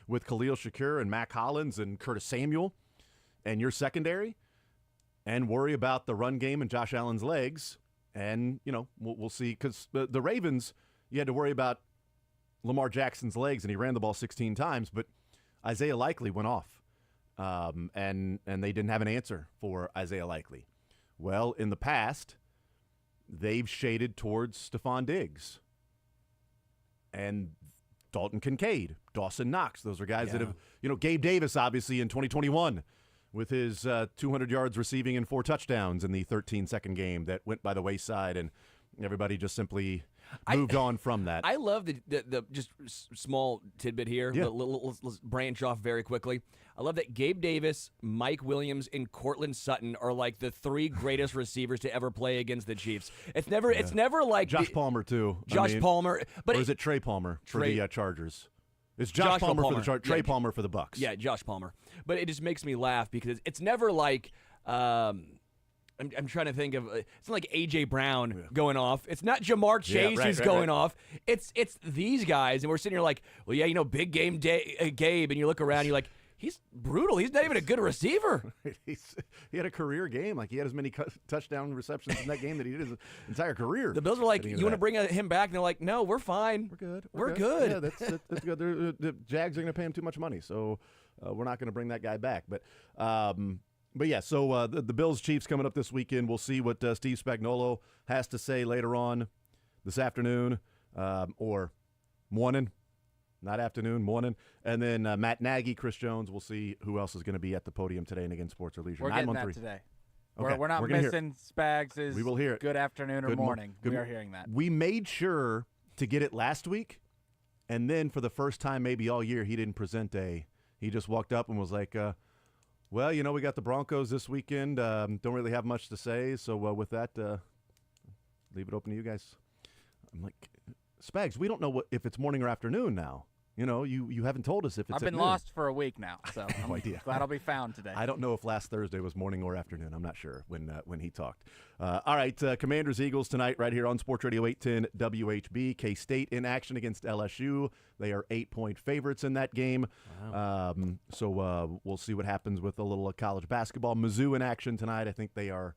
with Khalil Shakur and Mac Hollins and Curtis Samuel and your secondary, and worry about the run game and Josh Allen's legs. And, we'll see. Because the Ravens, you had to worry about Lamar Jackson's legs, and he ran the ball 16 times, but Isaiah Likely went off. And they didn't have an answer for Isaiah Likely. Well, in the past, they've shaded towards Stephon Diggs and Dalton Kincaid, Dawson Knox. Those are guys that have, Gabe Davis, obviously, in 2021 with his 200 yards receiving and 4 touchdowns in the 13-second game that went by the wayside, and everybody just simply moved on from that. I love the just small tidbit here. Yeah. Let's branch off very quickly. I love that Gabe Davis, Mike Williams, and Cortland Sutton are like the 3 greatest receivers to ever play against the Chiefs. It's never like Josh Palmer, too. Palmer. But or is it Trey Palmer for the Chargers? It's Josh Palmer for the Chargers, Trey Palmer for the Bucks. Yeah, Josh Palmer. But it just makes me laugh because it's never like I'm trying to think of it's not like A.J. Brown going off. It's not Jamar Chase who's going off. It's these guys, and we're sitting here like, well, yeah, big game day, Gabe, and you look around, you're like, he's brutal. He's not even a good receiver. He had a career game. Like, he had as many touchdown receptions in that game that he did his entire career. The Bills were like, you want to bring him back? And they're like, no, we're fine. We're good. We're good. Yeah, that's good. The Jags are going to pay him too much money, so we're not going to bring that guy back. But yeah, so the Bills-Chiefs coming up this weekend. We'll see what Steve Spagnuolo has to say later on this afternoon or morning. Not afternoon, morning. And then Matt Nagy, Chris Jones. We'll see who else is going to be at the podium today and against Sports or Leisure. We're getting that today. Okay. We're not missing Spags' we will hear it. Good afternoon or morning. We are hearing that. We made sure to get it last week, and then for the first time maybe all year, he didn't present he just walked up and was like, well, we got the Broncos this weekend. Don't really have much to say, so with that, leave it open to you guys. I'm like, Spags, we don't know if it's morning or afternoon now. You haven't told us if it's I've been lost for a week now, so I'm no idea. glad I'll be found today. I don't know if last Thursday was morning or afternoon. I'm not sure when he talked. All right, Commanders-Eagles tonight right here on Sports Radio 810 WHB. K-State in action against LSU. They are 8-point favorites in that game. Wow. So we'll see what happens with a little college basketball. Mizzou in action tonight. I think they are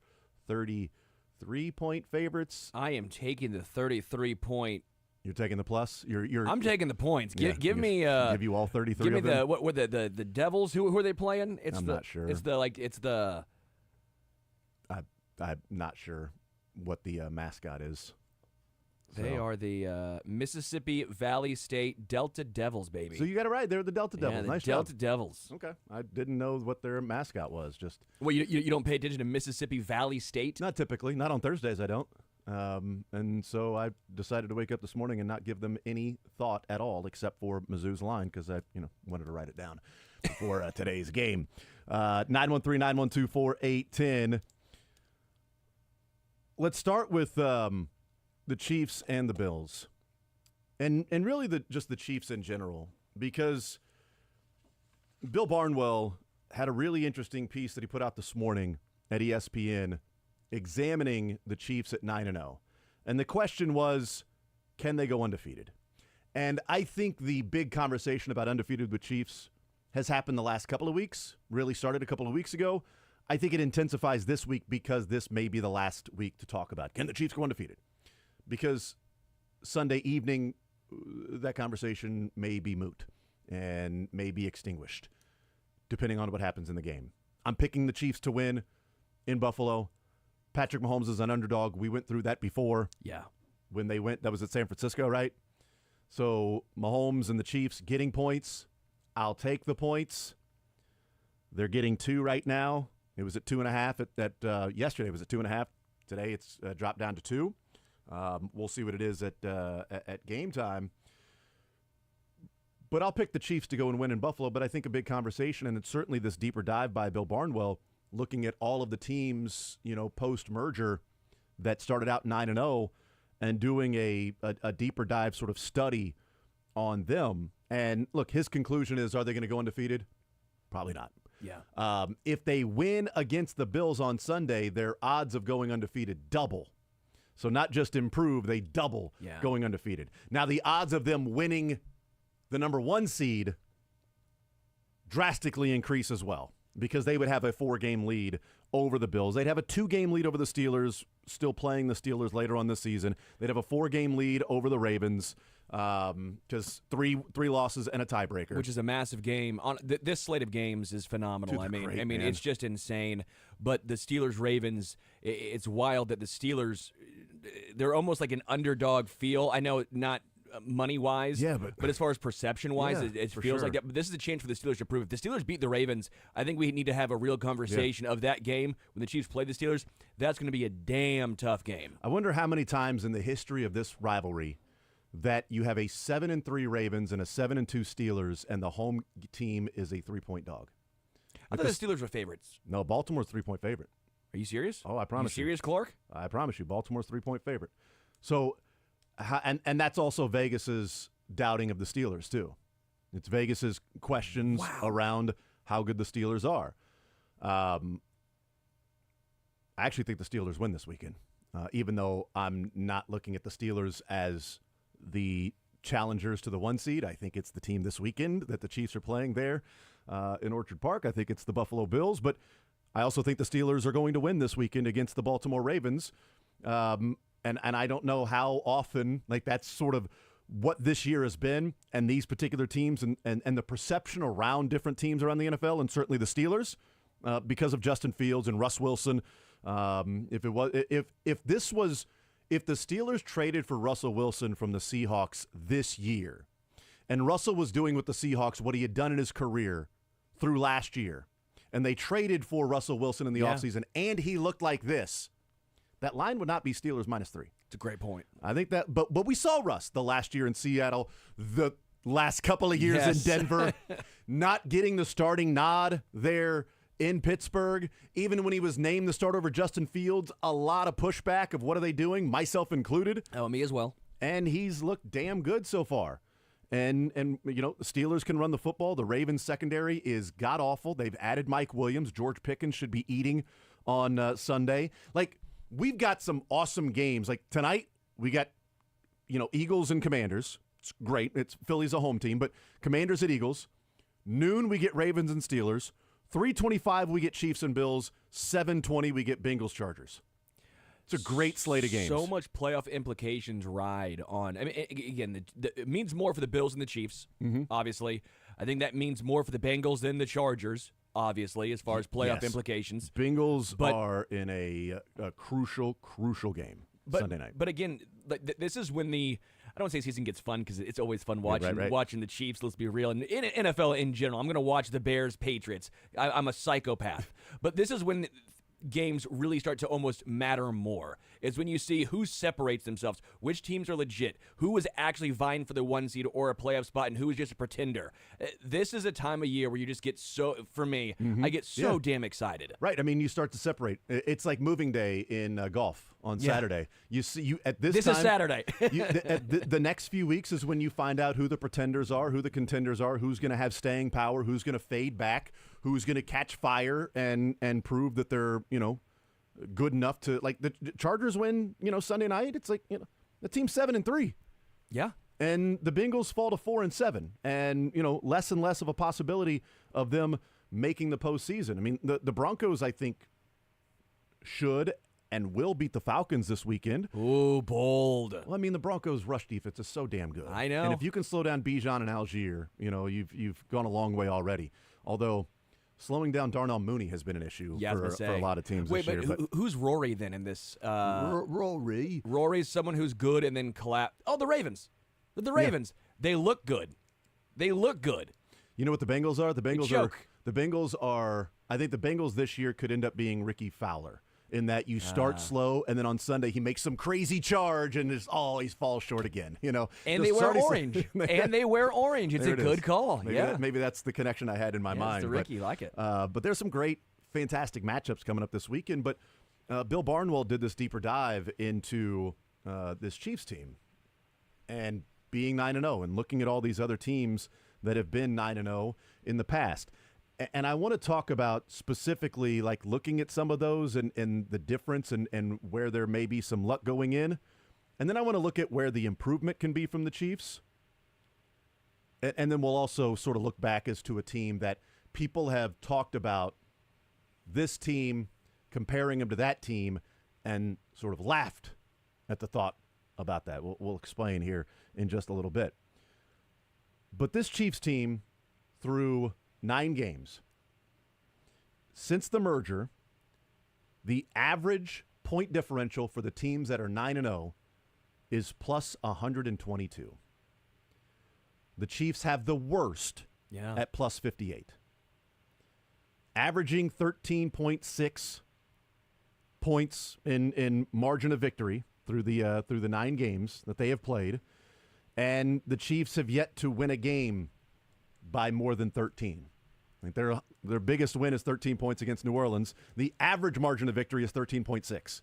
33-point favorites. I am taking the 33-point. You're taking the plus. I'm taking the points. Give me. Give you all 33. Give me of them? what the Devils. Who are they playing? I'm not sure. It's the. I'm not sure what the mascot is. They are the Mississippi Valley State Delta Devils, baby. So you got it right. They're the Delta Devils. The nice Delta job. Devils. Okay, I didn't know what their mascot was. Well, you don't pay attention to Mississippi Valley State? Not typically. Not on Thursdays. I don't. And so I decided to wake up this morning and not give them any thought at all, except for Mizzou's line, because I, wanted to write it down before today's game. 913-912-4810. Let's start with the Chiefs and the Bills, and really just the Chiefs in general, because Bill Barnwell had a really interesting piece that he put out this morning at ESPN examining the Chiefs at 9-0. And the question was, can they go undefeated? And I think the big conversation about undefeated with Chiefs has happened the last couple of weeks, really started a couple of weeks ago. I think it intensifies this week because this may be the last week to talk about. Can the Chiefs go undefeated? Because Sunday evening, that conversation may be moot and may be extinguished, depending on what happens in the game. I'm picking the Chiefs to win in Buffalo. Patrick Mahomes is an underdog. We went through that before. Yeah. When they went, that was at San Francisco, right? So Mahomes and the Chiefs getting points. I'll take the points. They're getting 2 right now. It was at 2.5 yesterday. It was at 2.5. Today it's dropped down to 2. We'll see what it is at game time. But I'll pick the Chiefs to go and win in Buffalo. But I think a big conversation, and it's certainly this deeper dive by Bill Barnwell, looking at all of the teams, post-merger that started out 9-0 and doing a deeper dive sort of study on them. And look, his conclusion is, are they going to go undefeated? Probably not. Yeah. If they win against the Bills on Sunday, their odds of going undefeated double. So not just improve, they double going undefeated. Now the odds of them winning the number 1 seed drastically increase as well because they would have a 4-game lead over the Bills. They'd have a 2-game lead over the Steelers, still playing the Steelers later on this season. They'd have a 4-game lead over the Ravens, because three losses and a tiebreaker, which is a massive game. On this slate of games is phenomenal. Dude, I mean, man. it's just insane. But the Steelers Ravens, it's wild that the Steelers, they're almost like an underdog feel. I know not money-wise, yeah, but as far as perception-wise, yeah, it feels like that. But this is a chance for the Steelers to prove. If the Steelers beat the Ravens, I think we need to have a real conversation of that game when the Chiefs play the Steelers. That's going to be a damn tough game. I wonder how many times in the history of this rivalry that you have a 7-3 Ravens and a 7-2 Steelers, and the home team is a 3-point dog. I thought the Steelers were favorites. No, Baltimore's 3-point favorite. Are you serious? Oh, I promise you. Serious, Clark? I promise you, Baltimore's 3-point favorite. So, and that's also Vegas's doubting of the Steelers too. It's Vegas's questions around how good the Steelers are. I actually think the Steelers win this weekend, even though I'm not looking at the Steelers as the challengers to the 1 seed. I think it's the team this weekend that the Chiefs are playing there in Orchard Park. I think it's the Buffalo Bills, but I also think the Steelers are going to win this weekend against the Baltimore Ravens. And I don't know how often, like that's sort of what this year has been, and these particular teams and the perception around different teams around the NFL, and certainly the Steelers, because of Justin Fields and Russ Wilson. If the Steelers traded for Russell Wilson from the Seahawks this year, and Russell was doing with the Seahawks what he had done in his career through last year, and they traded for Russell Wilson in the offseason, and he looked like this, that line would not be Steelers -3. It's a great point. I think that, but we saw Russ the last year in Seattle, the last couple of years in Denver, not getting the starting nod there in Pittsburgh. Even when he was named the starter over Justin Fields, a lot of pushback of what are they doing, myself included. Oh, me as well. And he's looked damn good so far. And you know, the Steelers can run the football. The Ravens secondary is god-awful. They've added Mike Williams. George Pickens should be eating on Sunday. Like, we've got some awesome games. Like tonight, we got, you know, Eagles and Commanders. It's great. It's Philly's a home team, but Commanders at Eagles. Noon, we get Ravens and Steelers. 3:25, we get Chiefs and Bills. 7:20, we get Bengals Chargers. It's a great slate of games. So much playoff implications ride on. I mean, again, it means more for the Bills and the Chiefs, obviously. I think that means more for the Bengals than the Chargers, obviously, as far as playoff implications. Bengals are in a crucial game Sunday night. But again, this is when I don't want to say season gets fun because it's always fun watching the Chiefs. Let's be real. And in NFL in general, I'm going to watch the Bears Patriots. I'm a psychopath. But this is when games really start to almost matter more. It's when you see who separates themselves, which teams are legit, who is actually vying for the 1 seed or a playoff spot, and who is just a pretender. This is a time of year where you just get for me, I get so damn excited. Right. I mean, you start to separate. It's like moving day in golf on Saturday. You see, at this time, is Saturday. The next few weeks is when you find out who the pretenders are, who the contenders are, who's going to have staying power, who's going to fade back, who's going to catch fire and prove that they're, you know, good enough to, like, the Chargers win, you know, Sunday night. It's like, you know, the team's 7-3. Yeah. And the Bengals fall to 4-7, and, you know, less and less of a possibility of them making the postseason. I mean, the Broncos, I think, should and will beat the Falcons this weekend. Ooh, bold. Well, I mean, the Broncos' rush defense is so damn good. I know. And if you can slow down Bijan and Algier, you know, you've gone a long way already. Although slowing down Darnell Mooney has been an issue for a lot of teams this year. But who's Rory then in this? Rory. Rory's someone who's good and then collapse. Oh, the Ravens. The Ravens. Yeah. They look good. They look good. You know what the Bengals are? The Bengals are. I think the Bengals this year could end up being Ricky Fowler, in that you start slow, and then on Sunday he makes some crazy charge, and he falls short again. You know, and they wear orange. And they wear orange. It's a good call. Maybe that's the connection I had in my mind. It's the Ricky, like it. But there's some great, fantastic matchups coming up this weekend. But Bill Barnwell did this deeper dive into this Chiefs team, and being 9-0, and looking at all these other teams that have been 9-0 in the past. And I want to talk about specifically, like, looking at some of those and the difference and where there may be some luck going in. And then I want to look at where the improvement can be from the Chiefs. And then we'll also sort of look back as to a team that people have talked about this team, comparing them to that team, and sort of laughed at the thought about that. We'll explain here in just a little bit. But this Chiefs team, through 9 games, since the merger, the average point differential for the teams that are 9-0 is plus 122. The Chiefs have the worst at plus 58. Averaging 13.6 points in margin of victory through the 9 games that they have played, and the Chiefs have yet to win a game by more than 13. I think their biggest win is 13 points against New Orleans. The average margin of victory is 13.6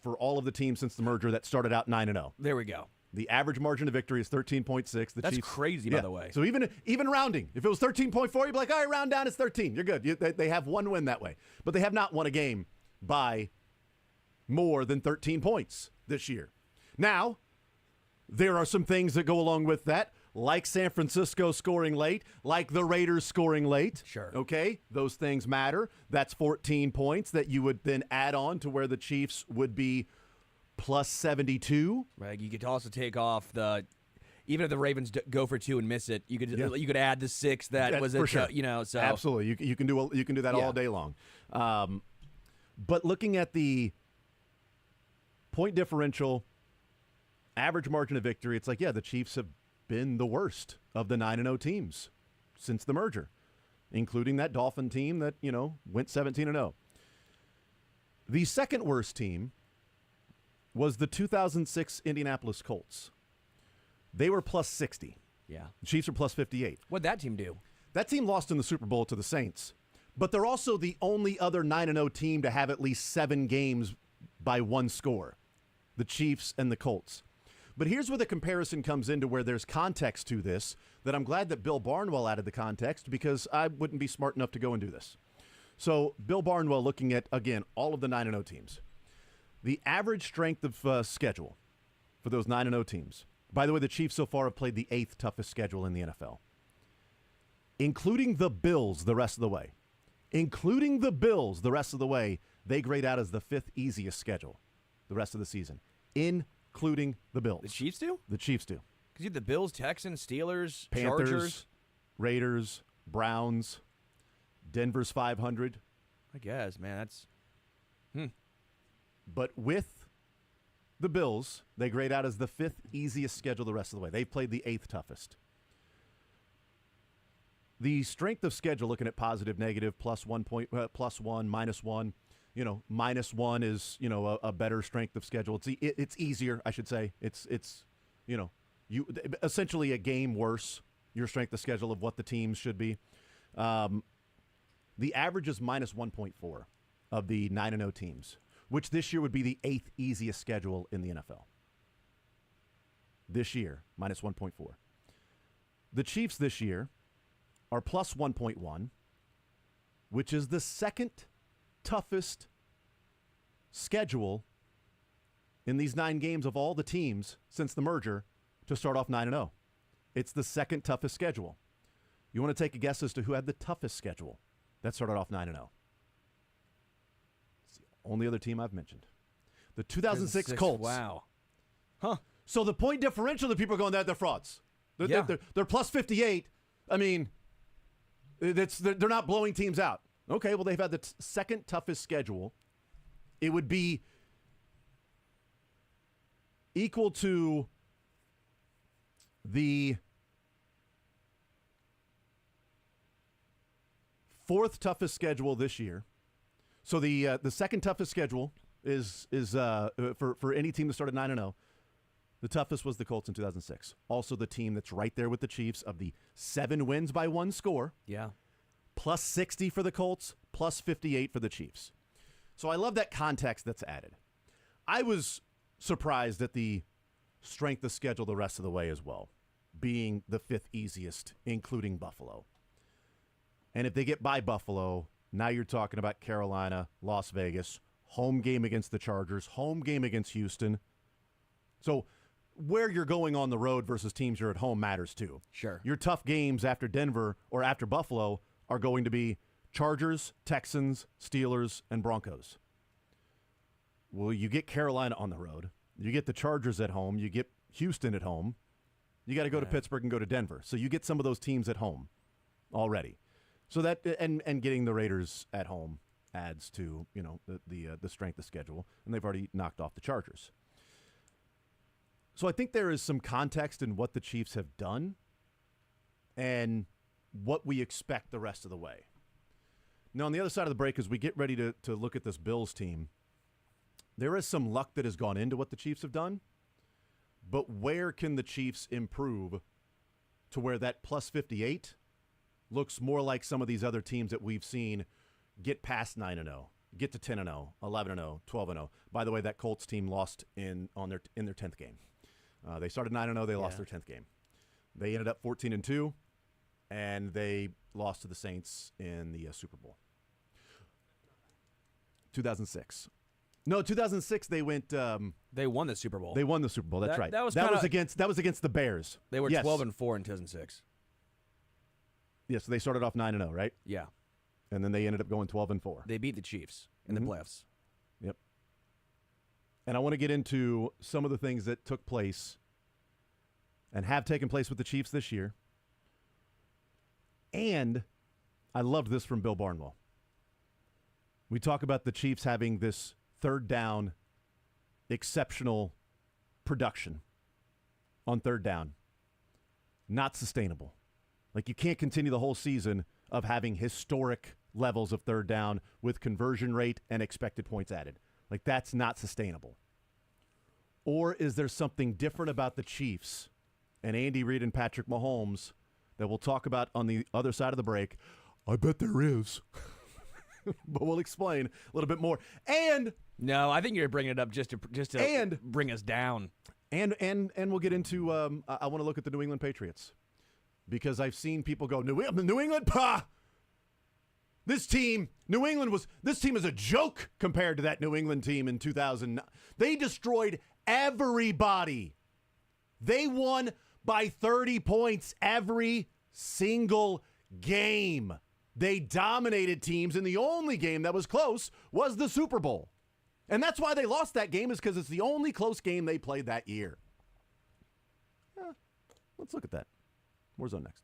for all of the teams since the merger that started out 9-0. There we go. The average margin of victory is 13.6. That's Chiefs, crazy, by the way. So even rounding, if it was 13.4, you'd be like, all right, round down, it's 13. You're good. They have one win that way. But they have not won a game by more than 13 points this year. Now, there are some things that go along with that, like San Francisco scoring late, like the Raiders scoring late. Sure. Okay, those things matter. That's 14 points that you would then add on to where the Chiefs would be plus 72. Right. You could also take off even if the Ravens go for 2 and miss it, you could add the 6 that was for sure. So Absolutely, you can do that all day long. But looking at the point differential, average margin of victory, it's like, the Chiefs have been the worst of the 9-0 teams since the merger, including that Dolphin team that went 17-0. The second worst team was the 2006 Indianapolis Colts. They were plus 60. Yeah. The Chiefs are plus 58. What'd that team do? That team lost in the Super Bowl to the Saints, but they're also the only other 9-0 team to have at least 7 games by 1 score, the Chiefs and the Colts. But here's where the comparison comes into where there's context to this, that I'm glad that Bill Barnwell added the context, because I wouldn't be smart enough to go and do this. So Bill Barnwell looking at, again, all of the 9-0 teams. The average strength of schedule for those 9-0 teams. By the way, the Chiefs so far have played the 8th toughest schedule in the NFL. Including the Bills the rest of the way. Including the Bills the rest of the way, they grade out as the 5th easiest schedule the rest of the season. Including the Bills. The Chiefs do? The Chiefs do. Because you have the Bills, Texans, Steelers, Panthers, Chargers. Raiders, Browns, Denver's 500. I guess, man, that's... But with the Bills, they grade out as the 5th easiest schedule the rest of the way. They've played the 8th toughest. The strength of schedule, looking at positive, negative, plus 1 point, plus 1, minus 1. Minus 1 is, a better strength of schedule. It's easier, I should say. It's you essentially a game worse, your strength of schedule of what the teams should be. The average is minus 1.4 of the 9-0 teams, which this year would be the 8th easiest schedule in the NFL. This year, minus 1.4. The Chiefs this year are plus 1.1, which is the 2nd toughest schedule in these 9 games of all the teams since the merger to start off 9-0. It's the 2nd toughest schedule. You want to take a guess as to who had the toughest schedule that started off 9-0? Only other team I've mentioned. The 2006 Colts. Wow. Huh. So the point differential that people are going, they're frauds. They're plus 58. I mean, they're not blowing teams out. Okay, well, they've had the 2nd toughest schedule. It would be equal to the 4th toughest schedule this year. So the 2nd toughest schedule is for any team that started 9-0. The toughest was the Colts in 2006. Also the team that's right there with the Chiefs of the 7 wins by 1 score. Yeah. Plus 60 for the Colts, plus 58 for the Chiefs. So I love that context that's added. I was surprised at the strength of schedule the rest of the way as well, being the 5th easiest, including Buffalo. And if they get by Buffalo, now you're talking about Carolina, Las Vegas, home game against the Chargers, home game against Houston. So where you're going on the road versus teams you're at home matters too. Sure. Your tough games after Denver or after Buffalo are going to be Chargers, Texans, Steelers, and Broncos. Well, you get Carolina on the road. You get the Chargers at home. You get Houston at home. You got to go to Pittsburgh and go to Denver. So you get some of those teams at home already. So that and getting the Raiders at home adds to, the strength of schedule, and they've already knocked off the Chargers. So I think there is some context in what the Chiefs have done and what we expect the rest of the way. Now, on the other side of the break, as we get ready to look at this Bills team, there is some luck that has gone into what the Chiefs have done, but where can the Chiefs improve to where that plus 58 looks more like some of these other teams that we've seen get past 9-0, get to 10-0, 11-0, 12-0. By the way, that Colts team lost in their 10th game. They started 9-0, they lost their 10th game. They ended up 14-2, and they lost to the Saints in the Super Bowl. 2006. No, 2006 they went. They won the Super Bowl. They won the Super Bowl. That's right. That was against the Bears. They were Yes. 12-4 in 2006. Yes, so they started off 9-0, right? Yeah, And then they ended up going 12-4. they beat the Chiefs in the playoffs. Yep. And I want to get into some of the things that took place and have taken place with the Chiefs this year. And I loved this from Bill Barnwell. We talk about the Chiefs having this third down exceptional production on third down. Not sustainable. Like, you can't continue the whole season of having historic levels of third down with conversion rate and expected points added. Like, that's not sustainable. Or is there something different about the Chiefs and Andy Reid and Patrick Mahomes that we'll talk about on the other side of the break? I bet there is. But we'll explain a little bit more. And No, I think you're bringing it up just to bring us down. And we'll get into I want to look at the New England Patriots, because I've seen people go, New England, this team is a joke compared to that New England team in 2009. They destroyed everybody. They won by 30 points every single game. They dominated teams, and the only game that was close was the Super Bowl. And that's why they lost that game, is because it's the only close game they played that year. Let's look at that. Warzone next.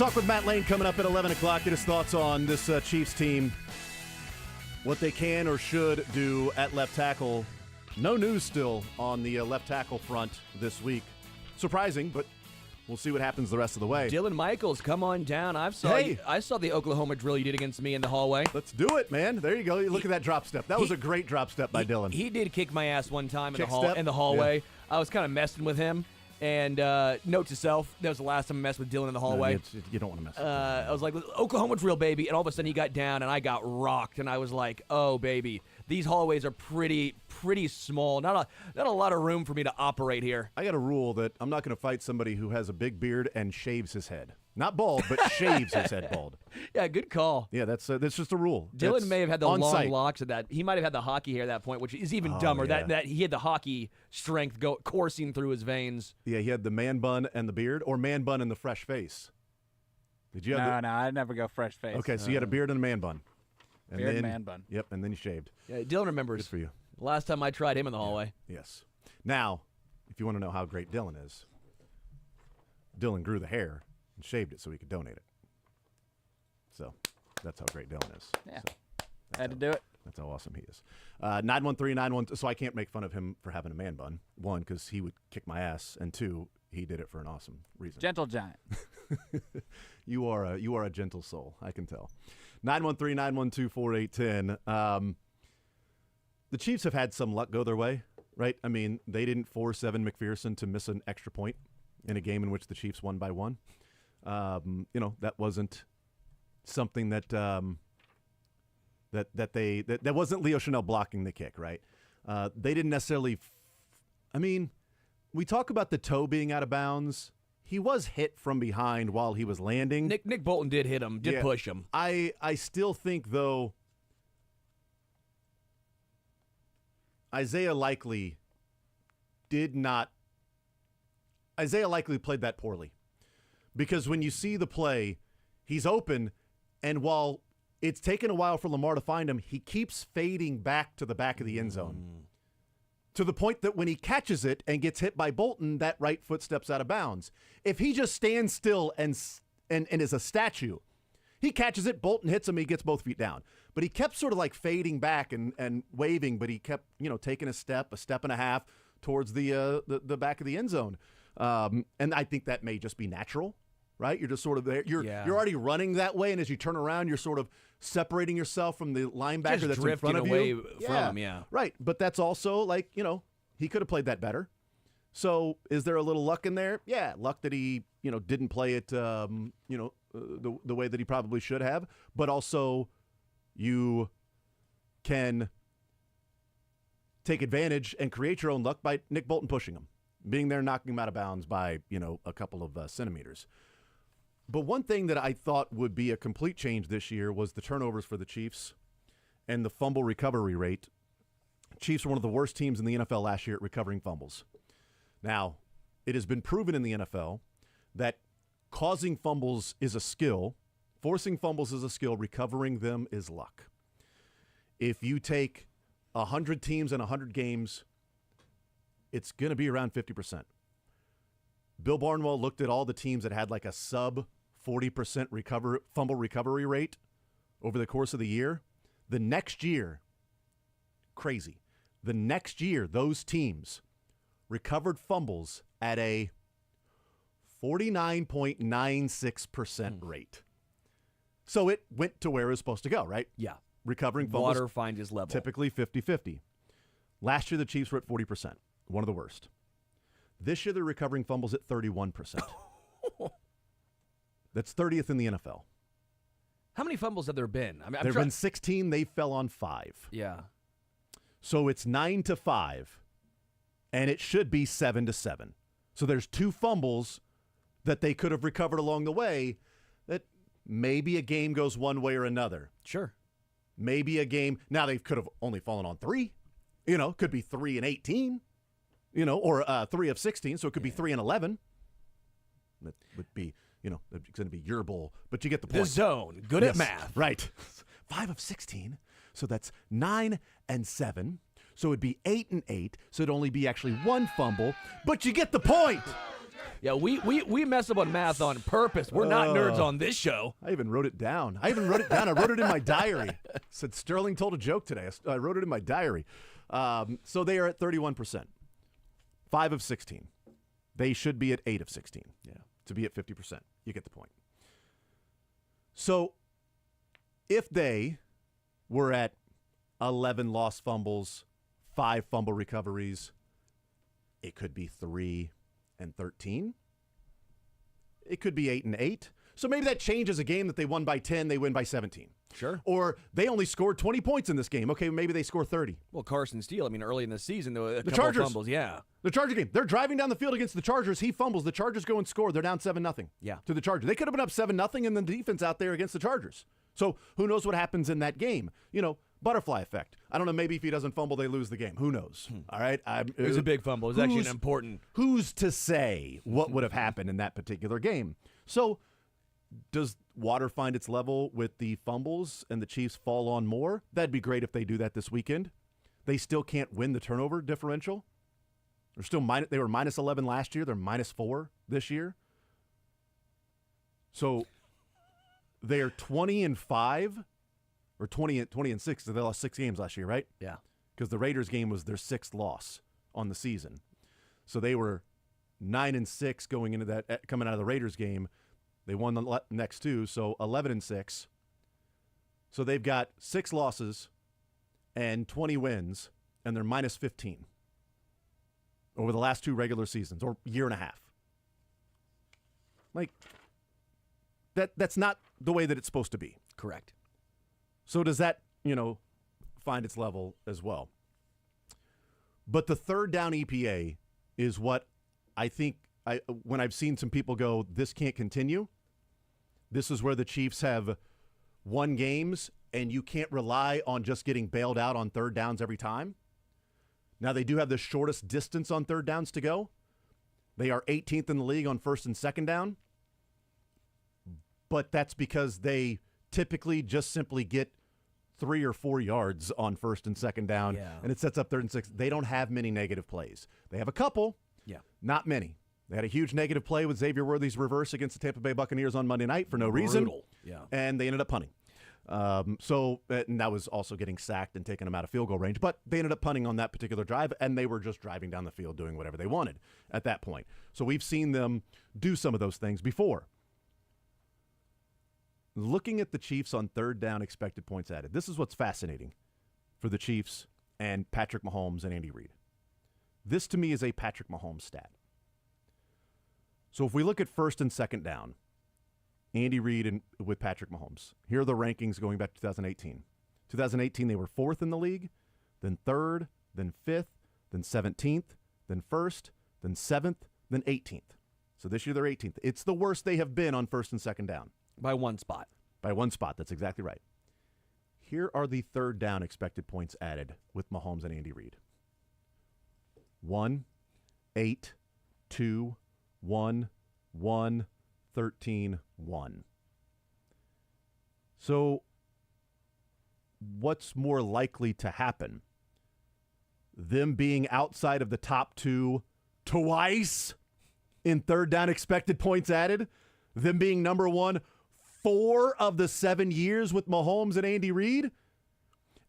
talk with Matt Lane coming up at 11 o'clock. Get his thoughts on this Chiefs team, what they can or should do at left tackle. No news still on the left tackle front this week. Surprising, but we'll see what happens the rest of the way. Dylan Michaels, come on down. I saw the Oklahoma drill you did against me in the hallway. Let's do it, man. There you go. Look at that drop step. That was a great drop step by Dylan. He did kick my ass one time Kick in the hallway. Yeah. I was kind of messing with him. And note to self, that was the last time I messed with Dylan in the hallway. You don't want to mess with him. I was like, Oklahoma drill, baby. And all of a sudden he got down and I got rocked. And I was like, oh, baby. These hallways are pretty small. Not a lot of room for me to operate here. I got a rule that I'm not going to fight somebody who has a big beard and shaves his head. Not bald, but shaves his head bald. Yeah, good call. Yeah, that's just a rule. Dylan That's may have had the long on-site. locks at that. He might have had the hockey hair at that point, which is even dumber. yeah. That he had the hockey strength coursing through his veins. Yeah, he had the man bun and the beard, or man bun and the fresh face. Did you have No, I never go fresh face. Okay, so you had a beard and a man bun. And Beard and then, man bun. Yep, and then you shaved. Yeah, Dylan remembers. Good for you. Last time I tried him in the hallway. Yes. Now, if you want to know how great Dylan is, Dylan grew the hair and shaved it so he could donate it. So that's how great Dylan is. Yeah. So, Had to do it. that's how awesome he is. 913-912. So I can't make fun of him for having a man bun. One, because he would kick my ass, and two, he did it for an awesome reason. Gentle giant. You are a gentle soul, I can tell. 913-912-4810. The Chiefs have had some luck go their way, right? I mean, they didn't force Evan McPherson to miss an extra point in a game in which the Chiefs won by 1. That wasn't something that that wasn't Leo Chanel blocking the kick, right? They didn't necessarily. We talk about the toe being out of bounds. He was hit from behind while he was landing. Nick Bolton did hit him, push him. I still think, though, Isaiah Likely played that poorly. Because when you see the play, he's open, and while it's taken a while for Lamar to find him, he keeps fading back to the back of the end zone. To the point that when he catches it and gets hit by Bolton, that right foot steps out of bounds. If he just stands still and is a statue, he catches it, Bolton hits him, he gets both feet down. But he kept sort of like fading back and waving, but he kept, taking a step and a half towards the back of the end zone. And I think that may just be natural, right? You're just sort of there. You're already running that way, and as you turn around, you're sort of separating yourself from the linebacker Just that's in drifting front of away you. from him, yeah. Right, but that's also he could have played that better. So is there a little luck in there? Yeah, luck that he, didn't play it, the way that he probably should have. But also, you can take advantage and create your own luck by Nick Bolton pushing him, being there, knocking him out of bounds by, a couple of centimeters. But one thing that I thought would be a complete change this year was the turnovers for the Chiefs and the fumble recovery rate. Chiefs were one of the worst teams in the NFL last year at recovering fumbles. Now, it has been proven in the NFL that causing fumbles is a skill, forcing fumbles is a skill, recovering them is luck. If you take 100 teams and 100 games, it's going to be around 50%. Bill Barnwell looked at all the teams that had like a sub 40% fumble recovery rate over the course of the year. The next year, crazy. The next year, those teams recovered fumbles at a 49.96% rate. So it went to where it was supposed to go, right? Yeah. Recovering fumbles. Water finds his level. Typically 50-50. Last year, the Chiefs were at 40%, one of the worst. This year, they're recovering fumbles at 31%. That's 30th in the NFL. How many fumbles have there been? There have been 16. They fell on 5. Yeah. So it's 9-5, and it should be 7-7. So there's 2 fumbles that they could have recovered along the way that maybe a game goes one way or another. Sure. Maybe a game. Now, they could have only fallen on 3. Could be 3 and 18, or 3 of 16. So it could be 3 and 11. That would be, it's going to be your bowl. But you get the point. The zone. Good at math. Right. 5 of 16. So that's 9 and 7. So it'd be 8 and 8. So it'd only be actually 1 fumble. But you get the point. Yeah, we mess up on math on purpose. We're not nerds on this show. I even wrote it down. I wrote it in my diary. Said Sterling told a joke today. I wrote it in my diary. So they are at 31%. 5 of 16. They should be at 8 of 16. Yeah. To be at 50%. You get the point. So if they were at 11 lost fumbles, 5 fumble recoveries, it could be 3 and 13. It could be 8 and 8. So maybe that changes a game that they won by 10, they win by 17. Sure. Or they only scored 20 points in this game. Okay, maybe they score 30. Well, Carson Steele, I mean, early in the season, though, a couple Chargers. of fumbles, yeah. The Charger game. They're driving down the field against the Chargers. He fumbles. The Chargers go and score. They're down 7-0. Yeah. To the Chargers. They could have been up 7-0 and then the defense out there against the Chargers. So who knows what happens in that game? You know, butterfly effect. I don't know. Maybe if he doesn't fumble, they lose the game. Who knows? All right. It was a big fumble. It was actually an important. Who's to say what would have happened in that particular game? So does water find its level with the fumbles and the Chiefs fall on more? That'd be great if they do that this weekend. They still can't win the turnover differential. They're still they were minus 11 last year. They're minus 4 this year. So they are 20-5 or 20-6. So they lost 6 games last year, right? Yeah. Because the Raiders game was their 6th loss on the season. So they were 9-6 going into that, coming out of the Raiders game. They won the next 2, so 11-6. So they've got 6 losses and 20 wins, and they're minus 15 over the last 2 regular seasons, or year and a half. Like, that's not the way that it's supposed to be. Correct. So does that, find its level as well? But the third down EPA is what I think, when I've seen some people go, this can't continue, this is where the Chiefs have won games, and you can't rely on just getting bailed out on third downs every time. Now, they do have the shortest distance on third downs to go. They are 18th in the league on first and second down, but that's because they typically just simply get 3 or 4 yards on first and second down, and it sets up third and 6. They don't have many negative plays. They have a couple, not many. They had a huge negative play with Xavier Worthy's reverse against the Tampa Bay Buccaneers on Monday night for no reason. And they ended up punting. And that was also getting sacked and taking them out of field goal range. But they ended up punting on that particular drive, and they were just driving down the field doing whatever they wanted at that point. So we've seen them do some of those things before. Looking at the Chiefs on third down expected points added, this is what's fascinating for the Chiefs and Patrick Mahomes and Andy Reid. This, to me, is a Patrick Mahomes stat. So if we look at first and second down, Andy Reid with Patrick Mahomes, here are the rankings going back to 2018. 2018, they were 4th in the league, then 3rd, then 5th, then 17th, then 1st, then 7th, then 18th. So this year they're 18th. It's the worst they have been on first and second down. By 1 spot. By 1 spot. That's exactly right. Here are the third down expected points added with Mahomes and Andy Reid. 1, 8, 2, 1, 1, 13, 1. So what's more likely to happen? Them being outside of the top 2 twice in third down expected points added? Them being number 1 4 of the 7 years with Mahomes and Andy Reid?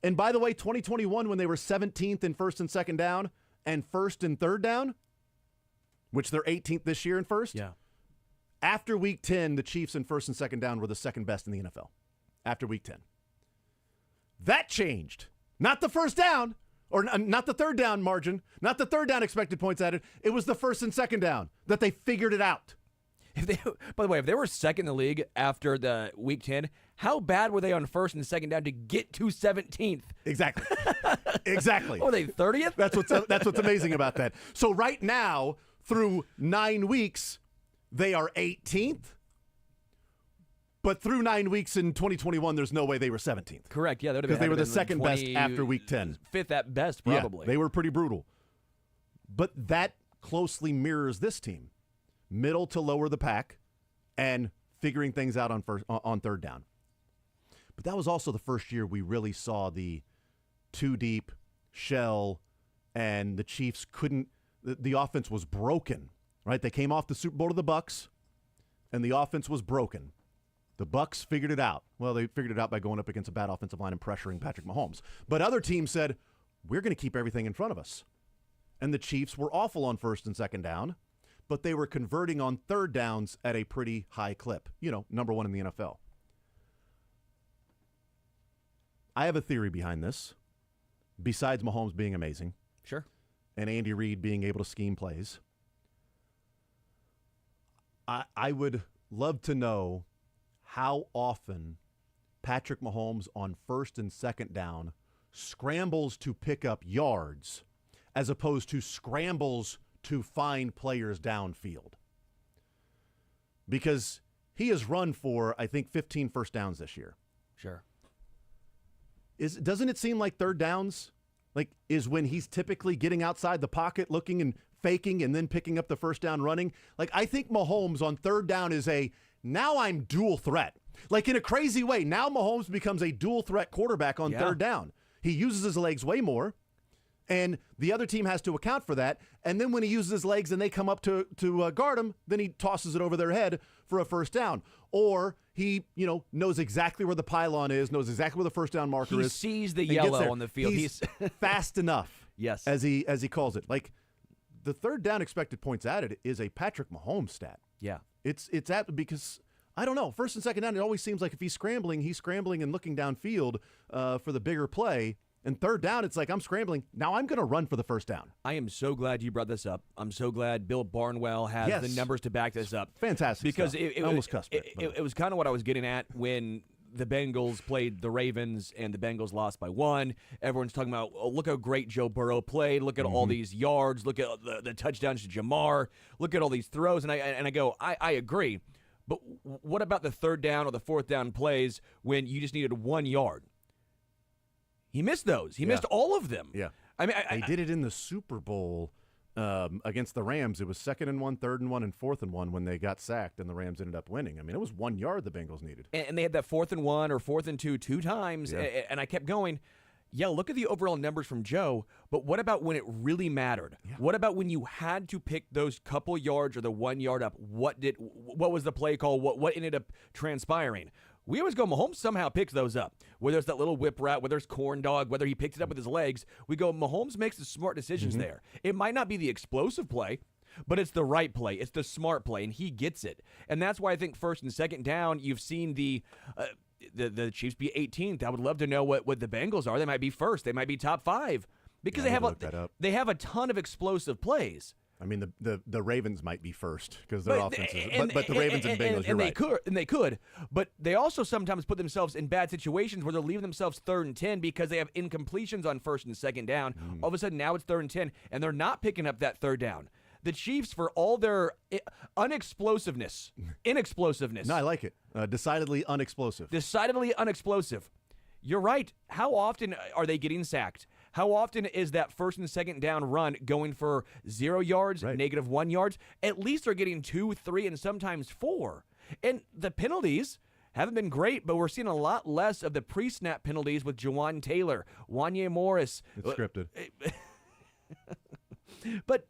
And by the way, 2021, when they were 17th in first and second down and first and third down, which they're 18th this year in first. Yeah. After week 10, the Chiefs in first and second down were the second best in the NFL. After week 10. That changed. Not the first down, or not the third down margin, not the third down expected points added. It was the first and second down that they figured it out. By the way, if they were second in the league after the week 10, how bad were they on first and second down to get to 17th? Exactly. Exactly. Oh, they 30th? That's what's amazing about that. So right now, through 9 weeks, they are 18th. But through 9 weeks in 2021, there's no way they were 17th. Correct. Yeah, because they were the second best after week 10. 5th at best, probably. Yeah, they were pretty brutal. But that closely mirrors this team. Middle to lower the pack and figuring things out on third down. But that was also the first year we really saw the 2 deep shell, and the Chiefs couldn't – the offense was broken right? They came off the Super Bowl to the Bucks, and the offense was broken. The Bucks figured it out. Well, they figured it out by going up against a bad offensive line and pressuring Patrick Mahomes. But other teams said, we're going to keep everything in front of us. And the Chiefs were awful on first and second down, but they were converting on third downs at a pretty high clip. Number one in the NFL. I have a theory behind this, besides Mahomes being amazing. Sure. And Andy Reid being able to scheme plays. I would love to know how often Patrick Mahomes on first and second down scrambles to pick up yards as opposed to scrambles to find players downfield. Because he has run for, I think, 15 first downs this year. Sure. Doesn't it seem like third downs is when he's typically getting outside the pocket, looking and faking, and then picking up the first down running? I think Mahomes on third down is now I'm dual threat. In a crazy way, now Mahomes becomes a dual threat quarterback on third down. He uses his legs way more, and the other team has to account for that. And then when he uses his legs and they come up to guard him, then he tosses it over their head for a first down. Or he, knows exactly where the pylon is, knows exactly where the first down marker is. He sees the yellow on the field. He's fast enough. Yes. As he calls it. The third down expected points added is a Patrick Mahomes stat. Yeah. It's apt because, I don't know, first and second down, it always seems like if he's scrambling and looking downfield for the bigger play. And third down, it's I'm scrambling. Now I'm going to run for the first down. I am so glad you brought this up. I'm so glad Bill Barnwell has the numbers to back this up. Fantastic because stuff. It almost cussed it. It was kind of what I was getting at when the Bengals played the Ravens and the Bengals lost by 1. Everyone's talking about, look how great Joe Burrow played. Look at all these yards. Look at the touchdowns to Jamar. Look at all these throws. And I go, I agree. But what about the third down or the fourth down plays when you just needed 1 yard? He missed those. He missed all of them. Yeah. I mean, they did it in the Super Bowl against the Rams. It was 2nd and 1, 3rd and 1, and 4th and 1 when they got sacked, and the Rams ended up winning. I mean, it was 1 yard the Bengals needed. And they had that 4th and 1 or 4th and 2 2 times, and I kept going, look at the overall numbers from Joe, but what about when it really mattered? Yeah. What about when you had to pick those couple yards or the 1 yard up? What was the play call? What ended up transpiring? We always go, Mahomes somehow picks those up. Whether it's that little whip route, whether it's corn dog, whether he picks it up with his legs, we go, Mahomes makes the smart decisions there. It might not be the explosive play, but it's the right play. It's the smart play, and he gets it. And that's why I think first and second down, you've seen the Chiefs be 18th. I would love to know what the Bengals are. They might be first. They might be top 5 because they have a ton of explosive plays. I mean, the Ravens might be first because their offense is, but the Ravens and Bengals, you're right. They could, but they also sometimes put themselves in bad situations where they're leaving themselves 3rd and 10 because they have incompletions on first and second down. All of a sudden, now it's 3rd and 10, and they're not picking up that third down. The Chiefs, for all their inexplosiveness. No, I like it. Decidedly unexplosive. Decidedly unexplosive. You're right. How often are they getting sacked? How often is that first and second down run going for 0 yards, -1 yards? At least they're getting 2, 3, and sometimes 4. And the penalties haven't been great, but we're seeing a lot less of the pre-snap penalties with Jawan Taylor, Wanya Morris. It's scripted. But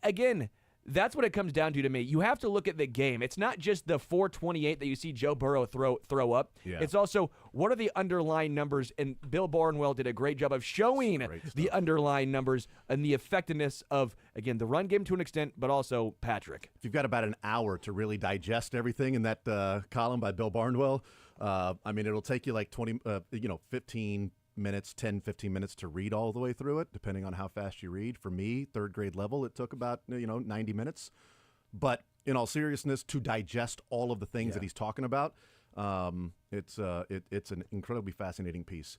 again, that's what it comes down to me. You have to look at the game. It's not just the 428 that you see Joe Burrow throw up. Yeah. It's also what are the underlying numbers, and Bill Barnwell did a great job of showing the underlying numbers and the effectiveness of, again, the run game to an extent, but also Patrick. If you've got about an hour to really digest everything in that column by Bill Barnwell, I mean, it'll take you like 15 minutes, 10, 15 minutes to read all the way through it, depending on how fast you read. For me, 3rd grade level, it took about 90 minutes. But in all seriousness, to digest all of the things that he's talking about, it's an incredibly fascinating piece.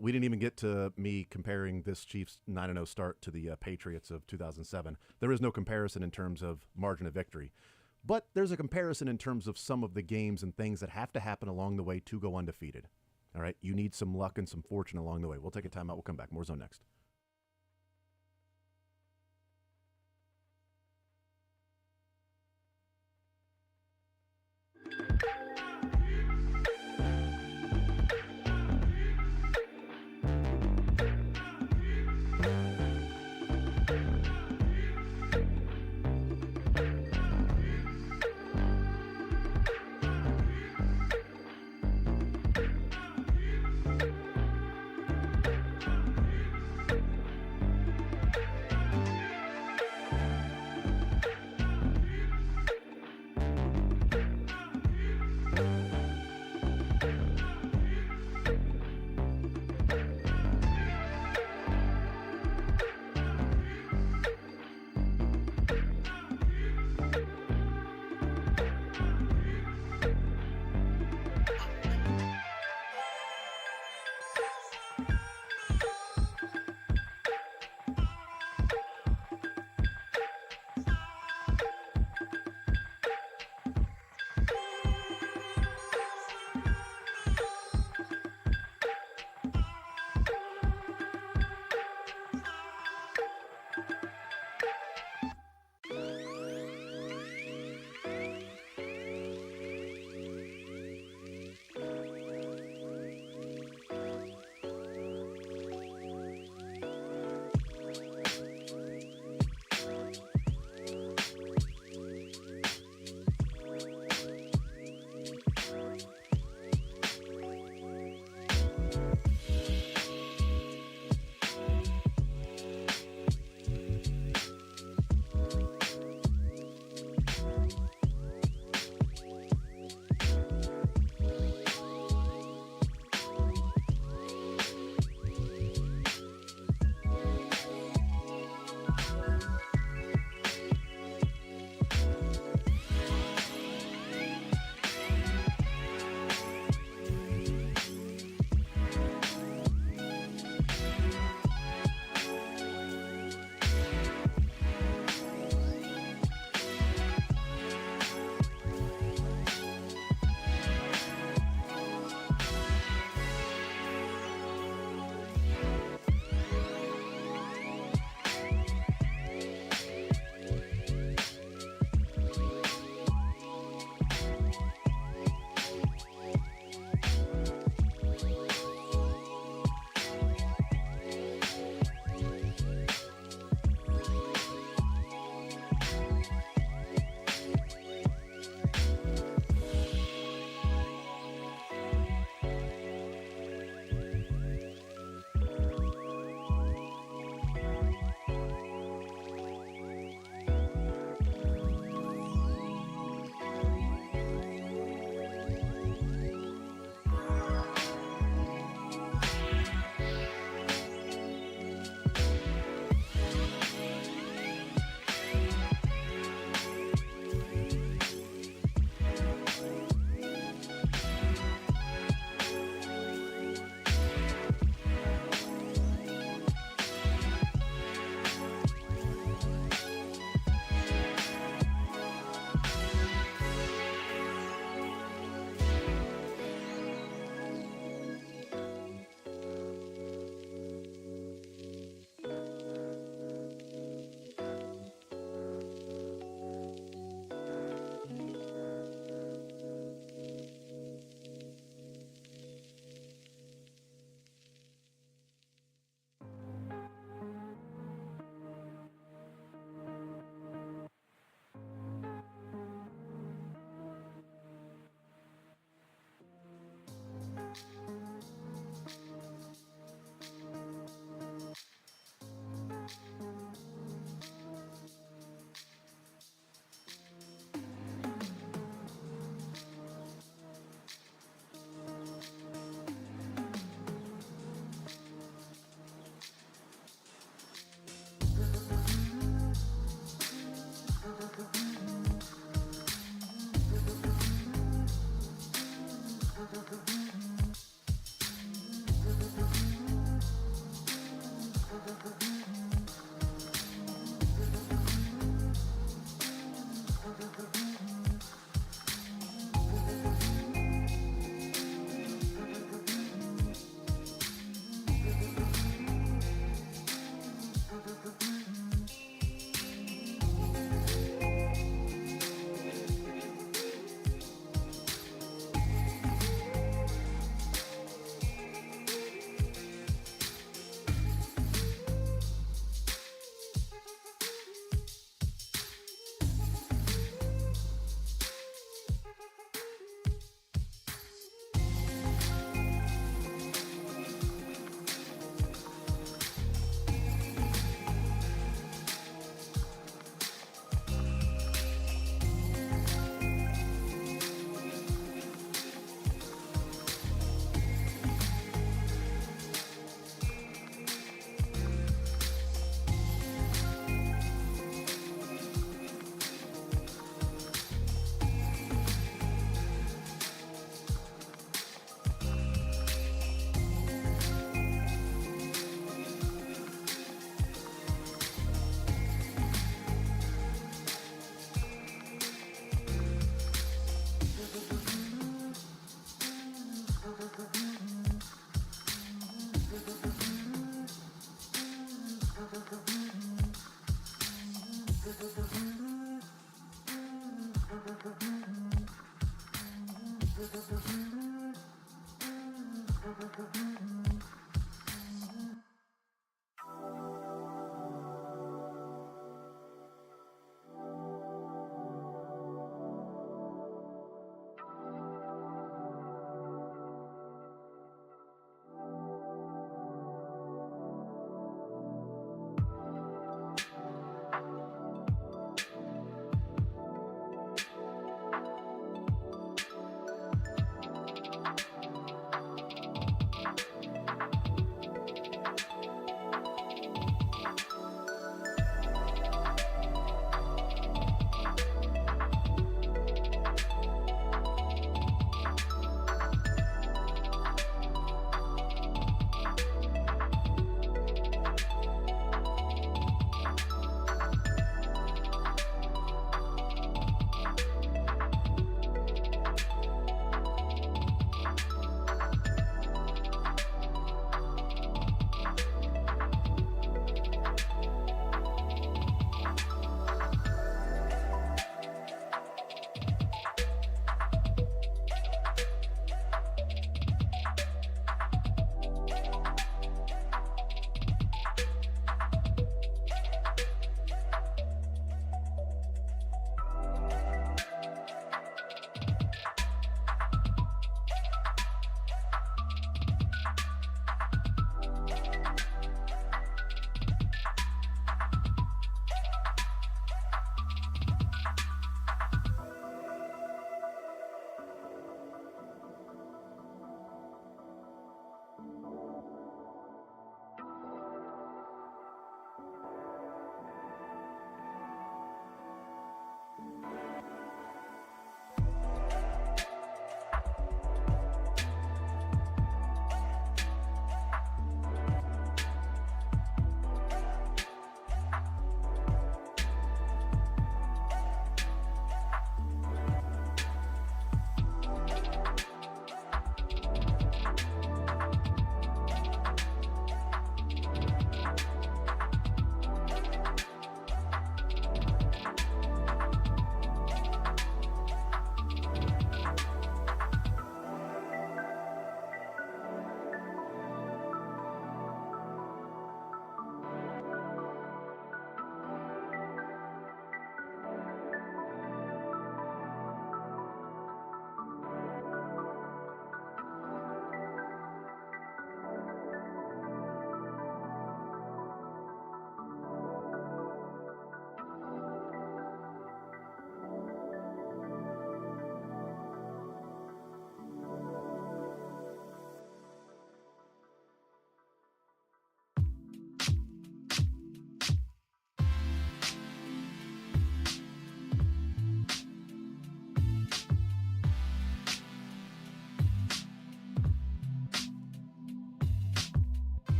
We didn't even get to me comparing this Chiefs 9-0 start to the Patriots of 2007. There is no comparison in terms of margin of victory. But there's a comparison in terms of some of the games and things that have to happen along the way to go undefeated. All right, you need some luck and some fortune along the way. We'll take a timeout. We'll come back. More Zone next.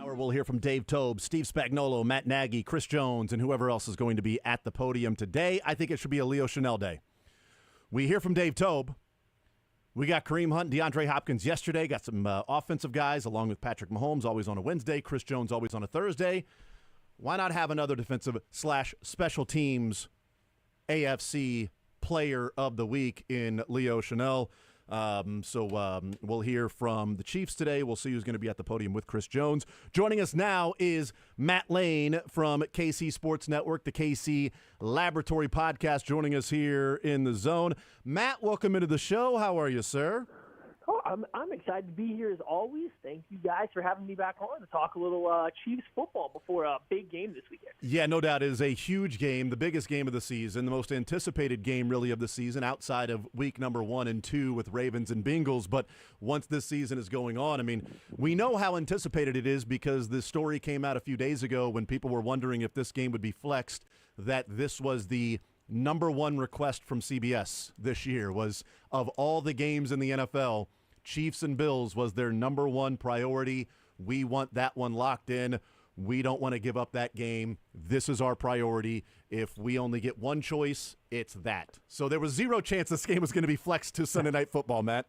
Hour, we'll hear from Dave Tobe, Steve Spagnuolo, Matt Nagy, Chris Jones, and whoever else is going to be at the podium today. I think it should be a Leo Chanel day. We hear from Dave Tobe. We got Kareem Hunt, DeAndre Hopkins yesterday. Got some offensive guys along with Patrick Mahomes, always on a Wednesday. Chris Jones, always on a Thursday. Why not have another defensive/special teams AFC player of the week in Leo Chanel? We'll hear from the Chiefs today. We'll see who's going to be at the podium with Chris Jones. Joining us now is Matt Lane from KC Sports Network, the KC Laboratory Podcast, joining us here in the zone. Matt, welcome into the show. How are you, sir? Oh, I'm excited to be here as always. Thank you guys for having me back on to talk a little Chiefs football before a big game this weekend. Yeah, no doubt. It is a huge game, the biggest game of the season, the most anticipated game really of the season outside of week number 1 and 2 with Ravens and Bengals. But once this season is going on, I mean, we know how anticipated it is because the story came out a few days ago when people were wondering if this game would be flexed, that this was the number one request from CBS this year was, of all the games in the NFL, Chiefs and Bills was their number one priority. We want that one locked in. We don't want to give up that game. This is our priority. If we only get one choice, it's that. So there was zero chance this game was going to be flexed to Sunday Night Football, Matt.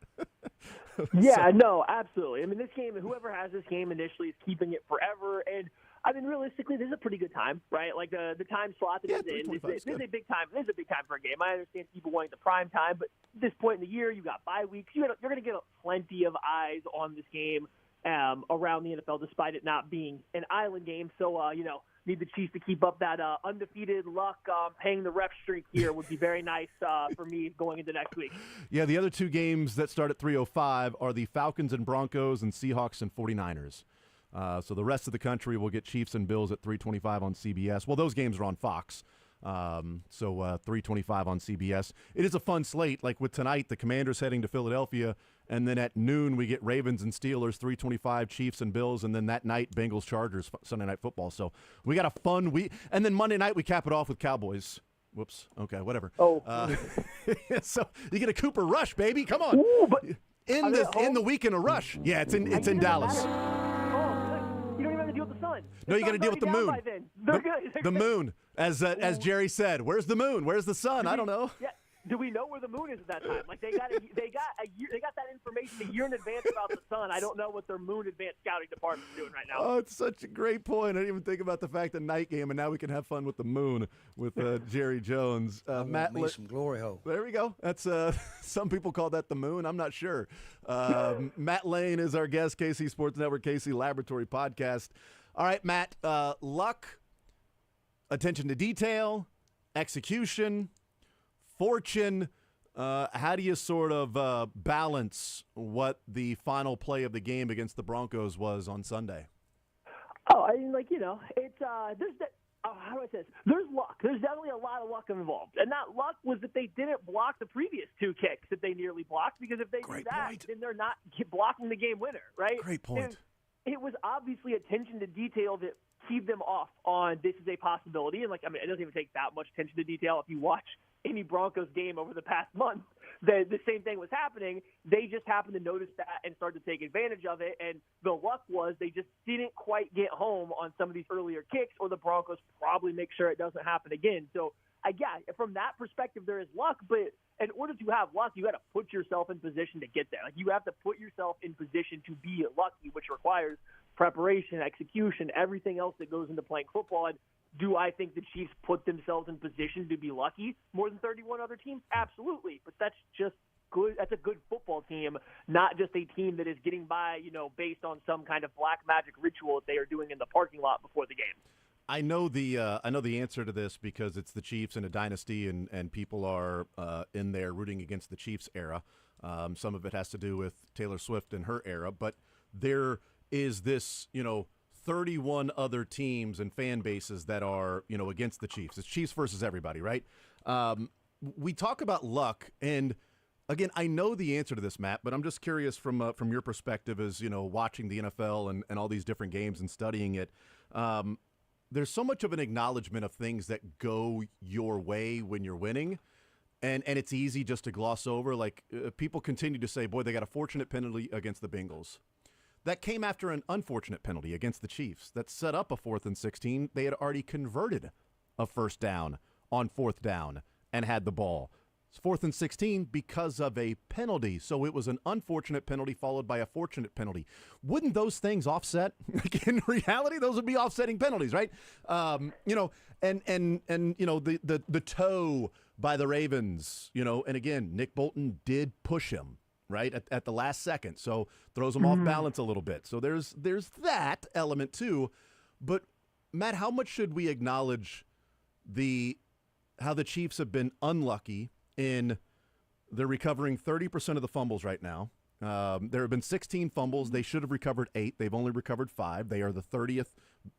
Yeah, no, absolutely. I mean, this game, whoever has this game initially is keeping it forever. And, I mean, realistically, this is a pretty good time, right? Like the time slot that it's in. This is a big time. This is a big time for a game. I understand people wanting the prime time, but at this point in the year, you got bye weeks. You're going to get plenty of eyes on this game around the NFL, despite it not being an island game. So, need the Chiefs to keep up that undefeated luck. Paying the ref streak here would be very nice for me going into next week. Yeah, the other two games that start at 3:05 are the Falcons and Broncos and Seahawks and 49ers. So the rest of the country will get Chiefs and Bills at 3:25 on CBS. Well, those games are on Fox. 3:25 on CBS. It is a fun slate. Like with tonight, the Commanders heading to Philadelphia, and then at noon we get Ravens and Steelers, 3:25 Chiefs and Bills, and then that night Bengals Chargers Sunday Night Football. So we got a fun week, and then Monday night we cap it off with Cowboys. Whoops. Okay, whatever. Oh, so you get a Cooper Rush, baby. Come on. Ooh, but in the week in a rush. Yeah, it's in Dallas. You don't even have to deal with the sun. No, you got to deal with the moon. They're good. The moon, as Jerry said. Where's the moon? Where's the sun? I don't know. Yeah. Do we know where the moon is at that time? Like they got that information a year in advance about the sun. I don't know what their moon advanced scouting department's doing right now. Oh, it's such a great point. I didn't even think about the fact that night game, and now we can have fun with the moon with Jerry Jones. Matt, me some glory hole. There we go. That's some people call that the moon. I'm not sure. Matt Lane is our guest. KC Sports Network, KC Laboratory Podcast. All right, Matt. Luck, attention to detail, execution, fortune. How do you sort of balance what the final play of the game against the Broncos was on Sunday? Oh, I mean, it's there's that. How do I say this? There's luck. There's definitely a lot of luck involved, and that luck was that they didn't block the previous two kicks that they nearly blocked. Because if they do that, then they're not blocking the game winner, right? Great point. And it was obviously attention to detail that keep them off on this is a possibility. And, it doesn't even take that much attention to detail. If you watch any Broncos game over the past month, the same thing was happening. They just happened to notice that and started to take advantage of it. And the luck was they just didn't quite get home on some of these earlier kicks, or the Broncos probably make sure it doesn't happen again. So, from that perspective, there is luck. But in order to have luck, you got to put yourself in position to get there. Like, you have to put yourself in position to be lucky, which requires preparation, execution, everything else that goes into playing football. And do I think the Chiefs put themselves in position to be lucky more than 31 other teams? Absolutely. But that's just good. That's a good football team, not just a team that is getting by, based on some kind of black magic ritual that they are doing in the parking lot before the game. I know the answer to this because it's the Chiefs and a dynasty, and people are in there rooting against the Chiefs era. Some of it has to do with Taylor Swift and her era, but there is this, 31 other teams and fan bases that are, against the Chiefs. It's Chiefs versus everybody, right? We talk about luck, and again, I know the answer to this, Matt, but I'm just curious from your perspective as, watching the NFL and all these different games and studying it. There's so much of an acknowledgement of things that go your way when you're winning, and it's easy just to gloss over. Like, people continue to say, boy, they got a fortunate penalty against the Bengals. that came after an unfortunate penalty against the Chiefs that set up a 4th and 16. They had already converted a first down on 4th down and had the ball. It's 4th and 16 because of a penalty. So it was an unfortunate penalty followed by a fortunate penalty. Wouldn't those things offset? In reality, those would be offsetting penalties, right? And the toe by the Ravens, and again, Nick Bolton did push him, right, at the last second. So throws him off balance a little bit. So there's that element too. But Matt, how much should we acknowledge how the Chiefs have been unlucky in they're recovering 30% of the fumbles right now. There have been 16 fumbles. They should have recovered 8. They've only recovered 5. They are the 30th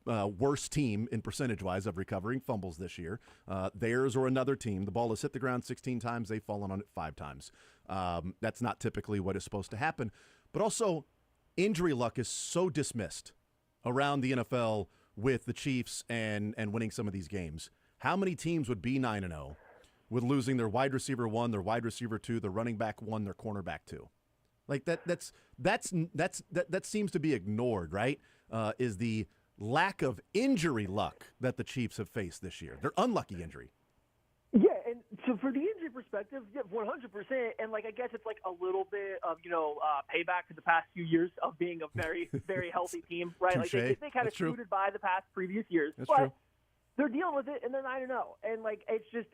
worst team in percentage-wise of recovering fumbles this year. Theirs or another team, the ball has hit the ground 16 times. They've fallen on it 5 times. That's not typically what is supposed to happen. But also, injury luck is so dismissed around the NFL with the Chiefs and winning some of these games. How many teams would be 9-0 with losing their wide receiver 1, their wide receiver 2, their running back 1, their cornerback 2? Like that seems to be ignored, right? Is the lack of injury luck that the Chiefs have faced this year. Their unlucky injury. Yeah, and so for the injury perspective, yeah, 100%. And I guess it's a little bit of payback to the past few years of being a very, very healthy team, right? Touche. They kind of scooted by the past previous years, That's but true. they're dealing with it and they're 9-0, and it's just.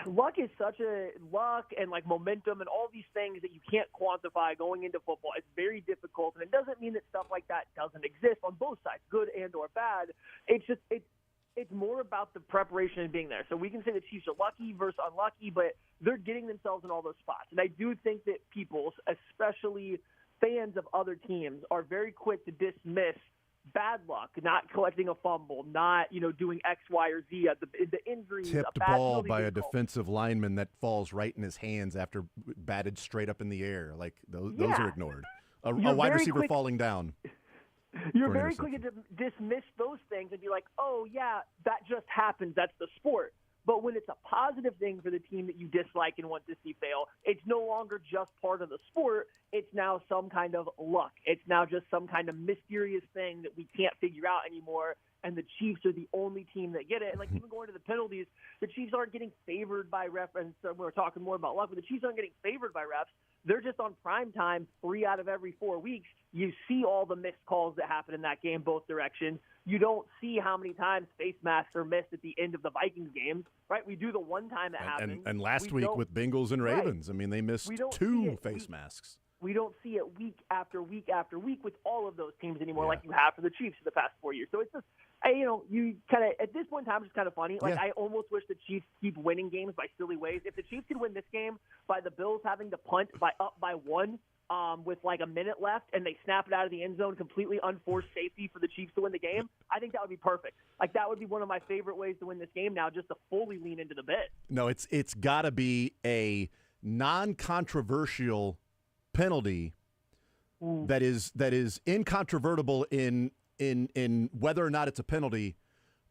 Luck is such a and momentum and all these things that you can't quantify going into football. It's very difficult, and it doesn't mean that stuff like that doesn't exist on both sides, good and or bad. It's just it's more about the preparation and being there. So we can say the Chiefs are lucky versus unlucky, but they're getting themselves in all those spots. And I do think that people, especially fans of other teams, are very quick to dismiss bad luck, not collecting a fumble, not doing X, Y, or Z. The injuries, Tipped a bad ball penalty by a call. defensive lineman that falls right in his hands after batted straight up in the air. Those are ignored. A You're wide very receiver quick- falling down. You're for an very quick interception. to dismiss those things and be like, oh, yeah, that just happens. That's the sport. But when it's a positive thing for the team that you dislike and want to see fail, it's no longer just part of the sport. It's now some kind of luck. It's now just some kind of mysterious thing that we can't figure out anymore. And the Chiefs are the only team that get it. And even going to the penalties, the Chiefs aren't getting favored by refs. And so we're talking more about luck, but the Chiefs aren't getting favored by refs. They're just on prime time 3 out of every 4 weeks. You see all the missed calls that happen in that game both directions. You don't see how many times face masks are missed at the end of the Vikings games, right? We do the one time it happens. And last We week don't- with Bengals and Right. Ravens, I mean, they missed We don't see 2 it. face masks. We don't see it week after week after week with all of those teams anymore, Yeah. like you have for the Chiefs in the past 4 years. So it's just, you kind of at this point in time, it's kind of funny. Yeah. I almost wish the Chiefs keep winning games by silly ways. If the Chiefs could win this game by the Bills having to punt up by 1 with a minute left, and they snap it out of the end zone, completely unforced safety for the Chiefs to win the game, I think that would be perfect. That would be one of my favorite ways to win this game now, just to fully lean into the bit. No, it's got to be a non-controversial penalty that is incontrovertible in whether or not it's a penalty.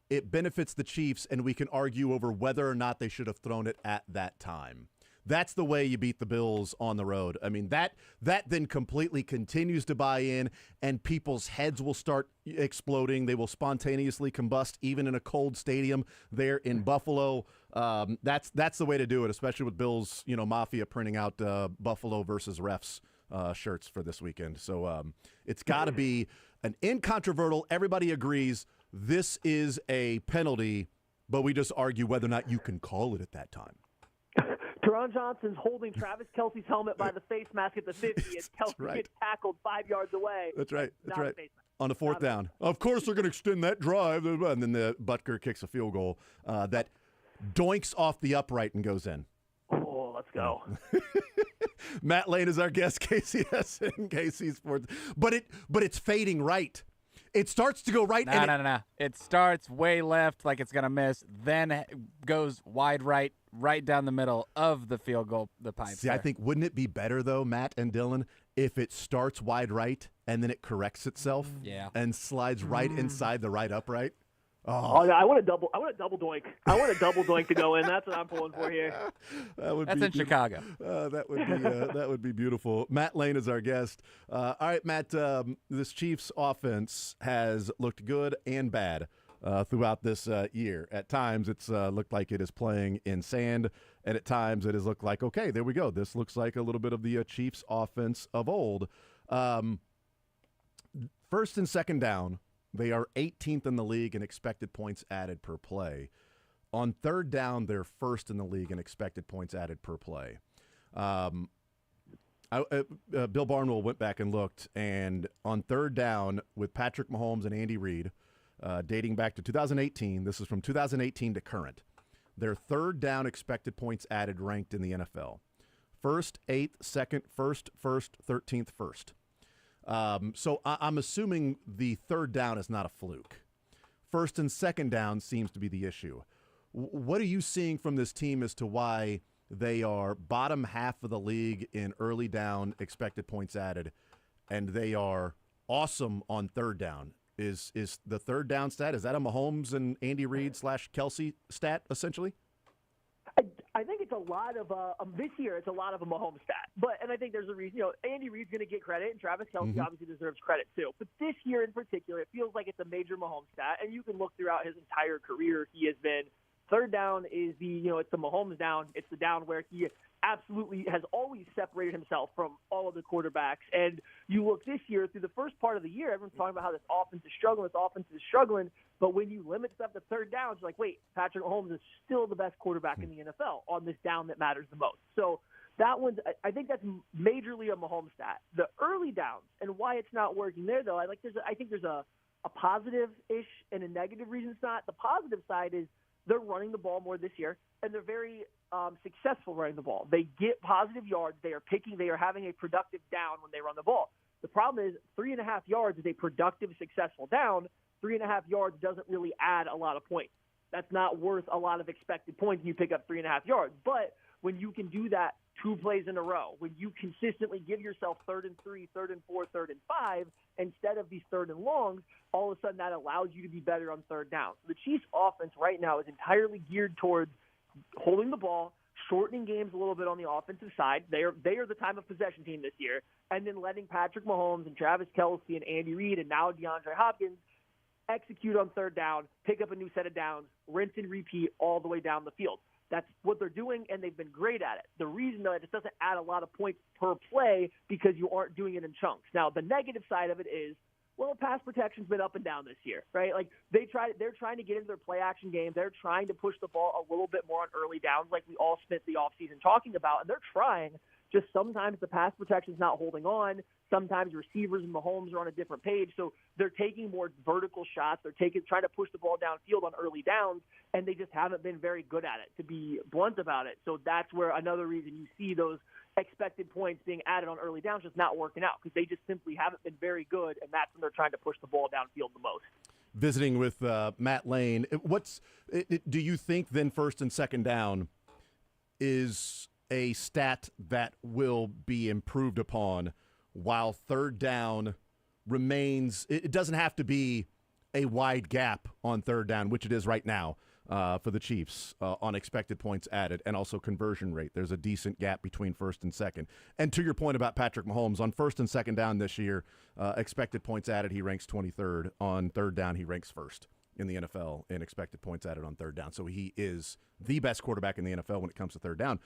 It benefits the Chiefs, and we can argue over whether or not they should have thrown it at that time. That's the way you beat the Bills on the road. I mean, that then completely continues to buy in, and people's heads will start exploding. They will spontaneously combust, even in a cold stadium there in Buffalo. That's the way to do it, especially with Bills, Mafia printing out Buffalo versus refs shirts for this weekend. So it's got to be an incontrovertible. Everybody agrees this is a penalty, but we just argue whether or not you can call it at that time. Teron Johnson's holding Travis Kelce's helmet by the face mask at the 50 as Kelce right. gets tackled 5 yards away. That's right. That's Not a right. face mask. On the 4th down. Of course they're going to extend that drive. And then the Butker kicks a field goal that doinks off the upright and goes in. Oh, let's go. Matt Lane is our guest, KCS and KC Sports. But it's fading right. It starts to go right. No. It starts way left like it's going to miss, then goes wide right down the middle of the field goal, the pipe. See, I think, wouldn't it be better, though, Matt and Dylan, if it starts wide right and then it corrects itself Yeah. and slides right inside the right upright? Oh, no, I want a double doink. I want a double doink to go in. That's what I'm pulling for here. That's in Chicago. That would be beautiful. Matt Lane is our guest. All right, Matt. This Chiefs offense has looked good and bad throughout this year. At times, it's looked like it is playing in sand, and at times, it has looked like, okay, there we go. This looks like a little bit of the Chiefs offense of old. First and second down, they are 18th in the league in expected points added per play. On third down, they're first in the league in expected points added per play. Bill Barnwell went back and looked, and on third down with Patrick Mahomes and Andy Reid, dating back to 2018, this is from 2018 to current, their third down expected points added ranked in the NFL. First, 8th, second, first, 13th, first. So I'm assuming the third down is not a fluke. First and second down seems to be the issue. What are you seeing from this team as to why they are bottom half of the league in early down expected points added, and they are awesome on third down? Is the third down stat, is that a Mahomes and Andy Reid / Kelsey stat, essentially? I think it's a lot of this year. It's a lot of a Mahomes stat, and I think there's a reason. Andy Reid's going to get credit, and Travis Kelce obviously deserves credit too. But this year in particular, it feels like it's a major Mahomes stat, and you can look throughout his entire career. He has been third down is it's the Mahomes down. It's the down where he absolutely has always separated himself from all of the quarterbacks. And you look this year through the first part of the year, everyone's talking about how this offense is struggling. But when you limit stuff to third down, it's like, wait, Patrick Holmes is still the best quarterback in the NFL on this down that matters the most. So that one's, I think that's majorly a Mahomes stat. The early downs and why it's not working there, though, I think there's a positive-ish and a negative reason it's not. The positive side is they're running the ball more this year, and they're very successful running the ball. They get positive yards. They are having a productive down when they run the ball. The problem is 3.5 yards is a productive, successful down. 3.5 yards doesn't really add a lot of points. That's not worth a lot of expected points. You pick up 3.5 yards. But when you can do that 2 plays in a row, when you consistently give yourself 3rd and 3, 3rd and 4, 3rd and 5, instead of these 3rd and longs, all of a sudden that allows you to be better on third down. So the Chiefs offense right now is entirely geared towards holding the ball, shortening games a little bit on the offensive side. They are the time of possession team this year, and then letting Patrick Mahomes and Travis Kelce and Andy Reid and now DeAndre Hopkins execute on third down, pick up a new set of downs, rinse and repeat all the way down the field. That's what they're doing, and they've been great at it. The reason, though, it doesn't add a lot of points per play because you aren't doing it in chunks. Now, the negative side of it is, well, pass protection's been up and down this year, right? Like they're trying to get into their play action game. They're trying to push the ball a little bit more on early downs, like we all spent the offseason talking about, and they're trying. Just sometimes the pass protection's not holding on. Sometimes receivers and Mahomes are on a different page, so they're taking more vertical shots. They're trying to push the ball downfield on early downs, and they just haven't been very good at it, to be blunt about it. So that's where another reason you see those expected points being added on early downs just not working out, because they just simply haven't been very good, and that's when they're trying to push the ball downfield the most. Visiting with Matt Lane, do you think then first and second down is a stat that will be improved upon, while third down remains? It doesn't have to be a wide gap on third down, which it is right now for the Chiefs on expected points added and also conversion rate. There's a decent gap between first and second. And to your point about Patrick Mahomes, on first and second down this year, expected points added, he ranks 23rd. On third down, he ranks first in the NFL in expected points added on third down. So he is the best quarterback in the NFL when it comes to third down.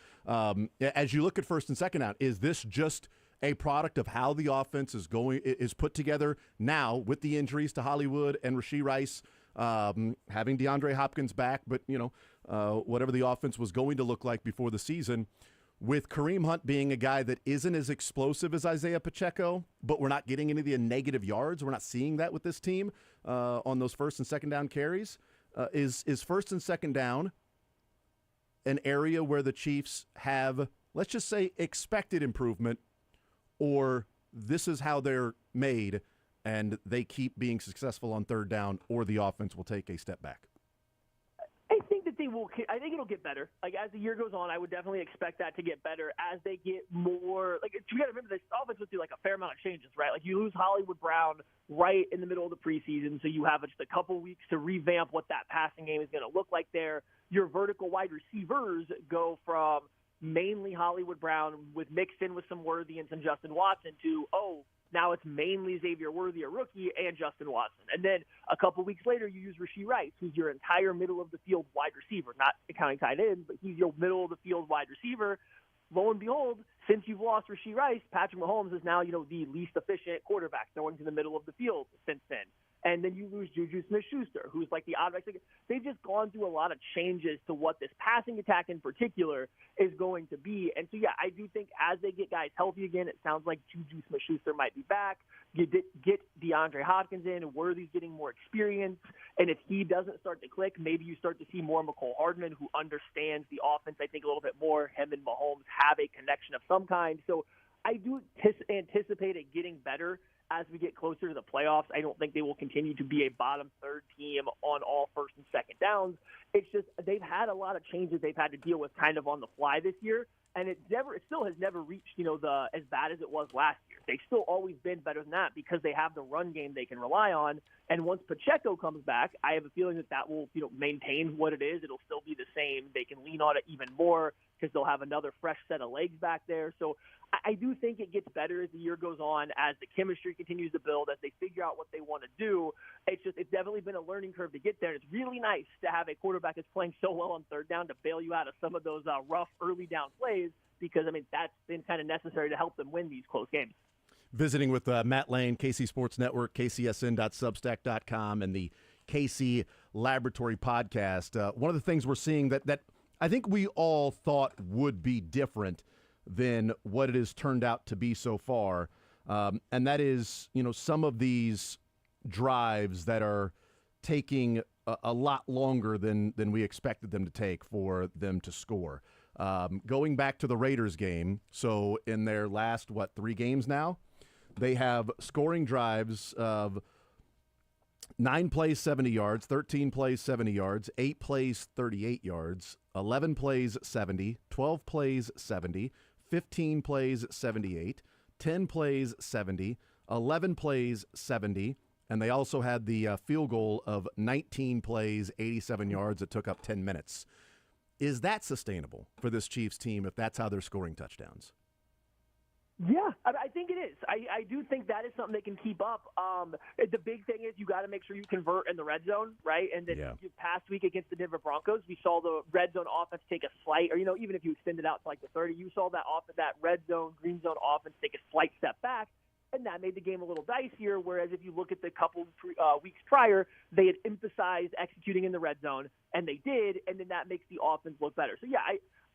As you look at first and second down, is this just a product of how the offense is put together now with the injuries to Hollywood and Rashee Rice, having DeAndre Hopkins back, but whatever the offense was going to look like before the season, with Kareem Hunt being a guy that isn't as explosive as Isaiah Pacheco, but we're not getting any of the negative yards. We're not seeing that with this team on those first and second down carries. Is first and second down an area where the Chiefs have, let's just say, expected improvement, or this is how they're made and they keep being successful on third down, or the offense will take a step back? I think that they I think it'll get better. Like as the year goes on, I would definitely expect that to get better as they get more. Like you got to remember, this offense went through like a fair amount of changes, right? Like you lose Hollywood Brown right in the middle of the preseason, so you have just a couple weeks to revamp what that passing game is going to look like there. Your vertical wide receivers go from mainly Hollywood Brown with mixed in with some Worthy and some Justin Watson to, now it's mainly Xavier Worthy, a rookie, and Justin Watson. And then a couple weeks later, you use Rashee Rice, who's your entire middle-of-the-field wide receiver, not accounting tight ends, but he's your middle-of-the-field wide receiver. Lo and behold, since you've lost Rashee Rice, Patrick Mahomes is now, the least efficient quarterback throwing to the middle of the field since then. And then you lose Juju Smith-Schuster, who's like the odd. They've just gone through a lot of changes to what this passing attack in particular is going to be. And so, I do think as they get guys healthy again, it sounds like Juju Smith-Schuster might be back. You get DeAndre Hopkins in, and Worthy's getting more experience. And if he doesn't start to click, maybe you start to see more Mecole Hardman, who understands the offense, I think, a little bit more. Him and Mahomes have a connection of some kind. So I do anticipate it getting better as we get closer to the playoffs. I don't think they will continue to be a bottom third team on all first and second downs. It's just they've had a lot of changes they've had to deal with kind of on the fly this year, and it still has never reached the as bad as it was last year. They've still always been better than that because they have the run game they can rely on. And once Pacheco comes back, I have a feeling that will maintain what it is. It'll still be the same. They can lean on it even more because they'll have another fresh set of legs back there. So I do think it gets better as the year goes on, as the chemistry continues to build, as they figure out what they want to do. It's definitely been a learning curve to get there. And it's really nice to have a quarterback that's playing so well on third down to bail you out of some of those rough early down plays, because, that's been kind of necessary to help them win these close games. Visiting with Matt Lane, KC Sports Network, kcsn.substack.com, and the KC Laboratory Podcast. One of the things we're seeing that I think we all thought would be different than what it has turned out to be so far, and that is, some of these drives that are taking a lot longer than we expected them to take for them to score. Going back to the Raiders game, so in their last, 3 games now, they have scoring drives of 9 plays, 70 yards, 13 plays, 70 yards, 8 plays, 38 yards, 11 plays, 70, 12 plays, 70, 15 plays, 78, 10 plays, 70, 11 plays, 70, and they also had the field goal of 19 plays, 87 yards that took up 10 minutes. Is that sustainable for this Chiefs team if that's how they're scoring touchdowns? Yeah, I think it is. I do think that is something they can keep up. The big thing is you got to make sure you convert in the red zone, right? And then past week against the Denver Broncos, we saw the red zone offense take a slight, or even if you extend it out to like the 30, you saw that red zone, green zone offense take a slight step back, and that made the game a little dicier. Whereas if you look at the couple weeks prior, they had emphasized executing in the red zone, and they did, and then that makes the offense look better. So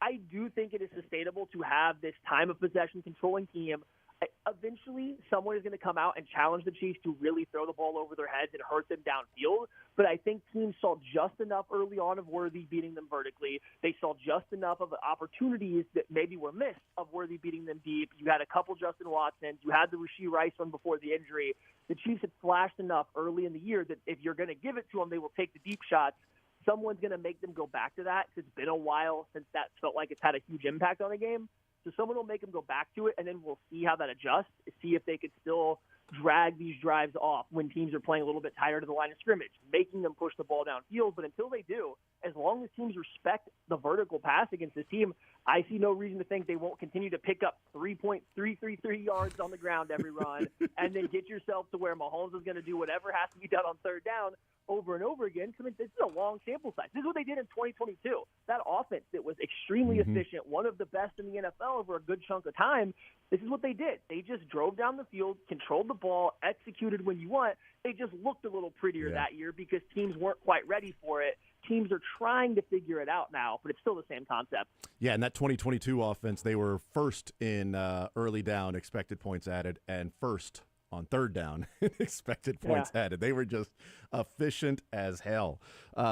I do think it is sustainable to have this time of possession controlling team. Eventually, someone is going to come out and challenge the Chiefs to really throw the ball over their heads and hurt them downfield. But I think teams saw just enough early on of Worthy beating them vertically. They saw just enough of opportunities that maybe were missed of Worthy beating them deep. You had a couple Justin Watsons. You had the Rashee Rice one before the injury. The Chiefs had flashed enough early in the year that if you're going to give it to them, they will take the deep shots. Someone's going to make them go back to that. It's been a while since that felt like it's had a huge impact on the game. So someone will make them go back to it, and then we'll see how that adjusts, see if they could still drag these drives off when teams are playing a little bit tighter to the line of scrimmage, making them push the ball downfield. But until they do, as long as teams respect the vertical pass against this team, I see no reason to think they won't continue to pick up 3.333 yards on the ground every run and then get yourself to where Mahomes is going to do whatever has to be done on third down over and over again. I mean, this is a long sample size. This is what they did in 2022. That offense that was extremely efficient, one of the best in the NFL over a good chunk of time, this is what they did. They just drove down the field, controlled the ball, executed when you want. They just looked a little prettier that year because teams weren't quite ready for it. Teams are trying to figure it out now, but it's still the same concept. Yeah, and that 2022 offense, they were first in early down expected points added and first on third down expected points added. They were just efficient as hell.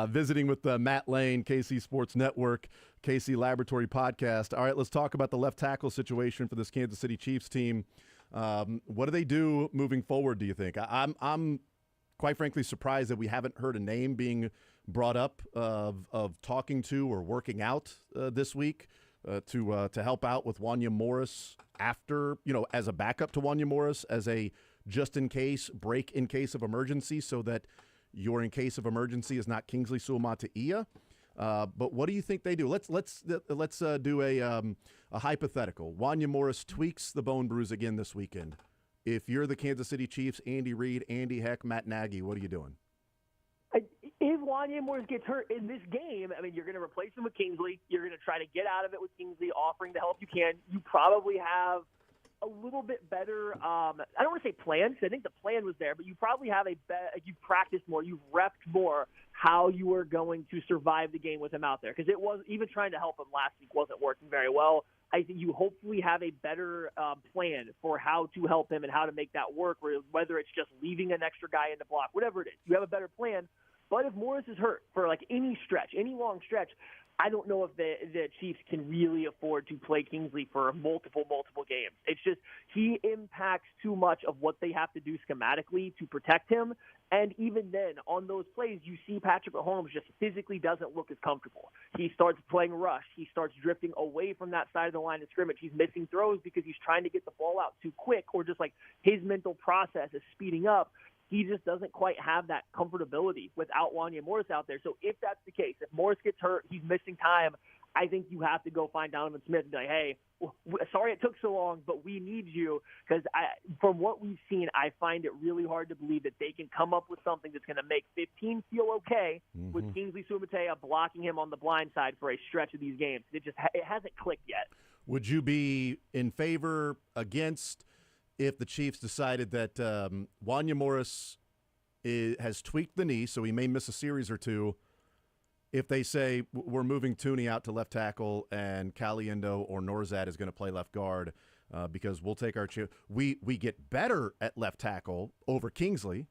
Visiting with Matt Lane, KC Sports Network, KC Laboratory Podcast. All right, let's talk about the left tackle situation for this Kansas City Chiefs team. What do they do moving forward, do you think? I'm quite frankly surprised that we haven't heard a name being brought up of talking to or working out this week to help out with Wanya Morris after, as a backup to Wanya Morris, as a just in case break in case of emergency, so that your in case of emergency is not Kingsley Suamataia. But what do you think they do? Let's do a hypothetical. Wanya Morris tweaks the bone bruise again this weekend. If you're the Kansas City Chiefs, Andy Reid, Andy Heck, Matt Nagy, what are you doing? If Wanya Morris gets hurt in this game, you're going to replace him with Kingsley. You're going to try to get out of it with Kingsley, offering the help you can. You probably have a little bit better, I don't want to say plan, because I think the plan was there, but you probably have you've practiced more, you've repped more how you were going to survive the game with him out there. Because it was, even trying to help him last week wasn't working very well. I think you hopefully have a better plan for how to help him and how to make that work, whether it's just leaving an extra guy in the block, whatever it is. You have a better plan. But if Morris is hurt for any stretch, any long stretch, I don't know if the Chiefs can really afford to play Kingsley for multiple games. It's just he impacts too much of what they have to do schematically to protect him. And even then, on those plays, you see Patrick Holmes just physically doesn't look as comfortable. He starts playing rush. He starts drifting away from that side of the line of scrimmage. He's missing throws because he's trying to get the ball out too quick, or just his mental process is speeding up. He just doesn't quite have that comfortability without Wanya Morris out there. So if that's the case, if Morris gets hurt, he's missing time, I think you have to go find Donovan Smith and be like, hey, sorry it took so long, but we need you. Because from what we've seen, I find it really hard to believe that they can come up with something that's going to make 15 feel okay with Kingsley Suamataia blocking him on the blind side for a stretch of these games. It hasn't clicked yet. Would you be in favor, against, if the Chiefs decided that Wanya Morris has tweaked the knee, so he may miss a series or two, if they say we're moving Tooney out to left tackle and Caliendo or Norzad is going to play left guard because we'll take our chance. We get better at left tackle over Kingsley,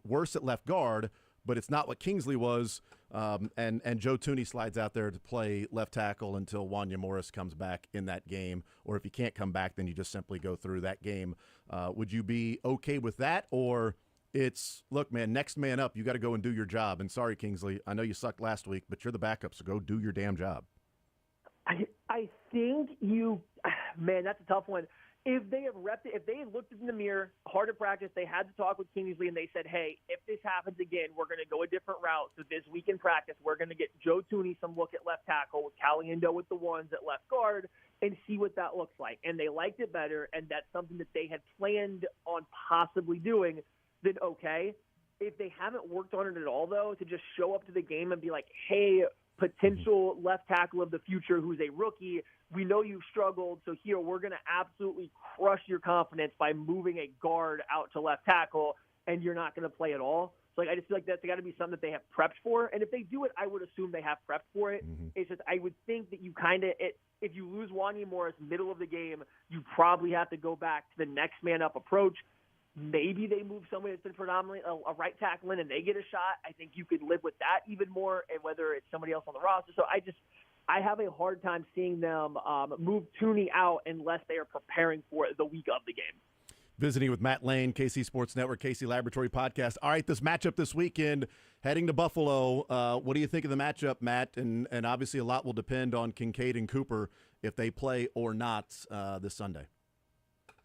worse at left guard, but it's not what Kingsley was, and Joe Tooney slides out there to play left tackle until Wanya Morris comes back in that game, or if he can't come back, then you just simply go through that game. Would you be okay with that, or it's, look, man, next man up, you got to go and do your job, and sorry, Kingsley, I know you sucked last week, but you're the backup, so go do your damn job? I think man, that's a tough one. If they have repped it, if they had looked in the mirror, hard at practice, they had to talk with Kingsley, and they said, hey, if this happens again, we're going to go a different route. So this week in practice, we're going to get Joe Tooney some look at left tackle with Caliendo with the ones at left guard and see what that looks like. And they liked it better, and that's something that they had planned on possibly doing, then okay. If they haven't worked on it at all, though, to just show up to the game and be like, hey, potential left tackle of the future who's a rookie, we know you've struggled, so here we're going to absolutely crush your confidence by moving a guard out to left tackle, and you're not going to play at all. So I just feel like that's got to be something that they have prepped for. And if they do it, I would assume they have prepped for it. It's just I would think that you if you lose Wanya Morris middle of the game, you probably have to go back to the next man up approach. Maybe they move somebody that's been predominantly a right tackle in and they get a shot. I think you could live with that even more, and whether it's somebody else on the roster. So I have a hard time seeing them move Tooney out unless they are preparing for it the week of the game. Visiting with Matt Lane, KC Sports Network, KC Laboratory Podcast. All right, this matchup this weekend, heading to Buffalo. What do you think of the matchup, Matt? And obviously a lot will depend on Kincaid and Cooper if they play or not this Sunday.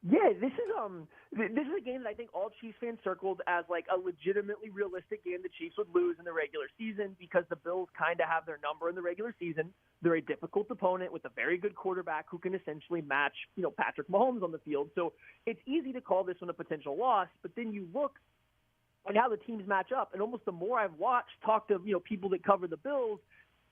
Yeah, this is a game that I think all Chiefs fans circled as a legitimately realistic game the Chiefs would lose in the regular season because the Bills kind of have their number in the regular season. They're a difficult opponent with a very good quarterback who can essentially match, Patrick Mahomes on the field. So it's easy to call this one a potential loss, but then you look at how the teams match up, and almost the more I've talked to people that cover the Bills,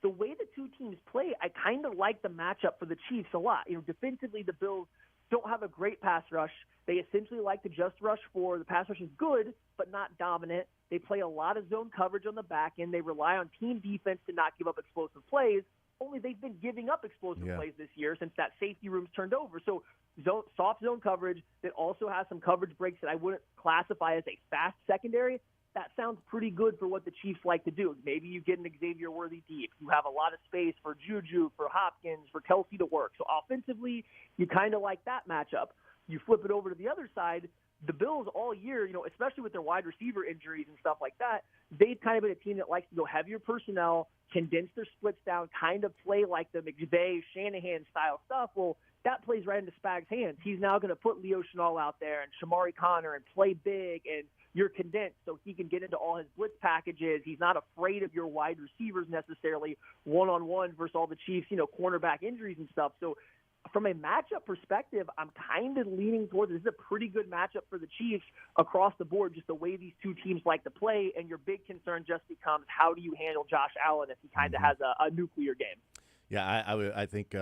the way the two teams play, I kind of like the matchup for the Chiefs a lot. Defensively, the Bills don't have a great pass rush. They essentially like to just rush for. The pass rush is good, but not dominant. They play a lot of zone coverage on the back end. They rely on team defense to not give up explosive plays. Only they've been giving up explosive plays this year since that safety room's turned over. So soft zone coverage that also has some coverage breaks that I wouldn't classify as a fast secondary. That sounds pretty good for what the Chiefs like to do. Maybe you get an Xavier Worthy deep. You have a lot of space for Juju, for Hopkins, for Kelsey to work. So offensively, you kind of like that matchup. you flip it over to the other side, the Bills all year, especially with their wide receiver injuries and stuff like that, they've kind of been a team that likes to go heavier personnel, condense their splits down, kind of play like the McVay, Shanahan style stuff. Well, that plays right into Spags' hands. He's now going to put Leo Chenal out there and Shamari Connor and play big, and you're condensed so he can get into all his blitz packages. He's not afraid of your wide receivers necessarily one-on-one versus all the Chiefs, cornerback injuries and stuff. So from a matchup perspective, I'm kind of leaning towards this is a pretty good matchup for the Chiefs across the board, just the way these two teams like to play. And your big concern just becomes how do you handle Josh Allen if he kind of has a nuclear game? Yeah, I think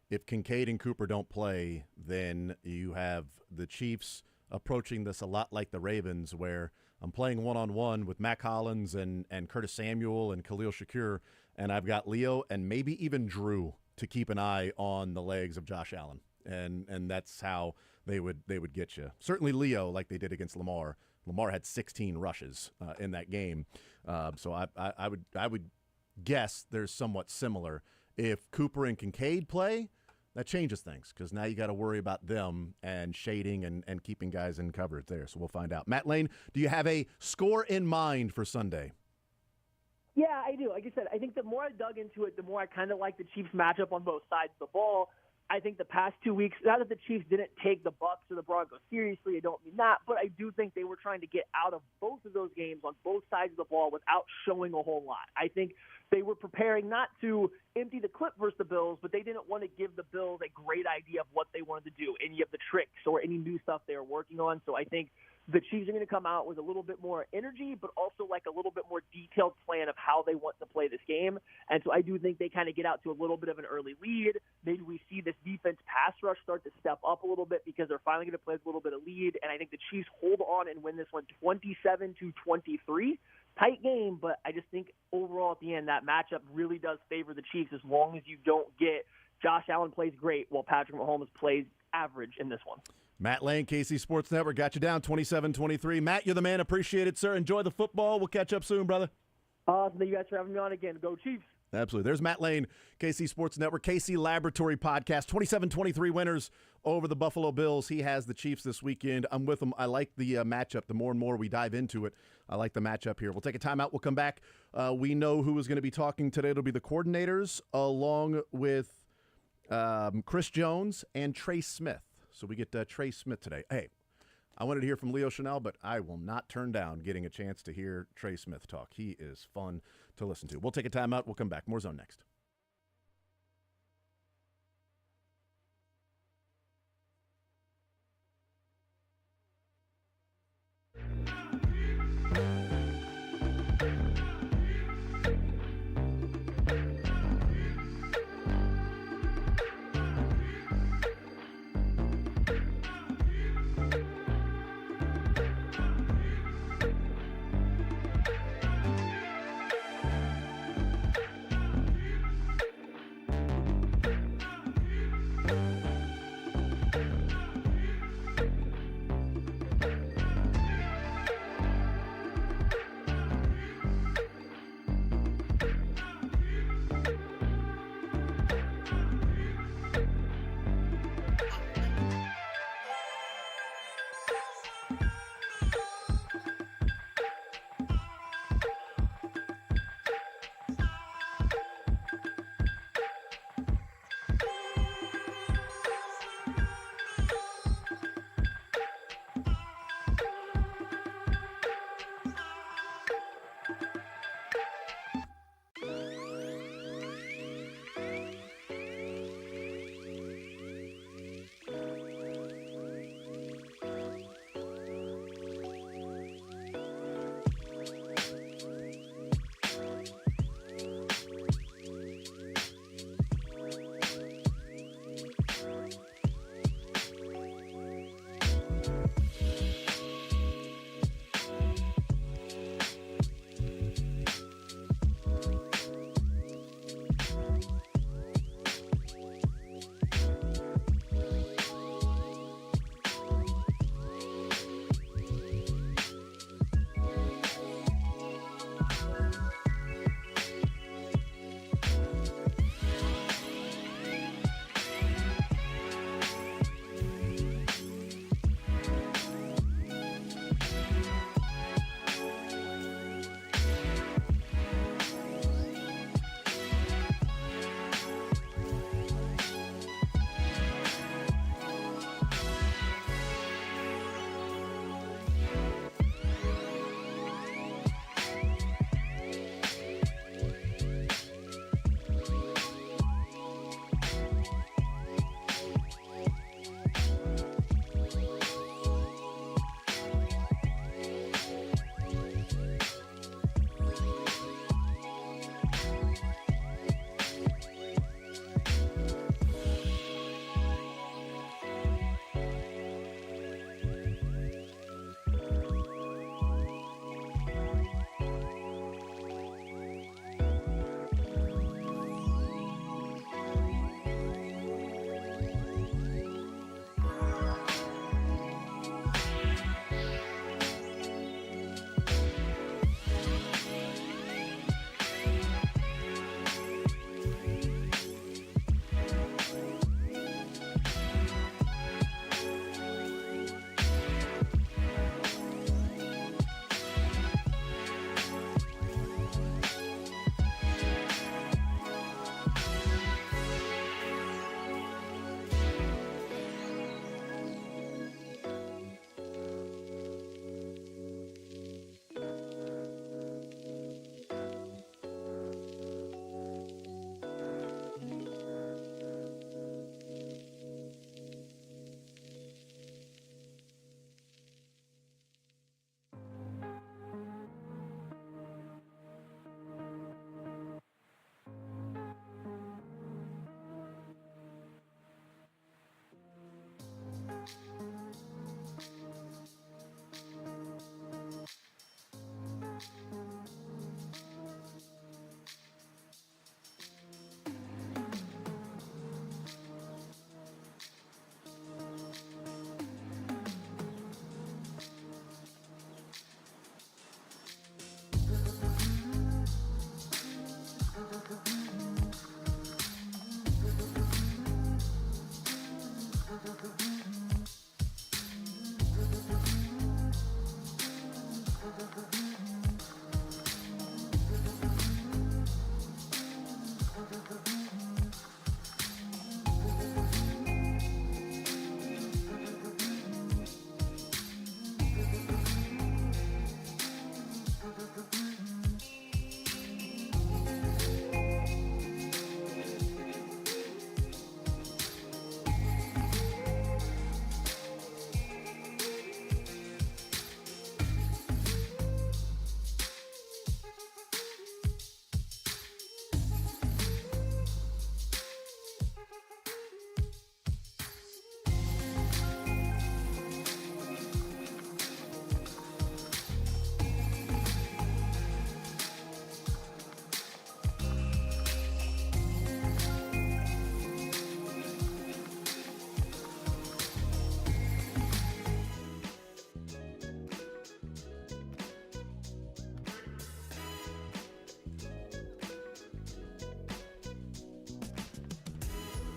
if Kincaid and Cooper don't play, then you have the Chiefs approaching this a lot like the Ravens, where I'm playing one-on-one with Mac Hollins and Curtis Samuel and Khalil Shakir, and I've got Leo and maybe even Drew to keep an eye on the legs of Josh Allen, and that's how they would get you. Certainly Leo, like they did against Lamar. Lamar had 16 rushes in that game, so I would guess there's somewhat similar. If Cooper and Kincaid play, that changes things because now you got to worry about them and shading and keeping guys in coverage there. So we'll find out. Matt Lane, do you have a score in mind for Sunday? Yeah, I do. Like I said, I think the more I dug into it, the more I kind of like the Chiefs matchup on both sides of the ball. I think the past 2 weeks, not that the Chiefs didn't take the Bucs or the Broncos seriously, I don't mean that, but I do think they were trying to get out of both of those games on both sides of the ball without showing a whole lot. I think they were preparing not to empty the clip versus the Bills, but they didn't want to give the Bills a great idea of what they wanted to do, any of the tricks or any new stuff they were working on. So I think the Chiefs are going to come out with a little bit more energy, but also like a little bit more detailed plan of how they want to play this game. And so I do think they kind of get out to a little bit of an early lead. Maybe we see this defense pass rush start to step up a little bit because they're finally going to play with a little bit of lead. And I think the Chiefs hold on and win this one 27-23. Tight game, but I just think overall at the end that matchup really does favor the Chiefs as long as you don't get Josh Allen plays great while Patrick Mahomes plays average in this one. Matt Lane, KC Sports Network, got you down 27-23. Matt, you're the man. Appreciate it, sir. Enjoy the football. We'll catch up soon, brother. Awesome. Thank you guys for having me on again. Go Chiefs. Absolutely. There's Matt Lane, KC Sports Network, KC Laboratory Podcast. 27-23 winners over the Buffalo Bills. He has the Chiefs this weekend. I'm with him. I like the matchup. The more and more we dive into it, I like the matchup here. We'll take a timeout. We'll come back. We know who is going to be talking today. It'll be the coordinators along with Chris Jones and Trey Smith. So we get Trey Smith today. Hey, I wanted to hear from Leo Chenal, but I will not turn down getting a chance to hear Trey Smith talk. He is fun to listen to. We'll take a timeout. We'll come back. More Zone next.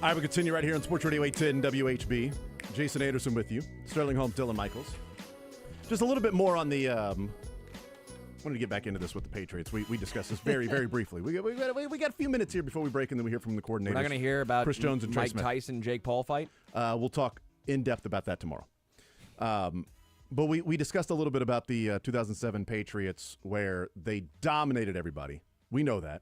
I will continue right here on Sports Radio 810 WHB. Jason Anderson with you. Sterling Holmes, Dylan Michaels. Just a little bit more on the. Wanted to get back into this with the Patriots. We discussed this very, very briefly. We got a few minutes here before we break, and then we hear from the coordinators. We're not going to hear about Chris Jones and Trey Mike Smith. Tyson, Jake Paul fight. We'll talk in depth about that tomorrow. But we discussed a little bit about the 2007 Patriots, where they dominated everybody. We know that.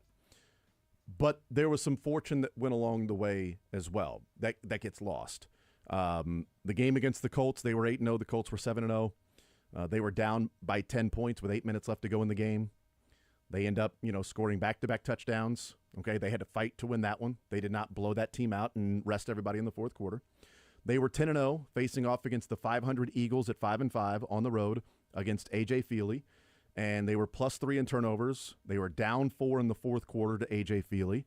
But there was some fortune that went along the way as well. That gets lost. The game against the Colts, they were 8-0. The Colts were 7-0. They were down by 10 points with 8 minutes left to go in the game. They end up, scoring back-to-back touchdowns. Okay, they had to fight to win that one. They did not blow that team out and rest everybody in the fourth quarter. They were 10-0, facing off against the 500 Eagles at 5-5 on the road against A.J. Feely. And they were +3 in turnovers. They were down 4 in the fourth quarter to A.J. Feely.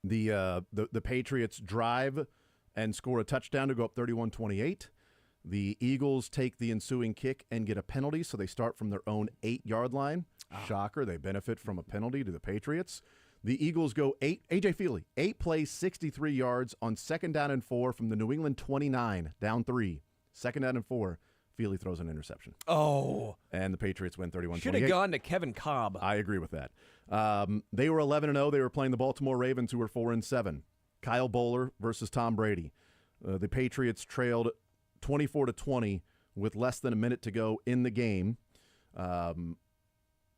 The Patriots drive and score a touchdown to go up 31-28. The Eagles take the ensuing kick and get a penalty, so they start from their own 8-yard line. Shocker, they benefit from a penalty to the Patriots. The Eagles go A.J. Feely, 8 plays, 63 yards on 2nd down and 4 from the New England 29, down 3. 2nd down and 4. Feely throws an interception. Oh. And the Patriots win 31-28. Should have gone to Kevin Cobb. I agree with that. They were 11-0. They were playing the Baltimore Ravens, who were 4-7. Kyle Bowler versus Tom Brady. The Patriots trailed 24-20 with less than a minute to go in the game. The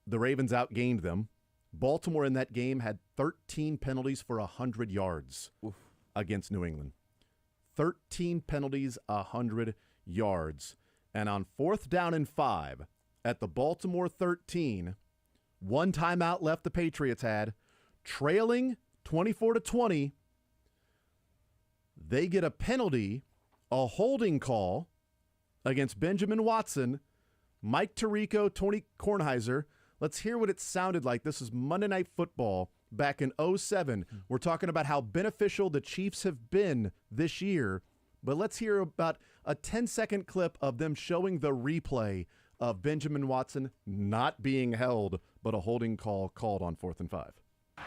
Ravens outgained them. Baltimore in that game had 13 penalties for 100 yards against New England. 13 penalties, 100 yards. And on 4th down and 5 at the Baltimore 13, one timeout left the Patriots had, trailing 24-20, they get a penalty, a holding call against Benjamin Watson, Mike Tirico, Tony Kornheiser. Let's hear what it sounded like. This is Monday Night Football back in 2007. We're talking about how beneficial the Chiefs have been this year. But let's hear about a 10-second clip of them showing the replay of Benjamin Watson not being held, but a holding call called on 4th and 5.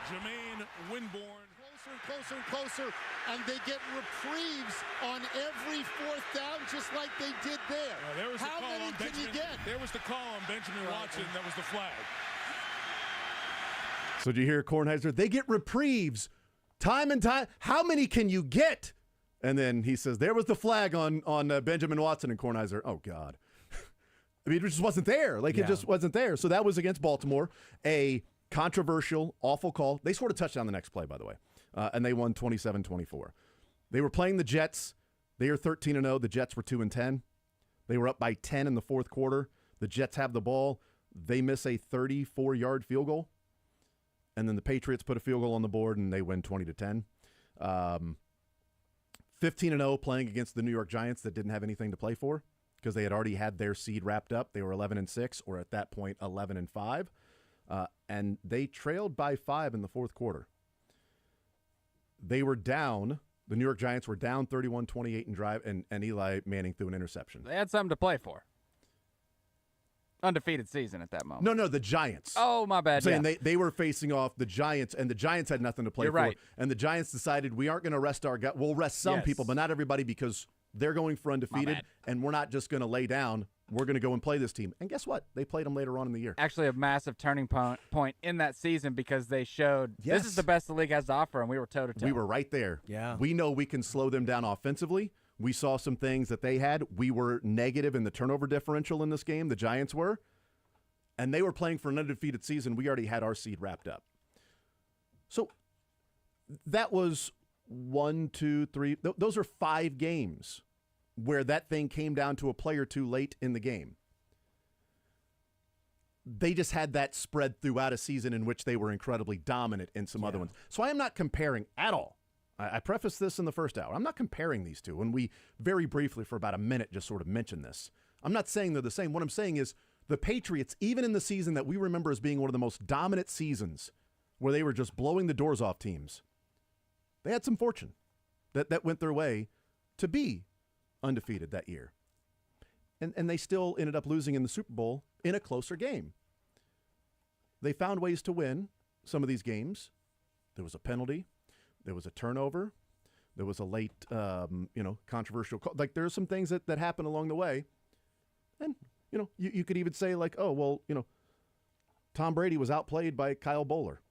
Jermaine Winborn. Closer and closer, and they get reprieves on every 4th down, just like they did there. There was How the call many on can you Benjamin, get? There was the call on Benjamin Watson. That was the flag. So did you hear Kornheiser? They get reprieves time and time. How many can you get? And then he says, there was the flag on Benjamin Watson, and Kornheiser, oh, God. I mean, it just wasn't there. It just wasn't there. So that was against Baltimore, a controversial, awful call. They scored a touchdown the next play, by the way, and they won 27-24. They were playing the Jets. They are 13-0. The Jets were 2-10. They were up by 10 in the fourth quarter. The Jets have the ball. They miss a 34-yard field goal. And then the Patriots put a field goal on the board, and they win 20-10. 15-0 playing against the New York Giants that didn't have anything to play for because they had already had their seed wrapped up. They were 11-6, or at that point 11-5, and they trailed by 5 in the fourth quarter. They were down. The New York Giants were down 31-28 in drive, and Eli Manning threw an interception. They had something to play for. Undefeated season at that moment. No, the Giants. Oh, my bad. I'm saying they were facing off the Giants, and the Giants had nothing to play You're for. right. And the Giants decided we aren't going to rest our guys. We'll rest some Yes. people, but not everybody, because they're going for undefeated, bad. and we're not just going to lay down. We're going to go and play this team. And guess what? They played them later on in the year. Actually, a massive turning point in that season because they showed Yes. this is the best the league has to offer, and we were toe-to-toe. We were right there. Yeah. We know we can slow them down offensively. We saw some things that they had. We were negative in the turnover differential in this game. The Giants were. And they were playing for an undefeated season. We already had our seed wrapped up. So that was 1, 2, 3. Those are 5 games where that thing came down to a play or two late in the game. They just had that spread throughout a season in which they were incredibly dominant in some other ones. So I am not comparing at all. I prefaced this in the first hour. I'm not comparing these two. And we very briefly for about a minute just sort of mentioned this. I'm not saying they're the same. What I'm saying is the Patriots, even in the season that we remember as being one of the most dominant seasons where they were just blowing the doors off teams, they had some fortune that went their way to be undefeated that year. And they still ended up losing in the Super Bowl in a closer game. They found ways to win some of these games. There was a penalty. There was a turnover. There was a late, controversial call. Like, there are some things that happen along the way. And, you could even say, like, oh, well, Tom Brady was outplayed by Kyle Bowler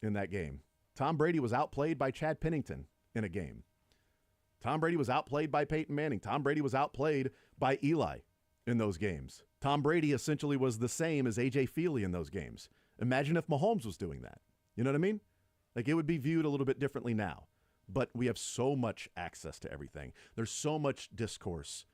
in that game. Tom Brady was outplayed by Chad Pennington in a game. Tom Brady was outplayed by Peyton Manning. Tom Brady was outplayed by Eli in those games. Tom Brady essentially was the same as A.J. Feely in those games. Imagine if Mahomes was doing that. You know what I mean? Like, it would be viewed a little bit differently now. But we have so much access to everything. There's so much discourse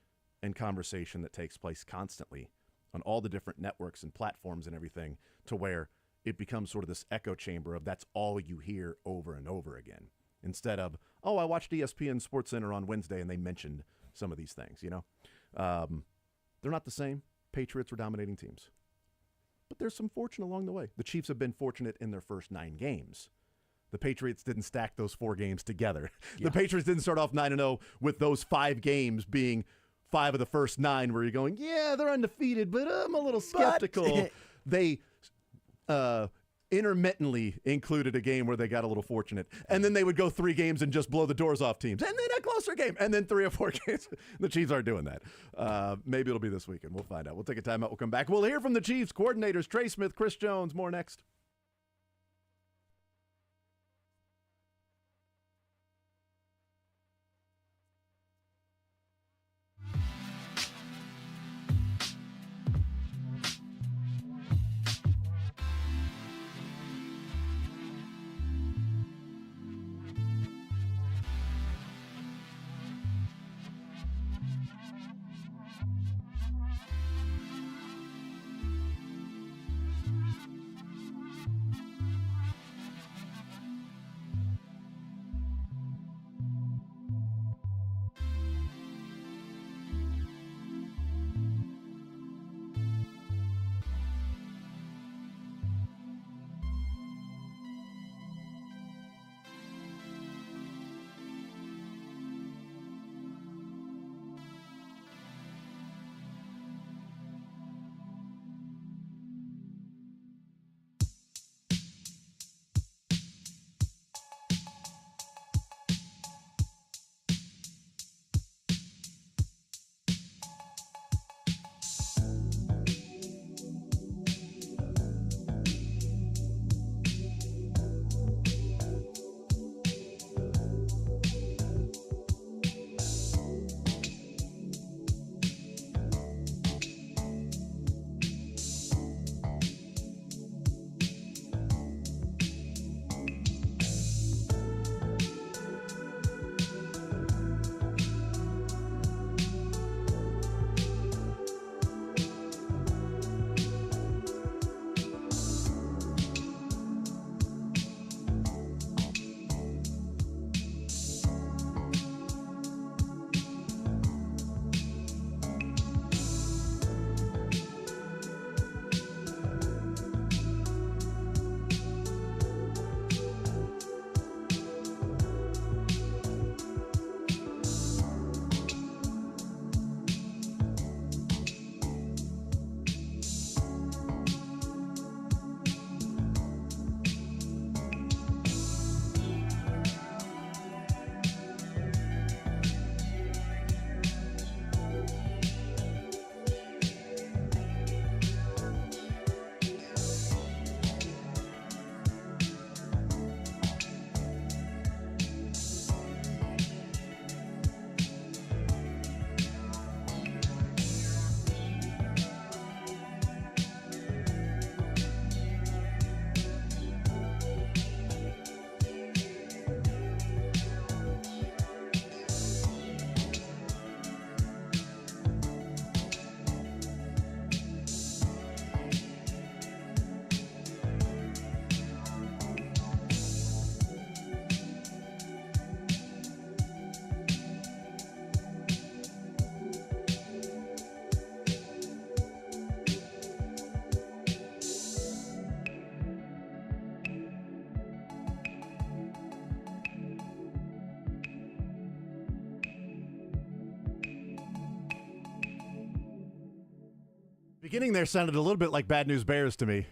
and conversation that takes place constantly on all the different networks and platforms and everything, to where it becomes sort of this echo chamber of that's all you hear over and over again. Instead of, oh, I watched ESPN SportsCenter on Wednesday and they mentioned some of these things, They're not the same. Patriots were dominating teams. But there's some fortune along the way. The Chiefs have been fortunate in their first 9 games. The Patriots didn't stack those 4 games together. Yeah. The Patriots didn't start off 9-0 with those 5 games being 5 of the first 9 where you're going, yeah, they're undefeated, but I'm a little skeptical. They intermittently included a game where they got a little fortunate. And then they would go 3 games and just blow the doors off teams. And then a closer game. And then 3 or 4 games. The Chiefs aren't doing that. Maybe it'll be this weekend. We'll find out. We'll take a timeout. We'll come back. We'll hear from the Chiefs coordinators, Trey Smith, Chris Jones. More next. Beginning there sounded a little bit like Bad News Bears to me.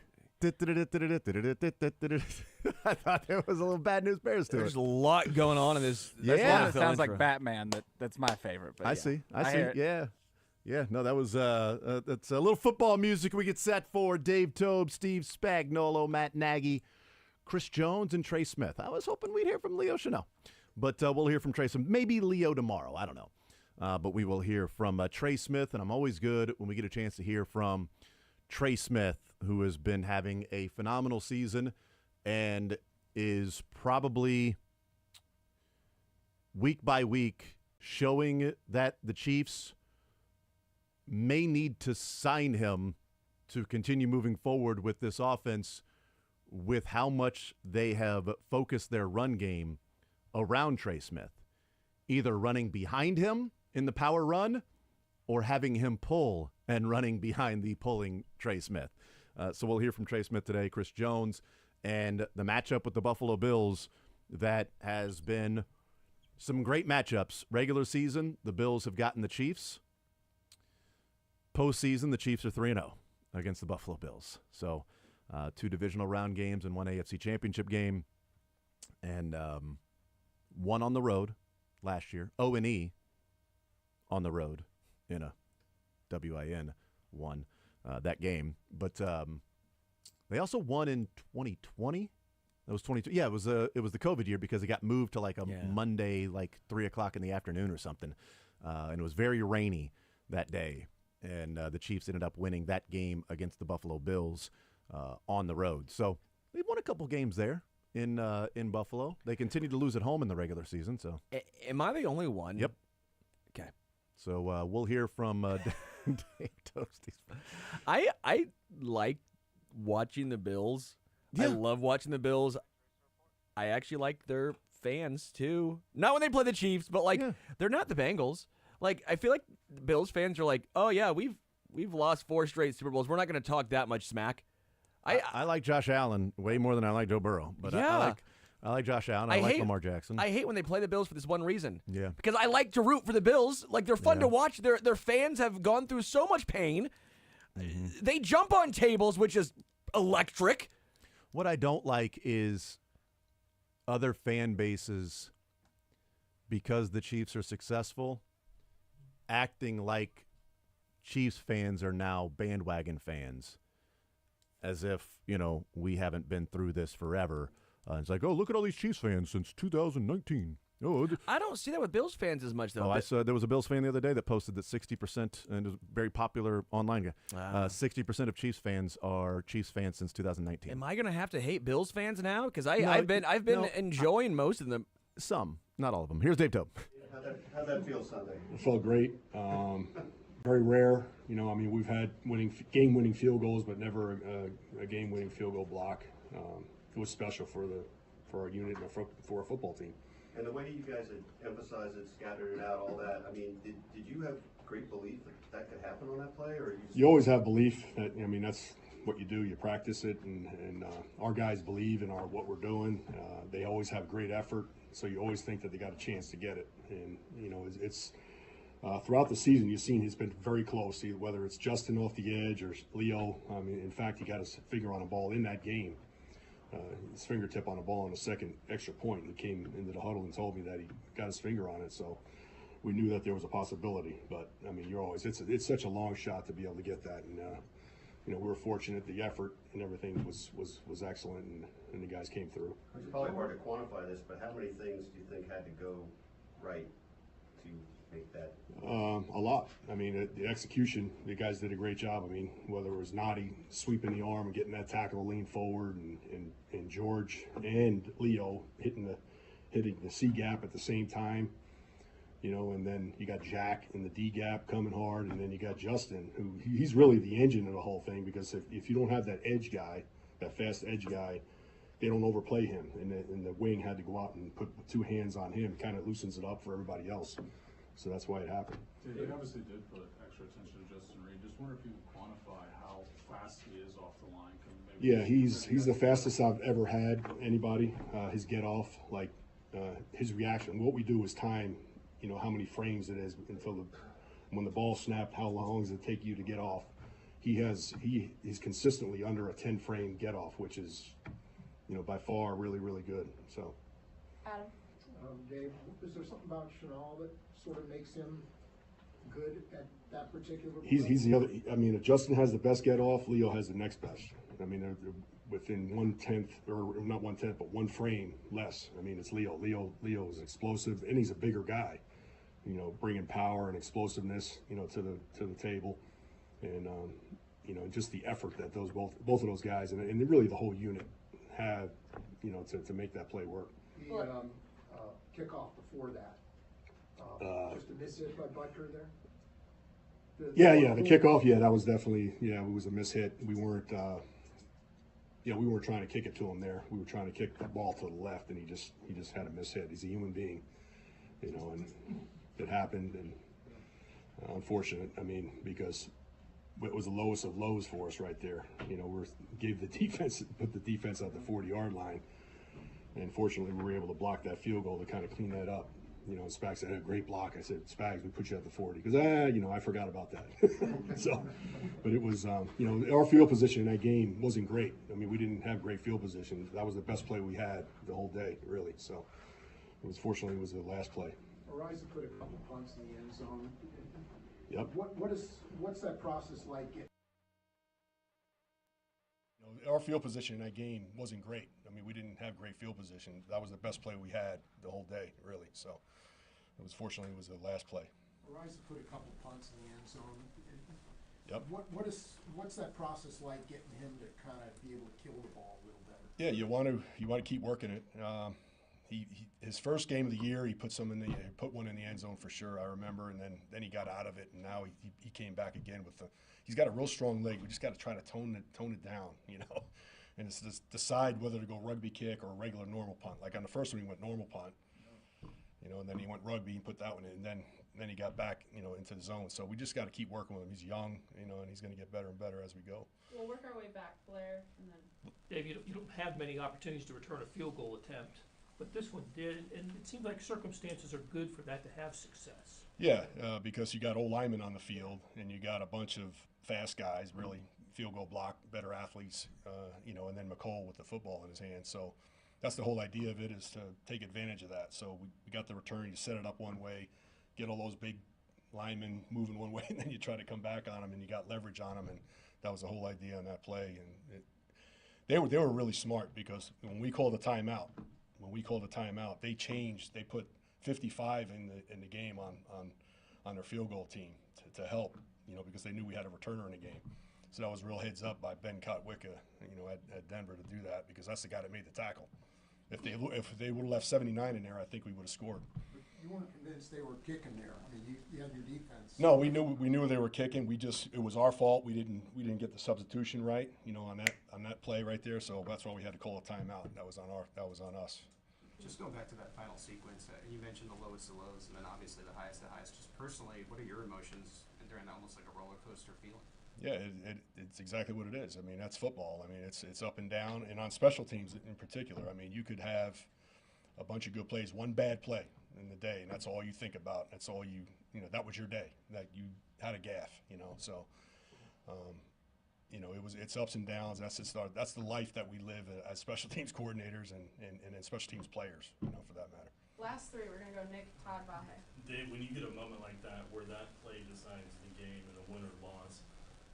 I thought there was a little bad news bears to There's it. a lot going on in this. Yeah. this One that NFL sounds like intro. Batman. That's my favorite. But I yeah. see. hear it. Yeah. No, that was that's a little football music we get set for Dave Tobe, Steve Spagnuolo, Matt Nagy, Chris Jones, and Trey Smith. I was hoping we'd hear from Leo Chanel, but we'll hear from Trey Smith. Maybe Leo tomorrow. I don't know. But we will hear from Trey Smith, and I'm always good when we get a chance to hear from Trey Smith, who has been having a phenomenal season and is probably week by week showing that the Chiefs may need to sign him to continue moving forward with this offense with how much they have focused their run game around Trey Smith, either running behind him in the power run or having him pull and running behind the pulling Trey Smith. So we'll hear from Trey Smith today, Chris Jones, and the matchup with the Buffalo Bills that has been some great matchups. Regular season, the Bills have gotten the Chiefs. Postseason, the Chiefs are 3-0 against the Buffalo Bills. So 2 divisional round games and 1 AFC championship game, and 1 on the road last year. O&E on the road in a WIN won that game. But they also won in 2020. That was 22. Yeah, it was the COVID year because it got moved to like a Monday, like 3:00 in the afternoon or something, and it was very rainy that day. And the Chiefs ended up winning that game against the Buffalo Bills on the road. So they've won a couple games there in Buffalo. They continue to lose at home in the regular season. So Am I the only one? Yep. Okay. So we'll hear from Dave Toasties. I like watching the Bills. I Yeah. love watching the Bills. I actually like their fans too. Not when they play the Chiefs, but like they're not the Bengals. Like I feel like Bills fans are like, oh yeah, we've lost 4 straight Super Bowls. We're not going to talk that much smack. I like Josh Allen way more than I like Joe Burrow, but Yeah. I like Josh Allen. I like hate- Lamar Jackson. I hate when they play the Bills for this one reason. Yeah. Because I like to root for the Bills. Like they're fun to watch. Their fans have gone through so much pain. They jump on tables, which is electric. What I don't like is other fan bases, because the Chiefs are successful, acting like Chiefs fans are now bandwagon fans, as if, we haven't been through this forever. It's like, oh, look at all these Chiefs fans since 2019. I don't see that with Bills fans as much, though. Oh, I saw there was a Bills fan the other day that posted that 60%, and it was very popular online. 60% of Chiefs fans are Chiefs fans since 2019. Am I going to have to hate Bills fans now? Because No, I've been no. enjoying most of them. Some, not all of them. Here's Dave Tobe. How'd that feel Sunday? It felt great. Very rare. We've had game-winning field goals, but never a game-winning field goal block. It was special for our unit and for our football team. And the way you guys had emphasized it, scattered it out, all that, did you have great belief that could happen on that play? Or You always have belief that, that's what you do. You practice it, and our guys believe in what we're doing. They always have great effort, so you always think that they got a chance to get it. And, it's throughout the season, you've seen he's been very close, whether it's Justin off the edge or Leo. In fact, he got his finger on a ball in that game. His fingertip on a ball on a second extra point. He came into the huddle and told me that he got his finger on it, so we knew that there was a possibility. But you're always it's such a long shot to be able to get that, and we were fortunate. The effort and everything was excellent, and the guys came through. It's probably hard to quantify this, but how many things do you think had to go right to make that? A lot. The execution, the guys did a great job. Whether it was Nadi sweeping the arm and getting that tackle to lean forward, and George and Leo hitting the C gap at the same time, and then you got Jack in the D gap coming hard, and then you got Justin, who he's really the engine of the whole thing, because if you don't have that edge guy, that fast edge guy, they don't overplay him, and the wing had to go out and put 2 hands on him, kind of loosens it up for everybody else. So that's why it happened. They obviously did put extra attention to Justin Reed. Just wonder if you can quantify how fast he is off the line. Yeah, he's the fastest I've ever had anybody. His get off, his reaction. What we do is time, how many frames it is until when the ball snapped. How long does it take you to get off? He is consistently under a 10 frame get off, which is by far really, really good. So. Adam? Dave, is there something about Chanel that sort of makes him good at that particular He's the other. I mean, if Justin has the best get off, Leo has the next best. I mean, they're within 1/10, or not 1/10, but one frame less. I mean, it's Leo. Leo is explosive, and he's a bigger guy. Bringing power and explosiveness, to the table, and just the effort that those both of those guys and really the whole unit have, to make that play work. The kickoff before that, just a miss hit by Butker there. The kickoff. Yeah, that was definitely. Yeah, it was a miss hit. We weren't. We weren't trying to kick it to him there. We were trying to kick the ball to the left, and he just had a miss hit. He's a human being, and it happened, and unfortunate. I mean, because it was the lowest of lows for us right there. We put the defense at the 40-yard line, and fortunately we were able to block that field goal to kind of clean that up. Spags said, "A great block." I said, "Spags, we put you at the 40." Because I forgot about that. So, but it was, our field position in that game wasn't great. I mean, we didn't have great field position. That was the best play we had the whole day, really. So, fortunately, it was the last play. Ariza put a couple punts in the end zone. Yep. What's that process like? Our field position in that game wasn't great. I mean, we didn't have great field position. That was the best play we had the whole day, really. So, fortunately it was the last play. Ariza put a couple punts in the end zone. Yep. What's that process like, getting him to kind of be able to kill the ball a little better? Yeah, you want to keep working it. His first game of the year, he put one in the end zone for sure. I remember, and then he got out of it, and now he came back again with he's got a real strong leg. We just got to try to tone it down, and it's just decide whether to go rugby kick or a regular normal punt. Like on the first one, he went normal punt, and then he went rugby and put that one in, and then he got back, into the zone. So we just got to keep working with him. He's young, and he's going to get better and better as we go. We'll work our way back, Blair, and then Dave, you don't have many opportunities to return a field goal attempt, but this one did, and it seems like circumstances are good for that to have success. Yeah, because you got old linemen on the field, and you got a bunch of fast guys, really field goal block, better athletes, and then McCall with the football in his hand. So that's the whole idea of it, is to take advantage of that. So we got the return, you set it up one way, get all those big linemen moving one way, and then you try to come back on them, and you got leverage on them, and that was the whole idea on that play. And they were really smart, because when we called the timeout, they changed. They put 55 in the game on their field goal team to help, because they knew we had a returner in the game. So that was real heads up by Ben Kotwicka, at Denver to do that, because that's the guy that made the tackle. If they would have left 79 in there, I think we would have scored. But you weren't convinced they were kicking there. I mean, you had your defense. No, we knew they were kicking. It was our fault. We didn't get the substitution right, on that play right there. So that's why we had to call a timeout. That was on us. Just going back to that final sequence, you mentioned the lowest of lows, and then obviously the highest of highs. Just personally, what are your emotions during that almost like a roller coaster feeling? Yeah, it's exactly what it is. I mean, that's football. I mean, it's up and down, and on special teams in particular. I mean, you could have a bunch of good plays, one bad play in the day, and that's all you think about. That's all that was your day, that you had a gaffe, So, it's ups and downs. That's the life that we live as special teams coordinators and special teams players, for that matter. last three, we're gonna go Nick, Todd, Vahe. Dave, when you get a moment like that where that play decides the game and a win or loss,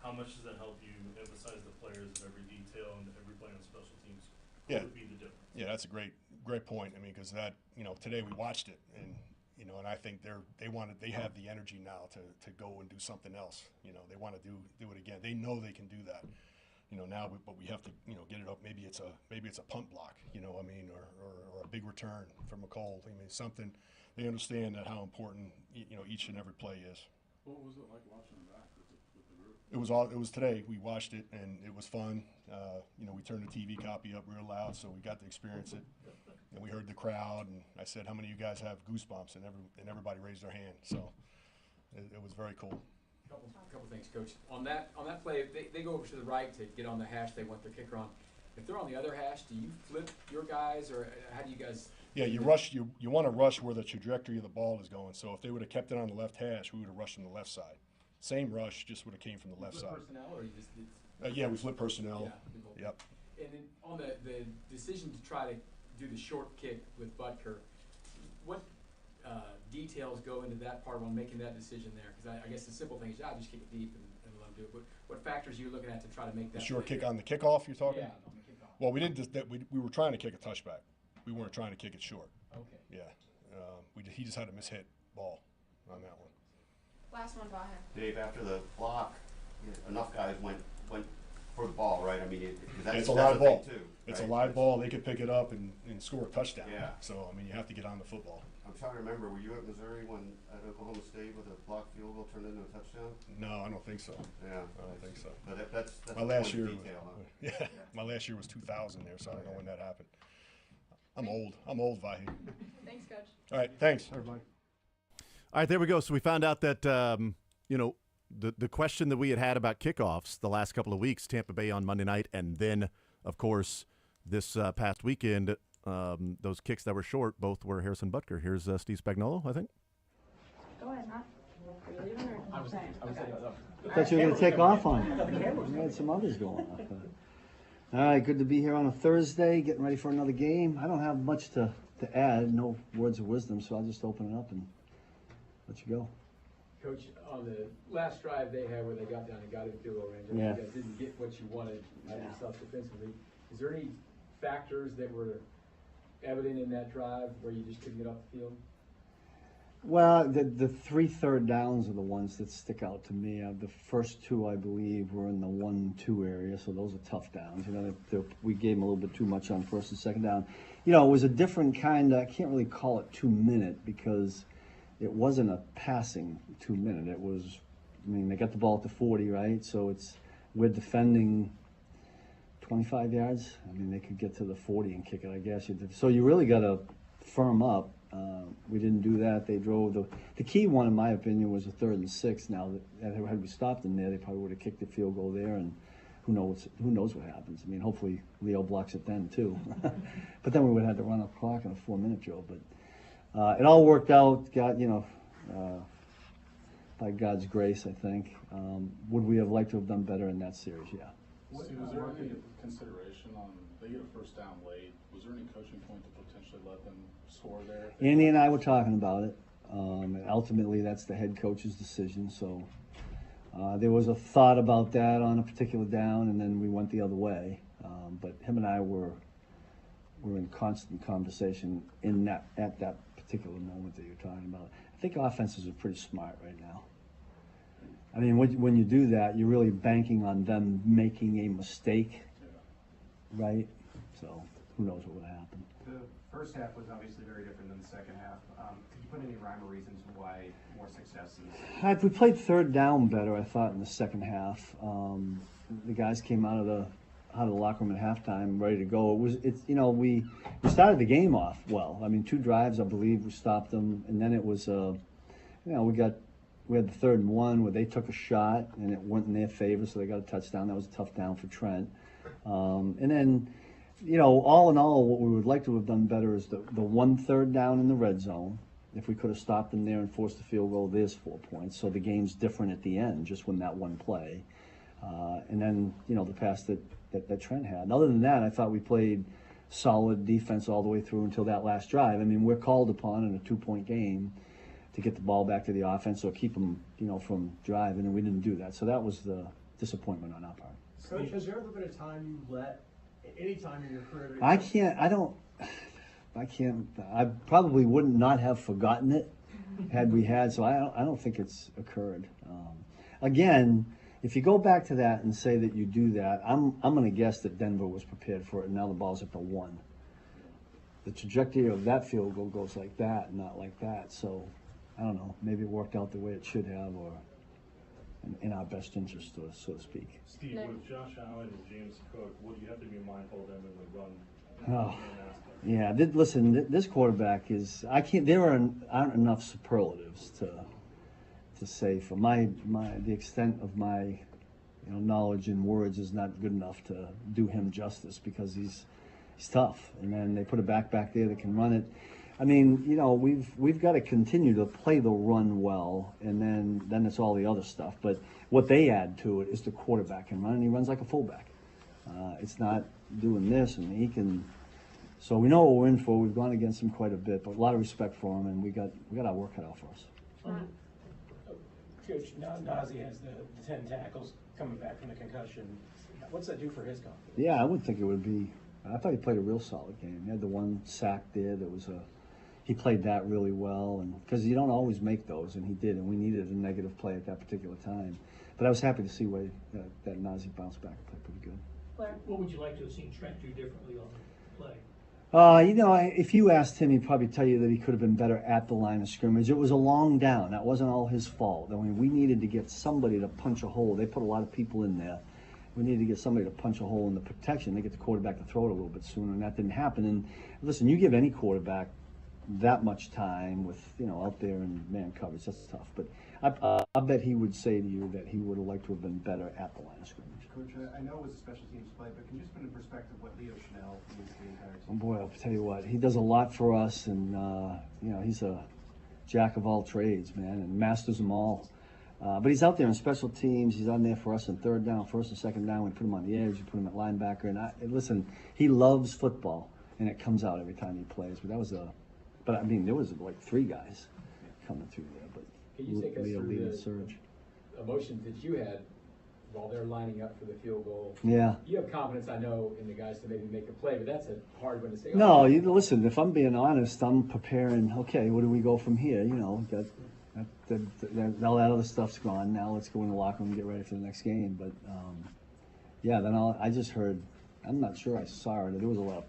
how much does that help you emphasize the players of every detail and every play on special teams? What would be the difference? Yeah, that's a great point. I mean, because that, today we watched it, and and I think they have the energy now to go and do something else. They want to do it again. They know they can do that. Now, but we have to, get it up. Maybe it's a punt block, or a big return from McCall. I mean, something. They understand that how important, each and every play is. What was it like watching them back with the group? It was today. We watched it, and it was fun. We turned the TV copy up real loud, so we got to experience it. And we heard the crowd, and I said, "How many of you guys have goosebumps?" And everybody raised their hand. So it was very cool. Couple things, Coach. On that play, they go over to the right to get on the hash they want their kicker on. If they're on the other hash, do you flip your guys, or how do you guys? Yeah, you rush. You want to rush where the trajectory of the ball is going. So if they would have kept it on the left hash, we would have rushed from the left side. Same rush, just would have came from the left side. Personnel, or you just? Yeah, we flip personnel. Yeah. Yep. And then on the decision to try to do the short kick with Butker, what details go into that part when making that decision there? Because I guess the simple thing is, just kick it deep and let him do it. What factors are you looking at to try to make that The short play? kick on the kickoff you're talking? Yeah, on the kickoff. Well, we didn't just that we were trying to kick a touchback. We weren't trying to kick it short. Okay. Yeah. He just had a mishit ball on that one. Last one, Vahe. Dave, after the block, enough guys went for the ball, right? I mean, It's a live ball. Too, it's right? a live ball. They could pick it up and score a touchdown. Yeah. So, I mean, you have to get on the football. I'm trying to remember, were you at Missouri when at Oklahoma State with a blocked field goal turned into a touchdown? No, I don't think so. Yeah. I don't think so. But that's my last year. Detail, huh? Yeah. My last year was 2000 there, so I don't know when that happened. I'm old, Vahe. Thanks, Coach. All right, thanks, everybody. All right, there we go. So we found out that, the question that we had about kickoffs the last couple of weeks, Tampa Bay on Monday night, and then, of course, this past weekend, those kicks that were short, both were Harrison Butker. Here's Steve Spagnuolo, I think. Go ahead, Matt. Are you leaving or I was staying? I thought you were going to take off on it. We had some others going off. All right, good to be here on a Thursday, getting ready for another game. I don't have much to add, no words of wisdom, so I'll just open it up and let you go. Coach, on the last drive they had where they got down and got in field goal range, and Yeah. you guys didn't get what you wanted out of yourself defensively. Is there any factors that were evident in that drive where you just couldn't get off the field? Well, the 3 third downs are the ones that stick out to me. The first 2, I believe, were in the 1-2 area, so those are tough downs. We gave them a little bit too much on first and second down. It was a different kind. I can't really call it 2-minute because it wasn't a passing 2-minute. It was, they got the ball at the 40, right? So we're defending 25 yards. They could get to the 40 and kick it, I guess. So you really got to firm up. We didn't do that. They drove the key one, in my opinion, was a 3rd and 6. Now, had we stopped them there, they probably would have kicked the field goal there, and who knows what happens. Hopefully Leo blocks it then too. But then we would have to run a clock in a 4-minute drill. But it all worked out. By God's grace, I think. Would we have liked to have done better in that series? Yeah. Was there any consideration on they get a first down late? Was there any coaching point to potentially let them score there? Andy and I were talking about it. And ultimately, that's the head coach's decision. So there was a thought about that on a particular down, and then we went the other way. But him and I were in constant conversation at that particular moment that you're talking about. I think offenses are pretty smart right now. When you do that, you're really banking on them making a mistake, right? So who knows what would happen. The first half was obviously very different than the second half. Could you put any rhyme or reasons why more success is? We played third down better, I thought, in the second half. The guys came out of the locker room at halftime ready to go. We started the game off well. 2 drives, I believe, we stopped them, and then it was we had the 3rd and 1 where they took a shot and it went in their favor, so they got a touchdown. That was a tough down for Trent. And then, all in all, what we would like to have done better is the 1 3rd down in the red zone. If we could have stopped them there and forced the field goal, there's 4 points. So the game's different at the end, just when that one play. And then, the pass that Trent had. And other than that, I thought we played solid defense all the way through until that last drive. we're called upon in a 2-point game to get the ball back to the offense or keep them, from driving, and we didn't do that. So that was the disappointment on our part. Coach, has there ever been a time you any time in your career? I probably wouldn't not have forgotten it had we had, so I don't think it's occurred. Again, if you go back to that and say that you do that, I'm going to guess that Denver was prepared for it, and now the ball's at the 1. The trajectory of that field goal goes like that, not like that. So I don't know. Maybe it worked out the way it should have, or in our best interest, so to speak. Steve, with Josh Allen and James Cook, what do you have to be mindful of them in the run? Oh, yeah. Listen, this quarterback is. There aren't enough superlatives to say for the extent of my knowledge in words is not good enough to do him justice, because he's tough, and then they put a back there that can run it. We've got to continue to play the run well, and then it's all the other stuff. But what they add to it is the quarterback can run, and he runs like a fullback. It's not doing this, and he can. So we know what we're in for. We've gone against him quite a bit, but a lot of respect for him, and we got our work cut out for us. Coach, now Nazi has the 10 tackles coming back from the concussion. What's that do for his confidence? Yeah, I would think it would be. I thought he played a real solid game. He had the one sack there. He played that really well, and because you don't always make those, and he did, and we needed a negative play at that particular time. But I was happy to see that Nazi bounced back and played pretty good. Blair, what would you like to have seen Trent do differently on the play? If you asked him, he'd probably tell you that he could have been better at the line of scrimmage. It was a long down. That wasn't all his fault. I mean, we needed to get somebody to punch a hole. They put a lot of people in there. We needed to get somebody to punch a hole in the protection. They get the quarterback to throw it a little bit sooner, and that didn't happen. And listen, you give any quarterback that much time with, out there in man coverage, that's tough. But I bet he would say to you that he would have liked to have been better at the line of scrimmage. Coach, I know it was a special teams play, but can you just put in perspective what Leo Chanel means to the entire team? Oh boy, I'll tell you what, he does a lot for us, and he's a jack of all trades, man, and masters them all. But he's out there in special teams. He's on there for us in third down, first and second down. We put him on the edge. We put him at linebacker. And listen, he loves football, and it comes out every time he plays. But there was like 3 guys coming through there. But can you take us Leo through leading the surge. emotions that you had while they're lining up for the field goal? Yeah. You have confidence, I know, in the guys to maybe make a play, but that's a hard one to say. No, listen, if I'm being honest, I'm preparing, okay, where do we go from here? All that other stuff's gone. Now let's go in the locker room and get ready for the next game. But, then I just heard, I'm not sure I saw it. There was a lot.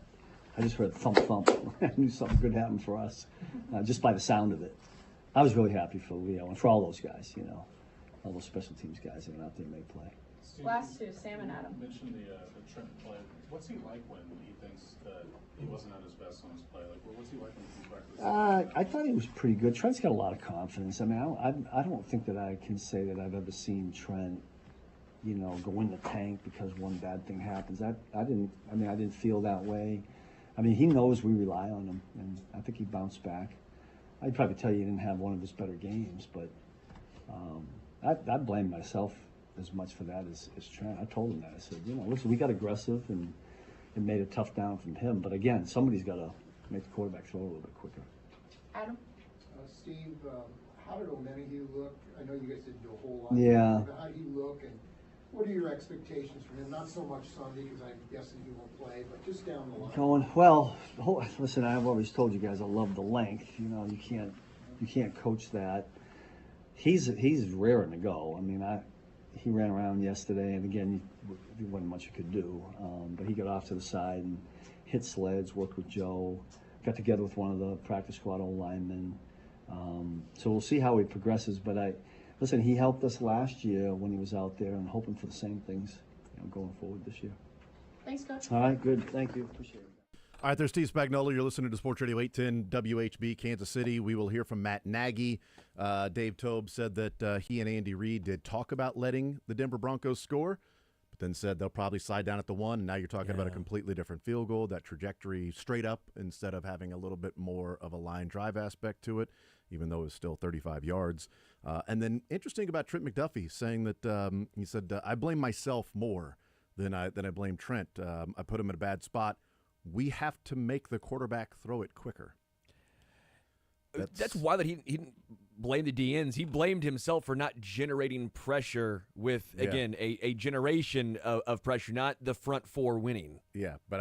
I just heard thump, thump. I knew something good happened for us, just by the sound of it. I was really happy for Leo and for all those guys, all those special teams guys that went out there and made play. Last two, Sam and Adam. You mentioned the Trent play. What's he like when he thinks that he wasn't at his best on his play? Like, what's he like when he comes back to the I thought he was pretty good. Trent's got a lot of confidence. I mean, I don't think that I can say that I've ever seen Trent, go in the tank because one bad thing happens. I didn't feel that way. I mean, he knows we rely on him, and I think he bounced back. I'd probably tell you he didn't have one of his better games, but I blame myself as much for that as Trent. I told him that. I said, listen, we got aggressive and it made it tough down from him. But again, somebody's got to make the quarterback throw a little bit quicker. Adam? Steve, how did O'Menahue look? I know you guys didn't do a whole lot. Yeah. But how did he look, and what are your expectations from him? Not so much Sunday, because I'm guessing he won't play, but just down the line. Listen, I've always told you guys I love the length. You can't coach that. He's raring to go. I mean, he ran around yesterday, and again, there wasn't much he could do. But he got off to the side and hit sleds, worked with Joe, got together with one of the practice squad old linemen. So we'll see how he progresses. But listen, he helped us last year when he was out there, and hoping for the same things going forward this year. Thanks, Coach. All right, good. Thank you. Appreciate it. All right, there's Steve Spagnuolo. You're listening to Sports Radio 810 WHB Kansas City. We will hear from Matt Nagy. Dave Tobe said that he and Andy Reid did talk about letting the Denver Broncos score, but then said they'll probably slide down at the 1. And now you're talking about a completely different field goal, that trajectory straight up instead of having a little bit more of a line drive aspect to it, even though it's still 35 yards. And then interesting about Trent McDuffie saying that he said, I blame myself more than I blame Trent. I put him in a bad spot. We have to make the quarterback throw it quicker. That's why that he didn't blame the DNs. He blamed himself for not generating pressure with, again, a generation of pressure, not the front 4 winning. Yeah, but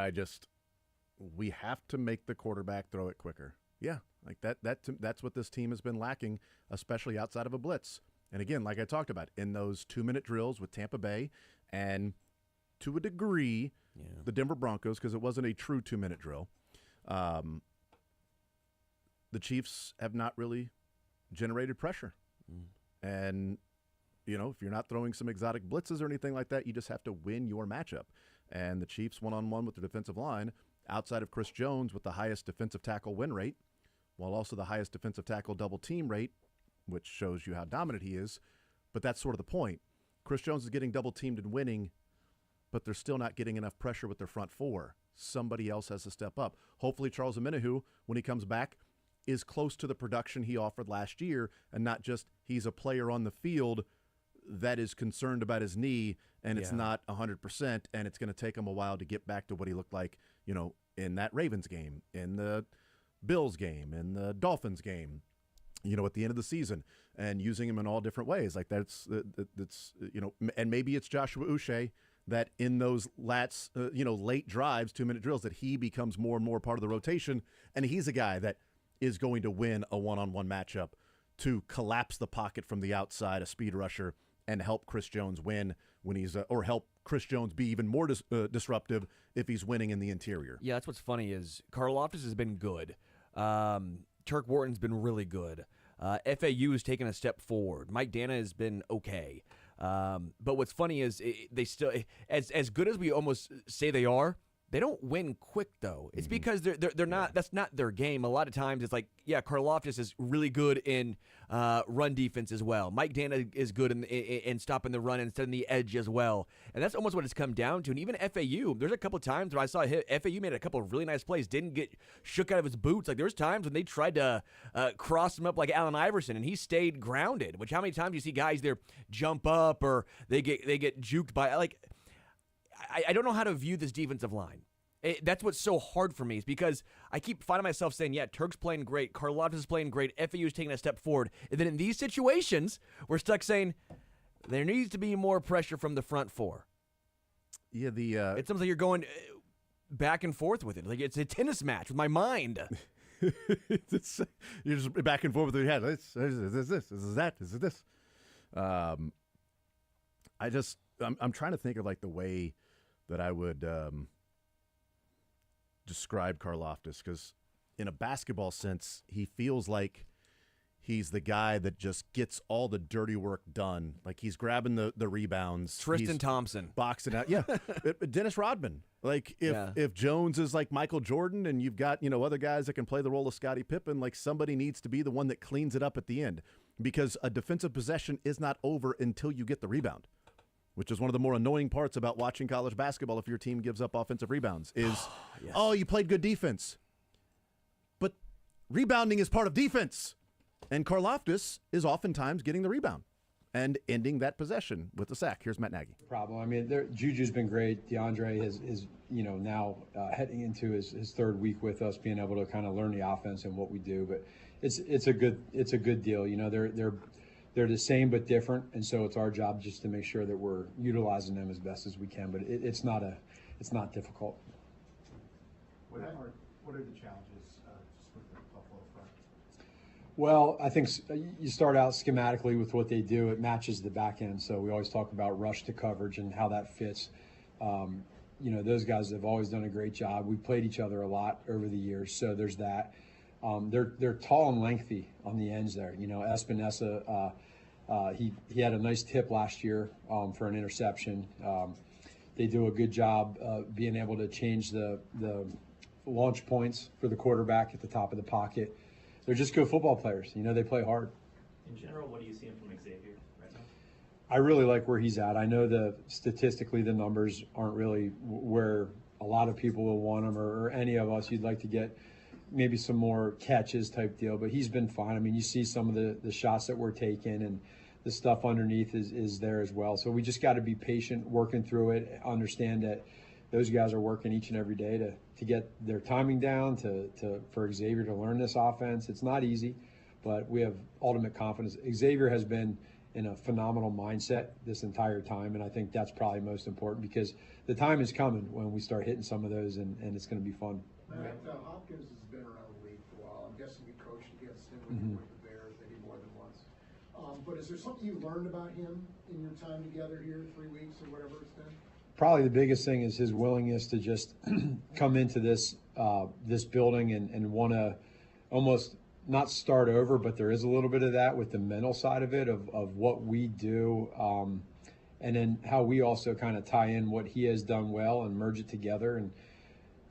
we have to make the quarterback throw it quicker. Yeah, like that's what this team has been lacking, especially outside of a blitz. And again, like I talked about, in those 2-minute drills with Tampa Bay and to a degree the Denver Broncos, because it wasn't a true 2-minute drill, the Chiefs have not really generated pressure. And, if you're not throwing some exotic blitzes or anything like that, you just have to win your matchup. And the Chiefs one-on-one with the defensive line, outside of Chris Jones with the highest defensive tackle win rate, while also the highest defensive tackle double team rate, which shows you how dominant he is. But that's sort of the point. Chris Jones is getting double teamed and winning, but they're still not getting enough pressure with their front 4. Somebody else has to step up. Hopefully Charles Omenihu, when he comes back, is close to the production he offered last year, and not just he's a player on the field that is concerned about his knee, and it's Yeah. not 100%, and it's going to take him a while to get back to what he looked like, in that Ravens game, in the Bills game, in the Dolphins game, at the end of the season, and using him in all different ways. Like that's and maybe it's Joshua Uche that in those late drives, 2-minute drills, that he becomes more and more part of the rotation, and he's a guy that is going to win a one-on-one matchup to collapse the pocket from the outside, a speed rusher, and help Chris Jones win when he's or help Chris Jones be even more disruptive if he's winning in the interior. Yeah, that's what's funny is Karlaftis has been good. Turk Wharton's been really good. FAU has taken a step forward. Mike Dana has been okay. But what's funny is they still, as good as we almost say they are, they don't win quick though. It's because they're not. That's not their game. A lot of times it's like, yeah, Karlaftis is really good in run defense as well. Mike Dana is good in stopping the run and setting the edge as well. And that's almost what it's come down to. And even FAU, there's a couple times where I saw FAU made a couple of really nice plays, didn't get shook out of his boots. Like there's times when they tried to cross him up like Allen Iverson, and he stayed grounded. Which how many times do you see guys there jump up or they get juked by like. I don't know how to view this defensive line. That's what's so hard for me is because I keep finding myself saying, yeah, Turk's playing great, Karlaftis is playing great, FAU is taking a step forward. And then in these situations, we're stuck saying there needs to be more pressure from the front four. Yeah, it seems like you're going back and forth with it. Like it's a tennis match with my mind. You're just back and forth with your head. Is this. I'm trying to think of like the way that I would describe Karlaftis, because in a basketball sense, he feels like he's the guy that just gets all the dirty work done. Like he's grabbing the rebounds. Tristan Thompson. Boxing out. Yeah. Dennis Rodman. Like if Jones is like Michael Jordan and you've got, other guys that can play the role of Scottie Pippen, like somebody needs to be the one that cleans it up at the end, because a defensive possession is not over until you get the rebound. Which is one of the more annoying parts about watching college basketball if your team gives up offensive rebounds is, oh, you played good defense. But rebounding is part of defense. And Karlaftis is oftentimes getting the rebound and ending that possession with a sack. Here's Matt Nagy. Problem. I mean, Juju's been great. DeAndre is now heading into his third week with us, being able to kind of learn the offense and what we do. But it's a good deal. They're the same but different, and so it's our job just to make sure that we're utilizing them as best as we can. But it's not difficult. What are the challenges just with the Buffalo front? Well, I think you start out schematically with what they do. It matches the back end, so we always talk about rush to coverage and how that fits. Those guys have always done a great job. We played each other a lot over the years, so there's that. They're tall and lengthy on the ends there. Espinosa, he had a nice tip last year for an interception. They do a good job being able to change the launch points for the quarterback at the top of the pocket. They're just good football players. They play hard. In general, what are you seeing from Xavier right now? I really like where he's at. I know statistically the numbers aren't really where a lot of people will want him or any of us. You'd like to get maybe some more catches type deal, but he's been fine. I mean, you see some of the shots that we're taking and the stuff underneath is there as well. So we just got to be patient, working through it, understand that those guys are working each and every day to get their timing down, for Xavier to learn this offense. It's not easy, but we have ultimate confidence. Xavier has been in a phenomenal mindset this entire time, and I think that's probably most important because the time is coming when we start hitting some of those, and it's going to be fun. Matt, Hopkins has been around the league for a while. I'm guessing you coached against him when you were with the Bears, maybe more than once. But is there something you learned about him in your time together here, 3 weeks or whatever it's been? Probably the biggest thing is his willingness to just come into this building and want to almost not start over, but there is a little bit of that with the mental side of it, of what we do, and then how we also kind of tie in what he has done well and merge it together. And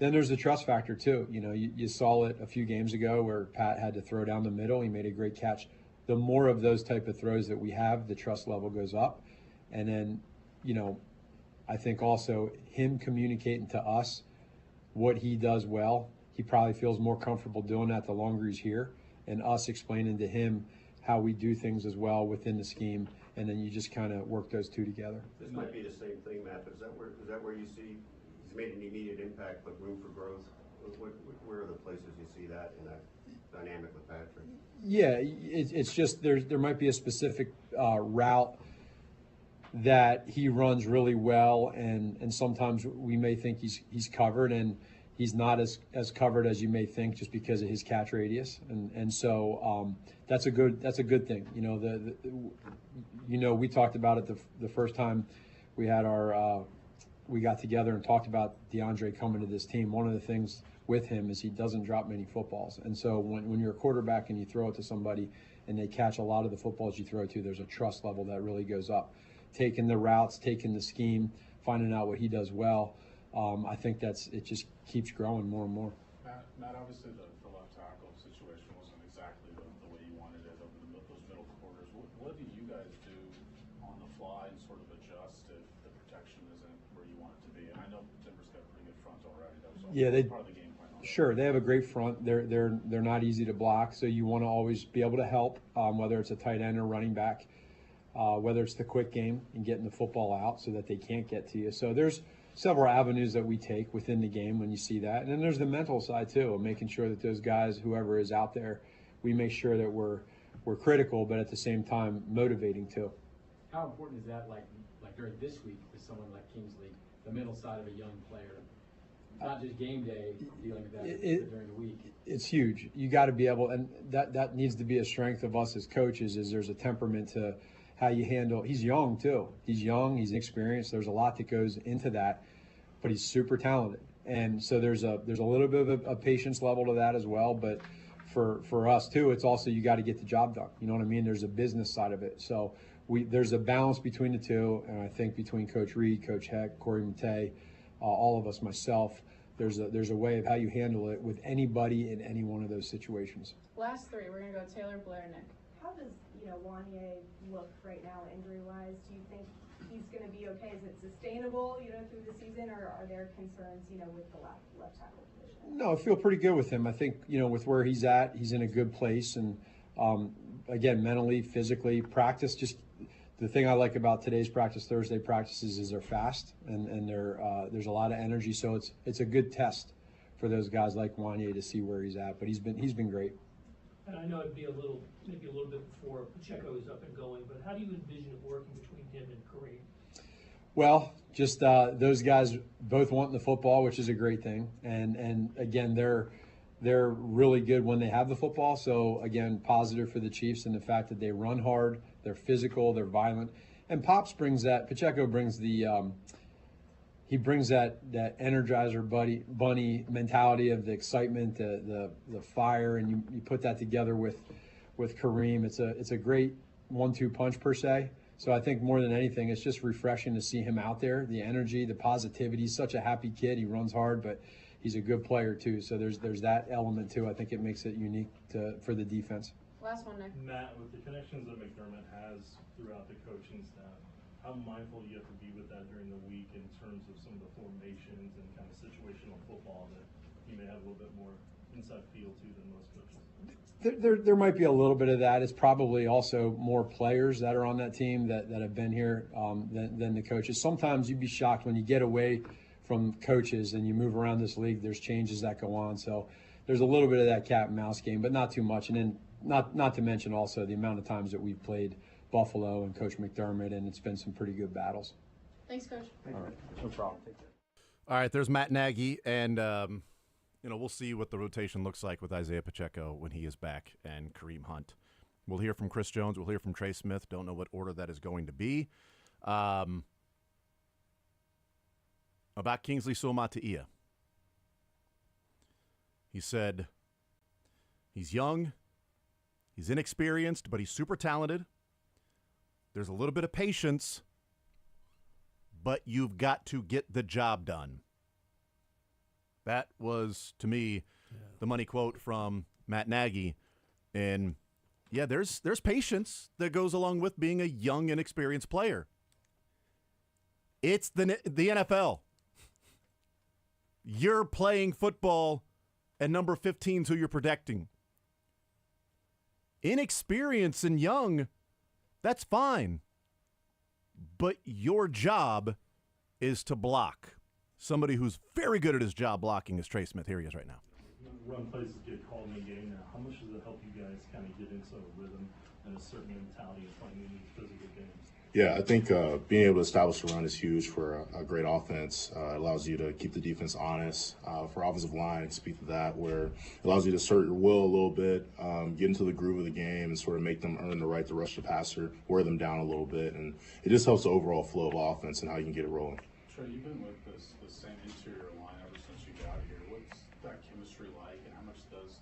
then there's the trust factor too. You saw it a few games ago where Pat had to throw down the middle. He made a great catch. The more of those type of throws that we have, the trust level goes up. And then, I think also him communicating to us what he does well, he probably feels more comfortable doing that the longer he's here, and us explaining to him how we do things as well within the scheme, and then you just kind of work those two together. This might be the same thing, Matt, but is that where you see he's made an immediate impact but room for growth? Where are the places you see that in that dynamic with Patrick? Yeah, it's just there might be a specific route that he runs really well, and sometimes we may think he's covered, and he's not as covered as you may think just because of his catch radius, and so that's a good thing. We talked about it the first time we had we got together and talked about DeAndre coming to this team. One of the things with him is he doesn't drop many footballs, and so when you're a quarterback and you throw it to somebody and they catch a lot of the footballs you throw to, there's a trust level that really goes up. Taking the routes, taking the scheme, finding out what he does well. I think it just keeps growing more and more. Matt, obviously the left tackle situation wasn't exactly the way you wanted it over those middle quarters. What do you guys do on the fly and sort of adjust if the protection isn't where you want it to be? And I know Denver's got a pretty good front already. That was part of the game plan. Sure, they have a great front. They're not easy to block, so you want to always be able to help, whether it's a tight end or running back. Whether it's the quick game and getting the football out so that they can't get to you. So there's several avenues that we take within the game when you see that. And then there's the mental side too, of making sure that those guys, whoever is out there, we make sure that we're critical, but at the same time motivating too. How important is that, like during this week with someone like Kingsley, the mental side of a young player? Not just game day, dealing with that during the week. It's huge. You got to be able, and that needs to be a strength of us as coaches, is there's a temperament to how you handle. He's young too. He's young. He's inexperienced. There's a lot that goes into that, but he's super talented. And so there's a little bit of a patience level to that as well. But for us too, it's also you got to get the job done. You know what I mean? There's a business side of it. So there's a balance between the two, and I think between Coach Reed, Coach Heck, Corey Matei, all of us, myself, there's a way of how you handle it with anybody in any one of those situations. Last three, we're gonna go Taylor, Blair, Nick. How does Wanye look right now injury-wise? Do you think he's going to be okay? Is it sustainable, through the season, or are there concerns, with the left tackle position? No, I feel pretty good with him. I think, with where he's at, he's in a good place. And, again, mentally, physically, practice, just the thing I like about today's practice, Thursday practices, is they're fast and there's a lot of energy. So it's a good test for those guys like Wanye to see where he's at. But he's been great. And I know it'd be maybe a little bit before Pacheco is up and going, but how do you envision it working between him and Kareem? Well, just those guys both wanting the football, which is a great thing. And again, they're really good when they have the football. So again, positive for the Chiefs in the fact that they run hard, they're physical, they're violent. And Pacheco brings he brings that Energizer bunny mentality of the excitement, the fire, and you put that together with Kareem. It's a great 1-2 punch per se. So I think more than anything, it's just refreshing to see him out there. The energy, the positivity. He's such a happy kid. He runs hard, but he's a good player too. So there's that element too. I think it makes it unique for the defense. Last one, Nick. Matt, with the connections that McDermott has throughout the coaching staff, how mindful you have to be with that during the week in terms of some of the formations and kind of situational football that you may have a little bit more inside feel to than most coaches? There might be a little bit of that. It's probably also more players that are on that team that have been here than the coaches. Sometimes you'd be shocked when you get away from coaches and you move around this league, there's changes that go on. So there's a little bit of that cat and mouse game, but not too much. And then not to mention also the amount of times that we've played Buffalo and Coach McDermott, and it's been some pretty good battles. Thanks, Coach. All right, no problem. Take care. All right, there's Matt Nagy, and we'll see what the rotation looks like with Isaiah Pacheco when he is back and Kareem Hunt. We'll hear from Chris Jones. We'll hear from Trey Smith. Don't know what order that is going to be. About Kingsley Suamataia. He said he's young, he's inexperienced, but he's super talented. There's a little bit of patience, but you've got to get the job done. That was, to me, the money quote from Matt Nagy. And, yeah, there's patience that goes along with being a young, inexperienced player. It's the NFL. You're playing football, and number 15 is who you're protecting. inexperienced and young, that's fine. But your job is to block. Somebody who's very good at his job blocking is Trey Smith. Here he is right now. Run plays get called in the game now. How much does it help you guys kind of get into a rhythm and a certain mentality of playing in these physical games? Yeah, I think being able to establish a run is huge for a great offense. It allows you to keep the defense honest. For offensive line, speak to that, where it allows you to assert your will a little bit, get into the groove of the game, and sort of make them earn the right to rush the passer, wear them down a little bit. And it just helps the overall flow of offense and how you can get it rolling. Trey, you've been with the same interior line ever since you got here. What's that chemistry like, and how much does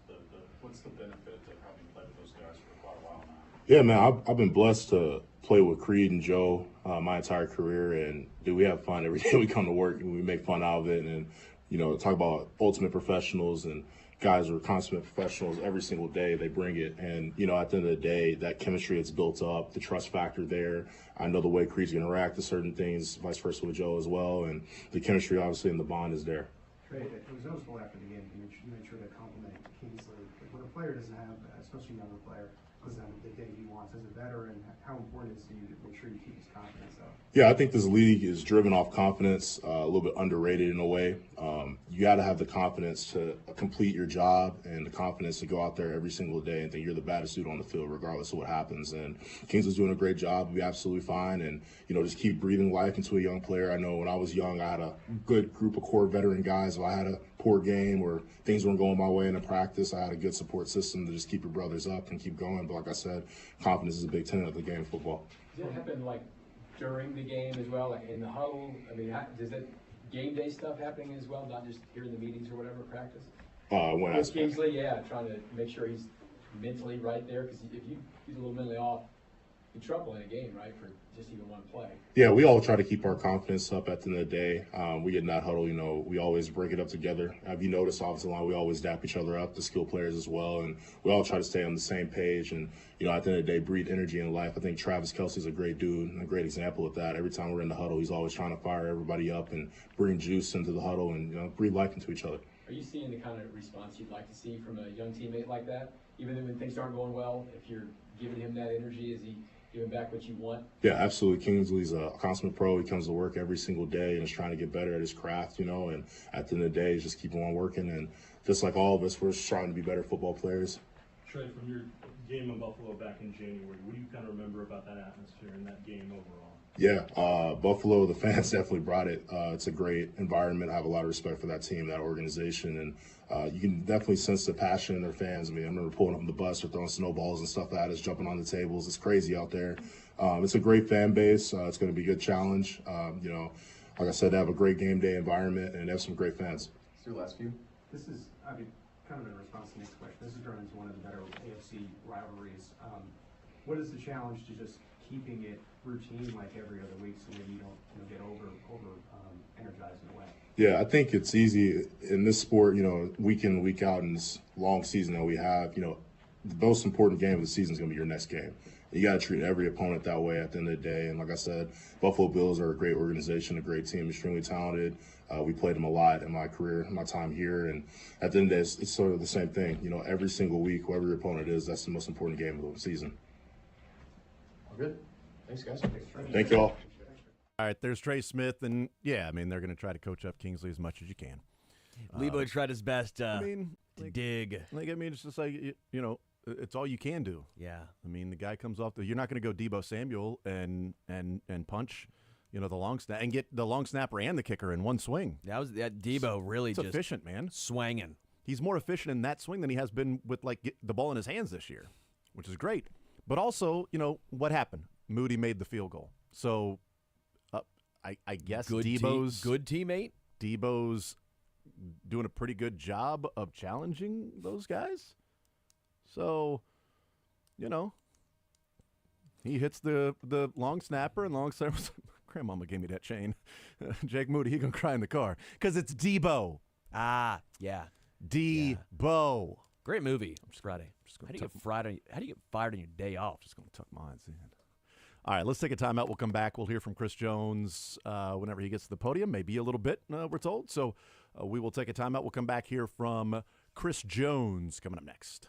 what's the benefit of having played with those guys for quite a while now? Yeah, man, I've been blessed to play with Creed and Joe my entire career, and we have fun every day we come to work, and we make fun out of it, and talk about ultimate professionals and guys who are consummate professionals every single day. They bring it, and at the end of the day, that chemistry is built up, the trust factor there. I know the way Creed's going to react to certain things, vice versa with Joe as well, and the chemistry obviously and the bond is there. Trey, it was noticeable after the game. You made sure to compliment Kingsley. What a player doesn't have, especially a younger player, doesn't have the day he wants as a veteran. How important is it to you to make sure you keep his confidence up? Yeah, I think this league is driven off confidence, a little bit underrated in a way. You got to have the confidence to complete your job and the confidence to go out there every single day and think you're the baddest dude on the field regardless of what happens. And Kingsley's doing a great job. We'll be absolutely fine. And, just keep breathing life into a young player. I know when I was young, I had a good group of core veteran guys. If I had a poor game or things weren't going my way in a practice, I had a good support system to just keep your brothers up and keep going. But like I said, confidence is a big tenet of the game of football. Does it happen during the game as well, in the huddle? I mean, does that game day stuff happening as well, not just here in the meetings or whatever, practice? When I Kingsley, trying to make sure he's mentally right there, because if he's a little mentally off, you're in trouble in a game, right, for just even one play. Yeah, we all try to keep our confidence up at the end of the day. We get in that huddle, we always break it up together. Have you noticed, offensive line, we always dap each other up, the skill players as well, and we all try to stay on the same page and, at the end of the day, breathe energy in life. I think Travis Kelce's a great dude and a great example of that. Every time we're in the huddle, he's always trying to fire everybody up and bring juice into the huddle and, breathe life into each other. Are you seeing the kind of response you'd like to see from a young teammate like that? Even when things aren't going well, if you're giving him that energy, is he giving back what you want? Yeah, absolutely. Kingsley's a consummate pro. He comes to work every single day and is trying to get better at his craft, and at the end of the day, he's just keeping on working. And just like all of us, we're just trying to be better football players. Trey, from your game in Buffalo back in January, what do you kind of remember about that atmosphere and that game overall? Yeah, Buffalo, the fans definitely brought it. It's a great environment. I have a lot of respect for that team, that organization, and you can definitely sense the passion in their fans. I mean, I remember pulling up on the bus or throwing snowballs and stuff at us, jumping on the tables. It's crazy out there. It's a great fan base. It's going to be a good challenge. Like I said, they have a great game day environment, and they have some great fans. It's your last few. This is, kind of in response to the next question. This is turning into one of the better AFC rivalries. What is the challenge to just keeping it routine like every other week, so maybe you don't get over energized in a way? Yeah, I think it's easy in this sport, week in, week out in this long season that we have, the most important game of the season is going to be your next game. You got to treat every opponent that way at the end of the day. And like I said, Buffalo Bills are a great organization, a great team, extremely talented. We played them a lot in my career, my time here. And at the end of the day, it's sort of the same thing. Every single week, whoever your opponent is, that's the most important game of the season. All good. Thanks, guys. Thank you all. All right, there's Trey Smith, and they're going to try to coach up Kingsley as much as you can. Lebo tried his best to dig. It's just like, it's all you can do. Yeah. The guy comes off you're not going to go Deebo Samuel and punch, the long snap and get the long snapper and the kicker in one swing. That Deebo really it's just efficient, man. Swanging. He's more efficient in that swing than he has been with the ball in his hands this year, which is great. But also, what happened? Moody made the field goal. So I guess Deebo's good teammate. Deebo's doing a pretty good job of challenging those guys. So, he hits the long snapper, and long snapper's grandmama gave me that chain. Jake Moody, he gonna cry in the car because it's Deebo. Ah, yeah, Deebo. Yeah. Great movie. Friday. How do you get fired on your day off? Just gonna tuck mine. All right, let's take a timeout. We'll come back. We'll hear from Chris Jones whenever he gets to the podium, maybe a little bit, we're told. So we will take a timeout. We'll come back here from Chris Jones coming up next.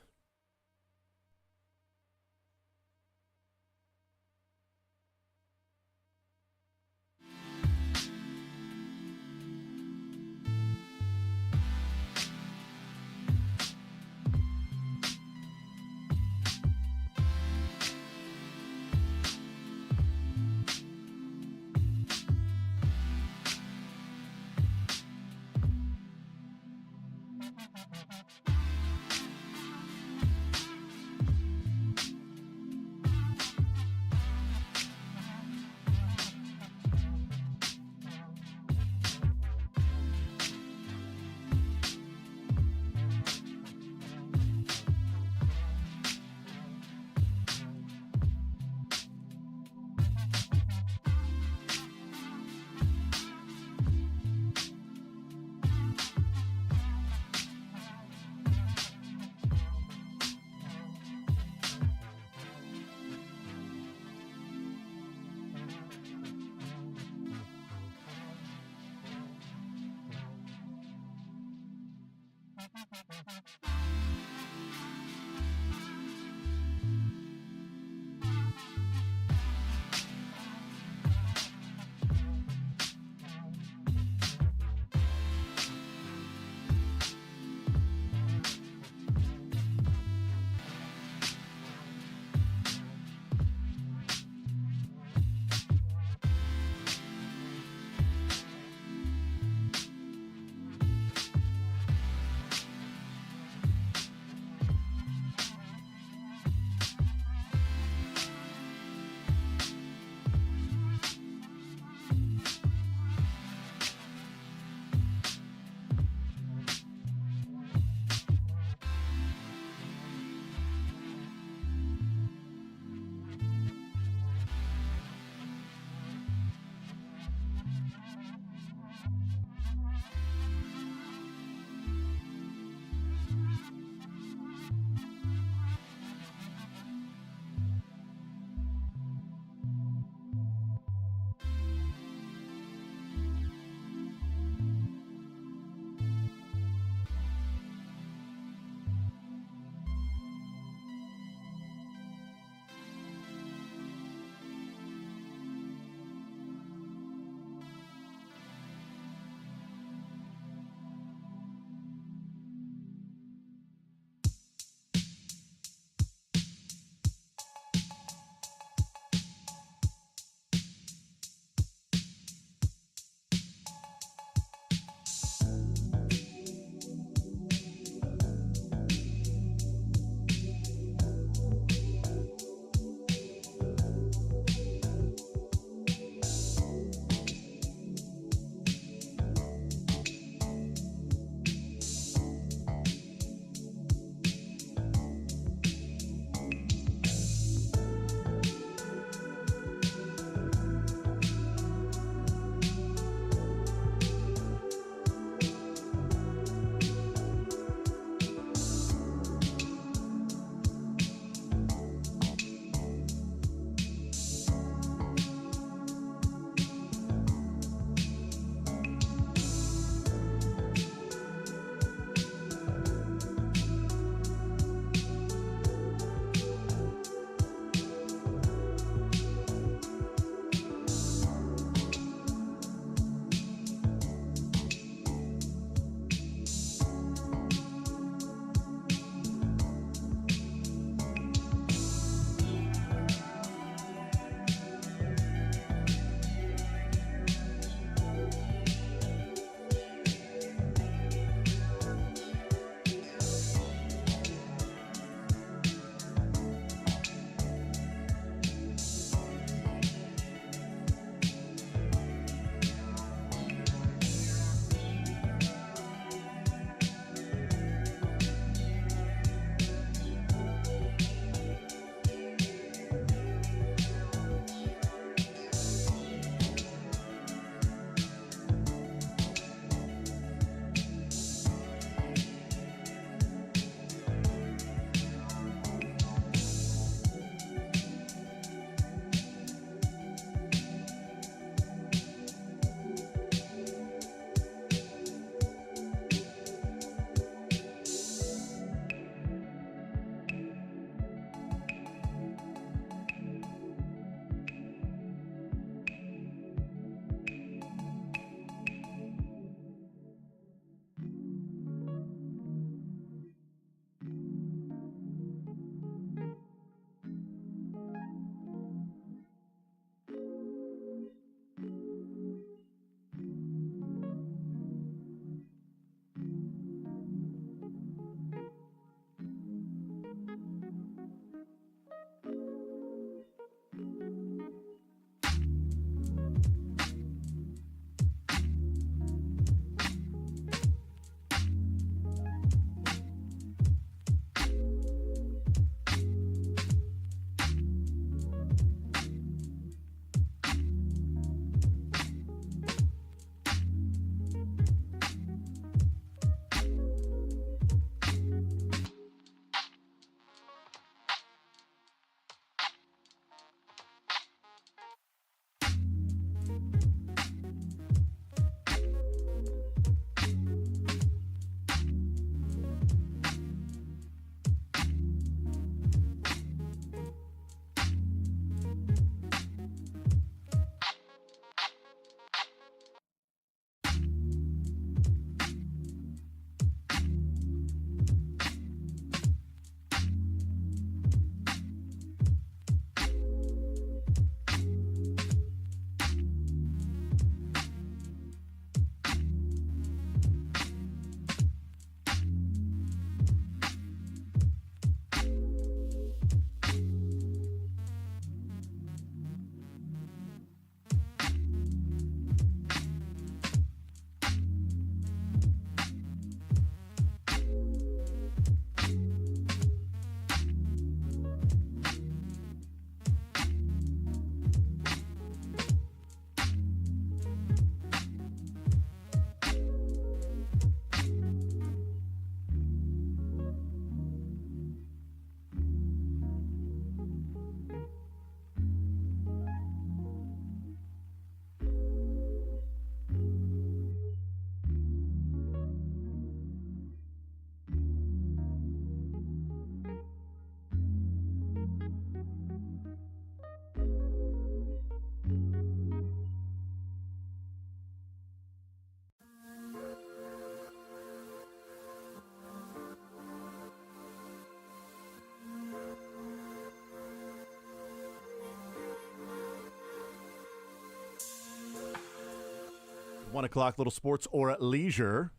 1 o'clock, little sports or leisure.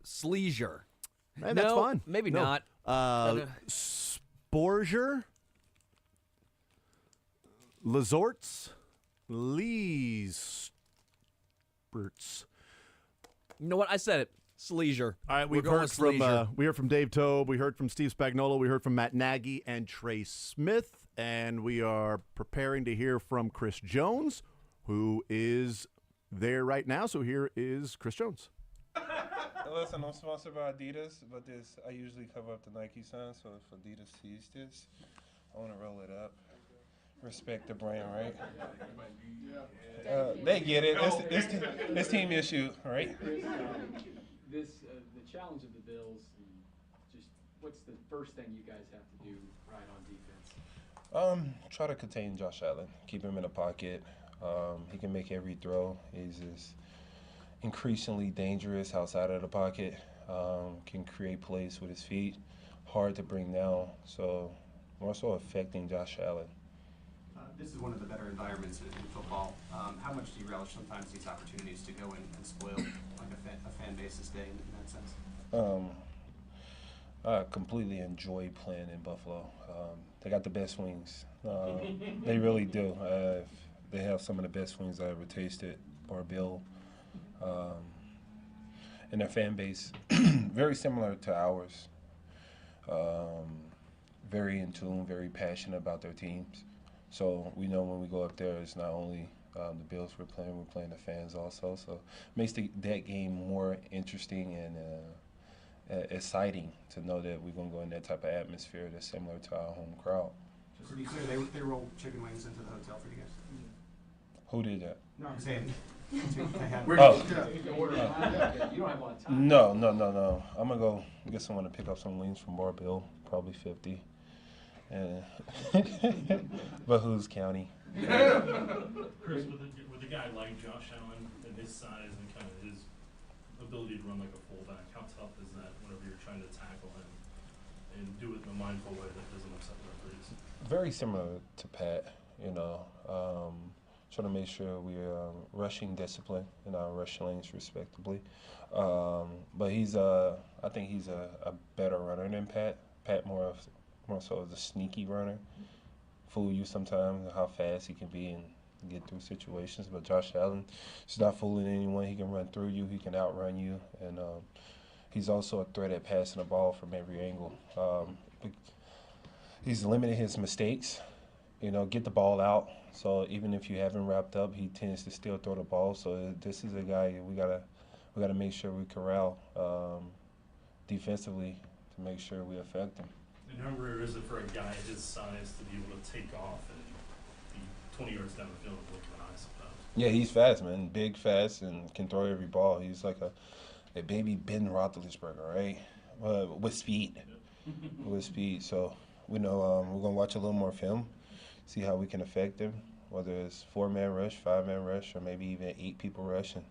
Sleisure. Hey, that's No, fine. maybe No. not. Sporger. Lesorts. Lees. You know what? I said it. Sleisure. All right, We're going with Sleisure. we heard from Dave Tobe, we heard from Steve Spagnuolo, we heard from Matt Nagy and Trey Smith, and we are preparing to hear from Chris Jones, who is there right now. So here is Chris Jones. Listen, I'm sponsored by Adidas, but I usually cover up the Nike sign, so if Adidas sees this, I want to roll it up. Respect the brand, right? They get it. It's team issue, right? The challenge of the Bills, just what's the first thing you guys have to do right on defense? Try to contain Josh Allen, keep him in the pocket. He can make every throw. He's just increasingly dangerous outside of the pocket. Can create plays with his feet. Hard to bring down. So more so affecting Josh Allen. This is one of the better environments in football. How much do you relish sometimes these opportunities to go in and spoil like a fan base's day in that sense? I completely enjoy playing in Buffalo. They got the best wings. They really do. They have some of the best wings I ever tasted, or Bill. And their fan base, very similar to ours. Very in tune, very passionate about their teams. So we know when we go up there, it's not only the Bills we're playing the fans also. So it makes that game more interesting and exciting to know that we're going to go in that type of atmosphere that's similar to our home crowd. Just to be clear, they roll chicken wings into the hotel for you guys? Who did that? No, I'm saying. You don't have a lot of time. No. I'm going to go get someone to pick up some wings from Bar Bill, probably 50. But who's county? Chris, with a guy like Josh Allen and his size and kind of his ability to run like a fullback, how tough is that whenever you're trying to tackle him and do it in a mindful way that doesn't upset the referees? Very similar to Pat, trying to make sure we're rushing discipline in our rush lanes respectably. But I think he's a better runner than Pat. Pat more so as a sneaky runner. Fool you sometimes how fast he can be and get through situations. But Josh Allen is not fooling anyone. He can run through you. He can outrun you. And he's also a threat at passing the ball from every angle. He's limited his mistakes. Get the ball out. So even if you haven't wrapped up, he tends to still throw the ball. So this is a guy we gotta make sure we corral defensively to make sure we affect him. And how rare is it for a guy his size to be able to take off and be 20 yards down the field and look at an eye, suppose? Yeah, he's fast, man. Big, fast, and can throw every ball. He's like a baby Ben Roethlisberger, right? With speed. With speed. So we know we're going to watch a little more film, see how we can affect him, whether it's 4-man rush, 5-man rush, or maybe even 8 people rushing.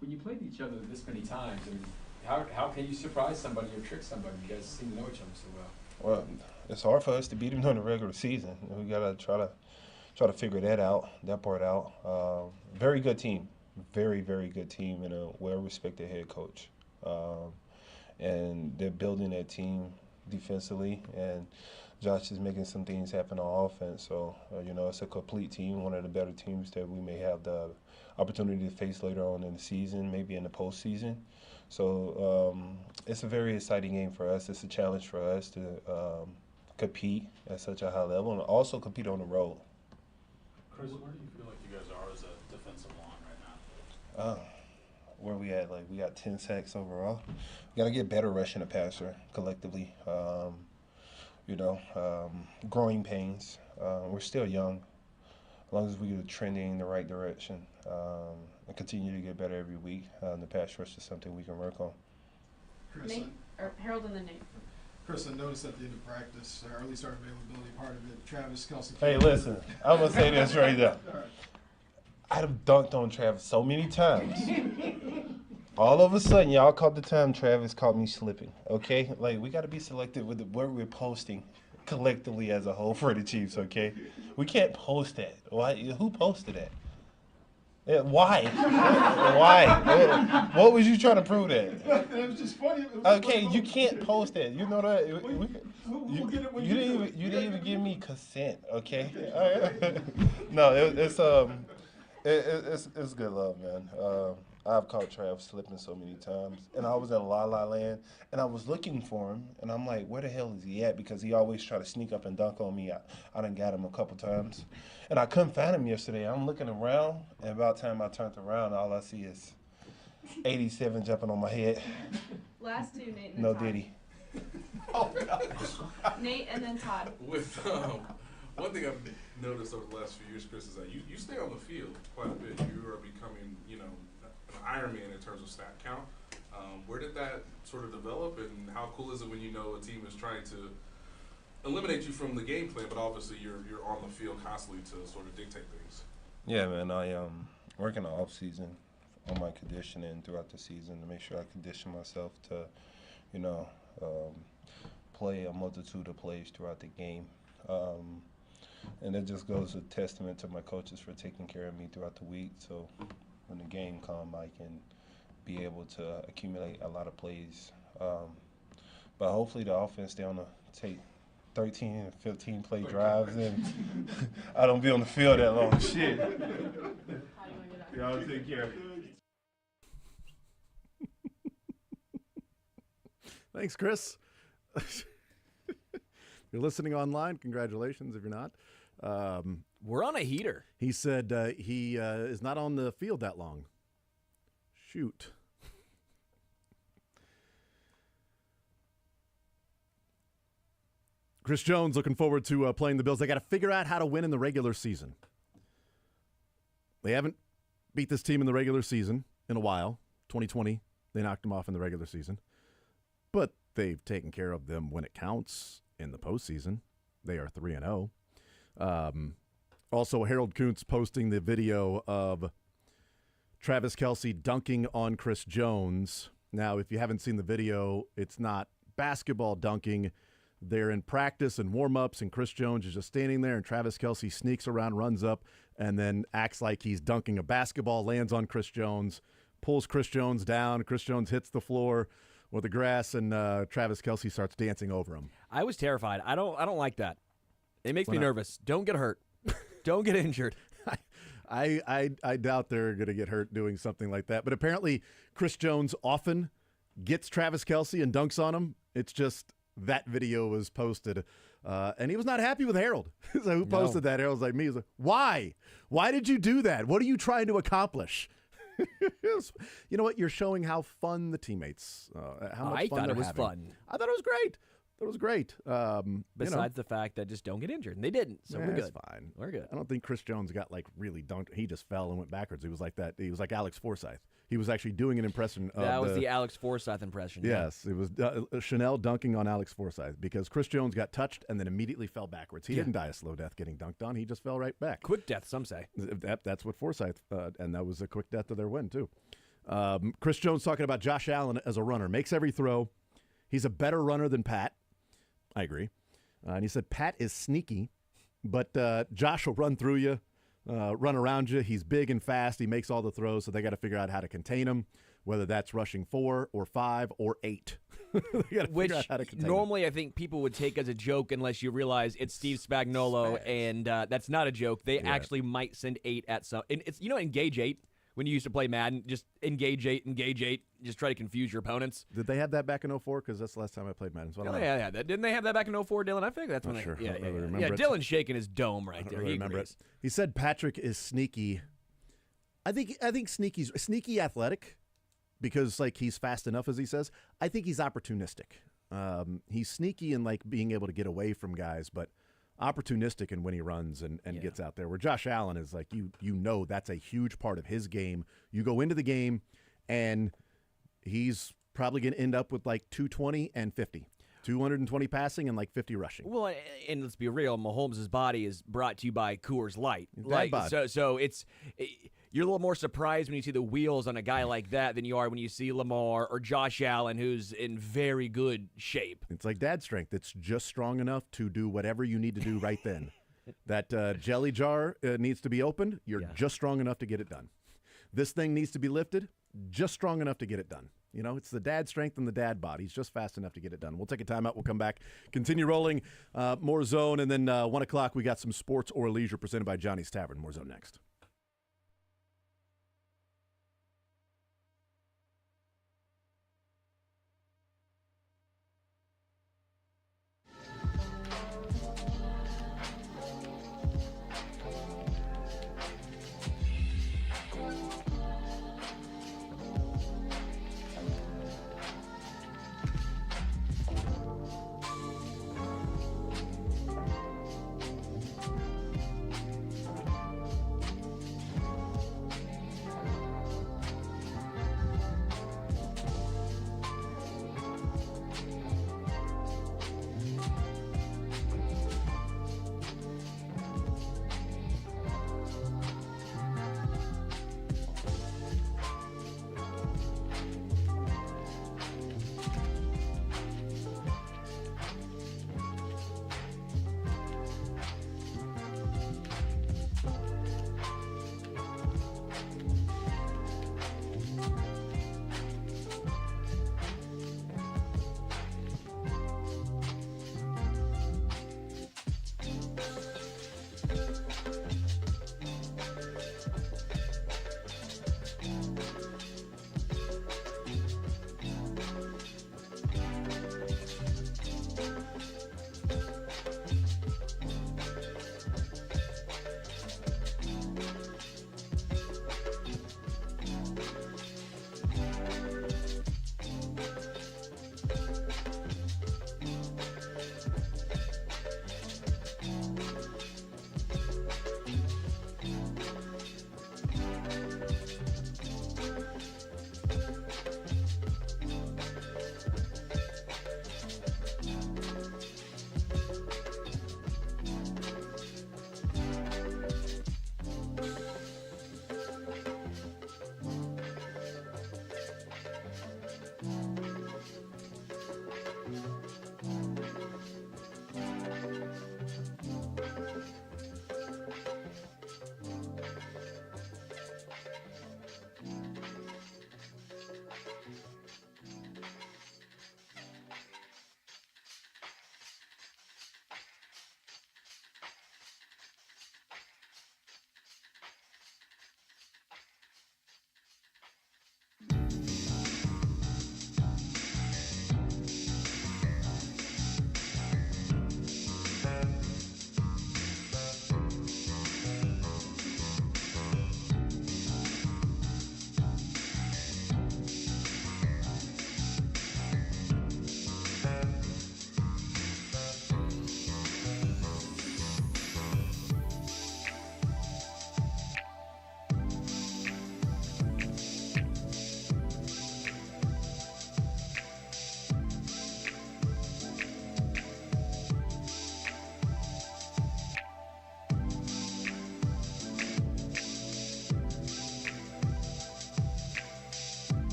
When you played each other this many times, I mean, how can you surprise somebody or trick somebody? You guys seem to know each other so well. Well, it's hard for us to beat him during the regular season. We gotta try to figure that part out. Very good team, very good team, and a well-respected head coach. And they're building that team defensively, and Josh is making some things happen on offense. So it's a complete team, one of the better teams that we may have the opportunity to face later on in the season, maybe in the postseason. So it's a very exciting game for us. It's a challenge for us to compete at such a high level and also compete on the road. Chris, where do you feel like you guys are as a defensive line right now? Where we at? We got 10 sacks overall. We got to get better rushing the passer collectively. Growing pains. We're still young. As long as we get trending in the right direction and continue to get better every week, the pass rush is something we can work on. Nate, or Harold and then Nate. Chris, I noticed at the end of practice, early start availability, part of it, Travis Kelce. Hey, listen, I'm going to say this right now. I'd have dunked on Travis so many times. All of a sudden, y'all caught the time Travis caught me slipping, okay? We got to be selective with where we're posting collectively as a whole for the Chiefs, okay? We can't post that. Why? Who posted that? Yeah, why? Why? What was you trying to prove that? It was just funny. Okay, you can't post that. You know that. We'll get it when You didn't even give me consent. Okay. No, it's good love, man. I've caught Trav slipping so many times, and I was at La La Land, and I was looking for him, and I'm like, where the hell is he at? Because he always try to sneak up and dunk on me. I done got him a couple times, and I couldn't find him yesterday. I'm looking around, and about time I turned around, all I see is 87 jumping on my head. Last two, Nate and No Todd. Diddy. Oh, gosh. Nate and then Todd. With one thing I've noticed over the last few years, Chris, is that you stay on the field quite a bit. You are becoming, an Iron Man in terms of stat count. Where did that sort of develop, and how cool is it when you know a team is trying to eliminate you from the game plan, but obviously you're on the field constantly to sort of dictate things? Yeah, man. I work in the off season on my conditioning throughout the season to make sure I condition myself to, play a multitude of plays throughout the game. And it just goes a testament to my coaches for taking care of me throughout the week. So when the game comes, I can be able to accumulate a lot of plays. But hopefully the offense, they're going to take 13 and 15 play drives, and I don't be on the field that long. Shit. Y'all take care. Thanks, Chris. If you're listening online, congratulations. If you're not, we're on a heater. He said he is not on the field that long. Shoot. Chris Jones looking forward to playing the Bills. They got to figure out how to win in the regular season. They haven't beat this team in the regular season in a while. 2020, they knocked them off in the regular season. But they've taken care of them when it counts in the postseason. They are 3-0. Also, Harold Kuntz posting the video of Travis Kelce dunking on Chris Jones. Now, if you haven't seen the video, it's not basketball dunking. They're in practice and warm-ups, and Chris Jones is just standing there, and Travis Kelce sneaks around, runs up, and then acts like he's dunking a basketball, lands on Chris Jones, pulls Chris Jones down. Chris Jones hits the floor or the grass, and Travis Kelce starts dancing over him. I was terrified. I don't like that. It makes me nervous. Don't get hurt. Don't get injured. I doubt they're going to get hurt doing something like that. But apparently Chris Jones often gets Travis Kelce and dunks on him. It's just that video was posted. And he was not happy with Harold. So who posted that? Harold's like me. He's like, why? Why did you do that? What are you trying to accomplish? You know what? You're showing how fun the teammates, how much fun thought they're it was having. fun. I thought it was great. It was great. Besides the fact that just don't get injured. And they didn't, so we're good. It's fine. We're good. I don't think Chris Jones got really dunked. He just fell and went backwards. He was like that. He was like Alex Forsythe. He was actually doing an impression of that was the Alex Forsythe impression. Yes, it was Chanel dunking on Alex Forsythe because Chris Jones got touched and then immediately fell backwards. He didn't die a slow death getting dunked on. He just fell right back. Quick death, some say. That's what Forsythe, and that was a quick death of their win, too. Chris Jones talking about Josh Allen as a runner. Makes every throw. He's a better runner than Pat. I agree. And he said Pat is sneaky, but Josh will run through you, run around you. He's big and fast. He makes all the throws, so they got to figure out how to contain him, whether that's rushing 4 or 5 or 8. Which normally I think people would take as a joke unless you realize it's Steve Spagnuolo, and that's not a joke. They actually might send 8 at some. And it's engage 8. When you used to play Madden, just engage 8, just try to confuse your opponents. Did they have that back in 04? Because that's the last time I played Madden. So yeah. Didn't they have that back in 04, Dylan? I think that's when sure. Yeah, remember it. Dylan's shaking his dome right there. Really He remember agrees. it. He said Patrick is sneaky. I think sneaky's sneaky athletic because he's fast enough, as he says. I think he's opportunistic. He's sneaky in being able to get away from guys, but opportunistic in when he runs and gets out there. Where Josh Allen is that's a huge part of his game. You go into the game, and he's probably going to end up with 220 and 50. 220 passing and 50 rushing. Well, and let's be real, Mahomes' body is brought to you by Coors Light. So it's you're a little more surprised when you see the wheels on a guy like that than you are when you see Lamar or Josh Allen, who's in very good shape. It's like dad strength. It's just strong enough to do whatever you need to do right then. That jelly jar needs to be opened. You're just strong enough to get it done. This thing needs to be lifted just strong enough to get it done. You know, it's the dad strength and the dad body. He's just fast enough to get it done. We'll take a timeout. We'll come back, continue rolling, more Zone, and then 1 o'clock we got some sports or leisure presented by Johnny's Tavern. More Zone next.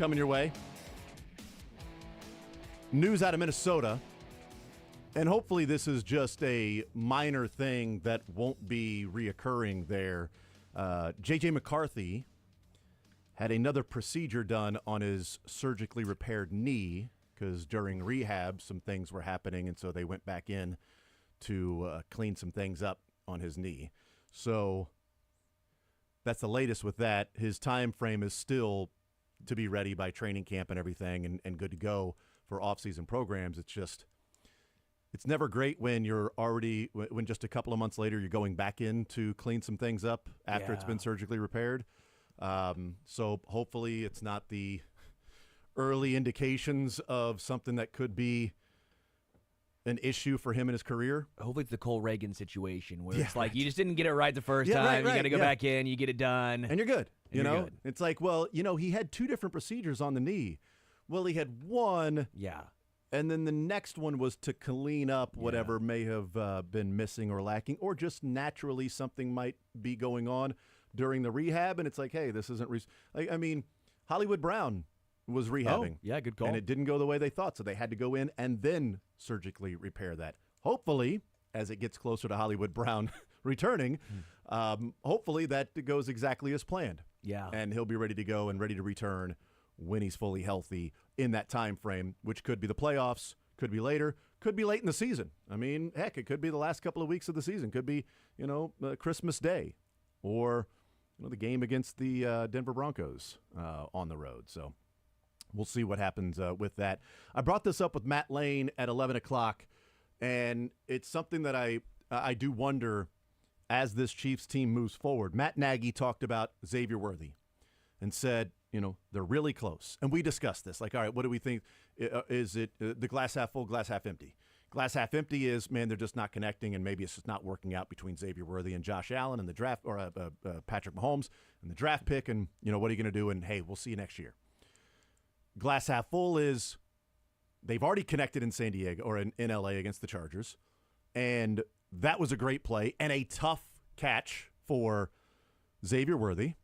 coming your way. News out of Minnesota. And hopefully this is just a minor thing that won't be reoccurring there. J.J. McCarthy had another procedure done on his surgically repaired knee because during rehab some things were happening, and so they went back in to clean some things up on his knee. So that's the latest with that. His time frame is still to be ready by training camp and everything and good to go for off-season programs. It's just it's never great when when just a couple of months later you're going back in to clean some things up after it's been surgically repaired. So hopefully it's not the early indications of something that could be an issue for him in his career. Hopefully it's the Cole Reagan situation where it's like you just didn't get it right the first time. Right, you got to go back in, you get it done. And you're good. And you're good. It's like, well, he had 2 different procedures on the knee. Well, he had one. Yeah. And then the next one was to clean up whatever may have been missing or lacking, or just naturally something might be going on during the rehab. And it's like, hey, this isn't Hollywood Brown was rehabbing. Oh, yeah, good call. And it didn't go the way they thought, so they had to go in and then surgically repair that. Hopefully, as it gets closer to Hollywood Brown returning, hopefully that goes exactly as planned. Yeah. And he'll be ready to go and ready to return when he's fully healthy in that time frame, which could be the playoffs, could be later, could be late in the season. I mean, heck, it could be the last couple of weeks of the season. Could be, Christmas Day or the game against the Denver Broncos on the road. So we'll see what happens with that. I brought this up with Matt Lane at 11 o'clock, and it's something that I do wonder as this Chiefs team moves forward. Matt Nagy talked about Xavier Worthy and said, they're really close. And we discussed this. Like, all right, what do we think? Is it the glass half full, glass half empty? Glass half empty is, man, they're just not connecting, and maybe it's just not working out between Xavier Worthy and Josh Allen and the draft, or Patrick Mahomes and the draft pick, and, what are you going to do? And, hey, we'll see you next year. Glass half full is they've already connected in San Diego or in L.A. against the Chargers, and that was a great play and a tough catch for Xavier Worthy.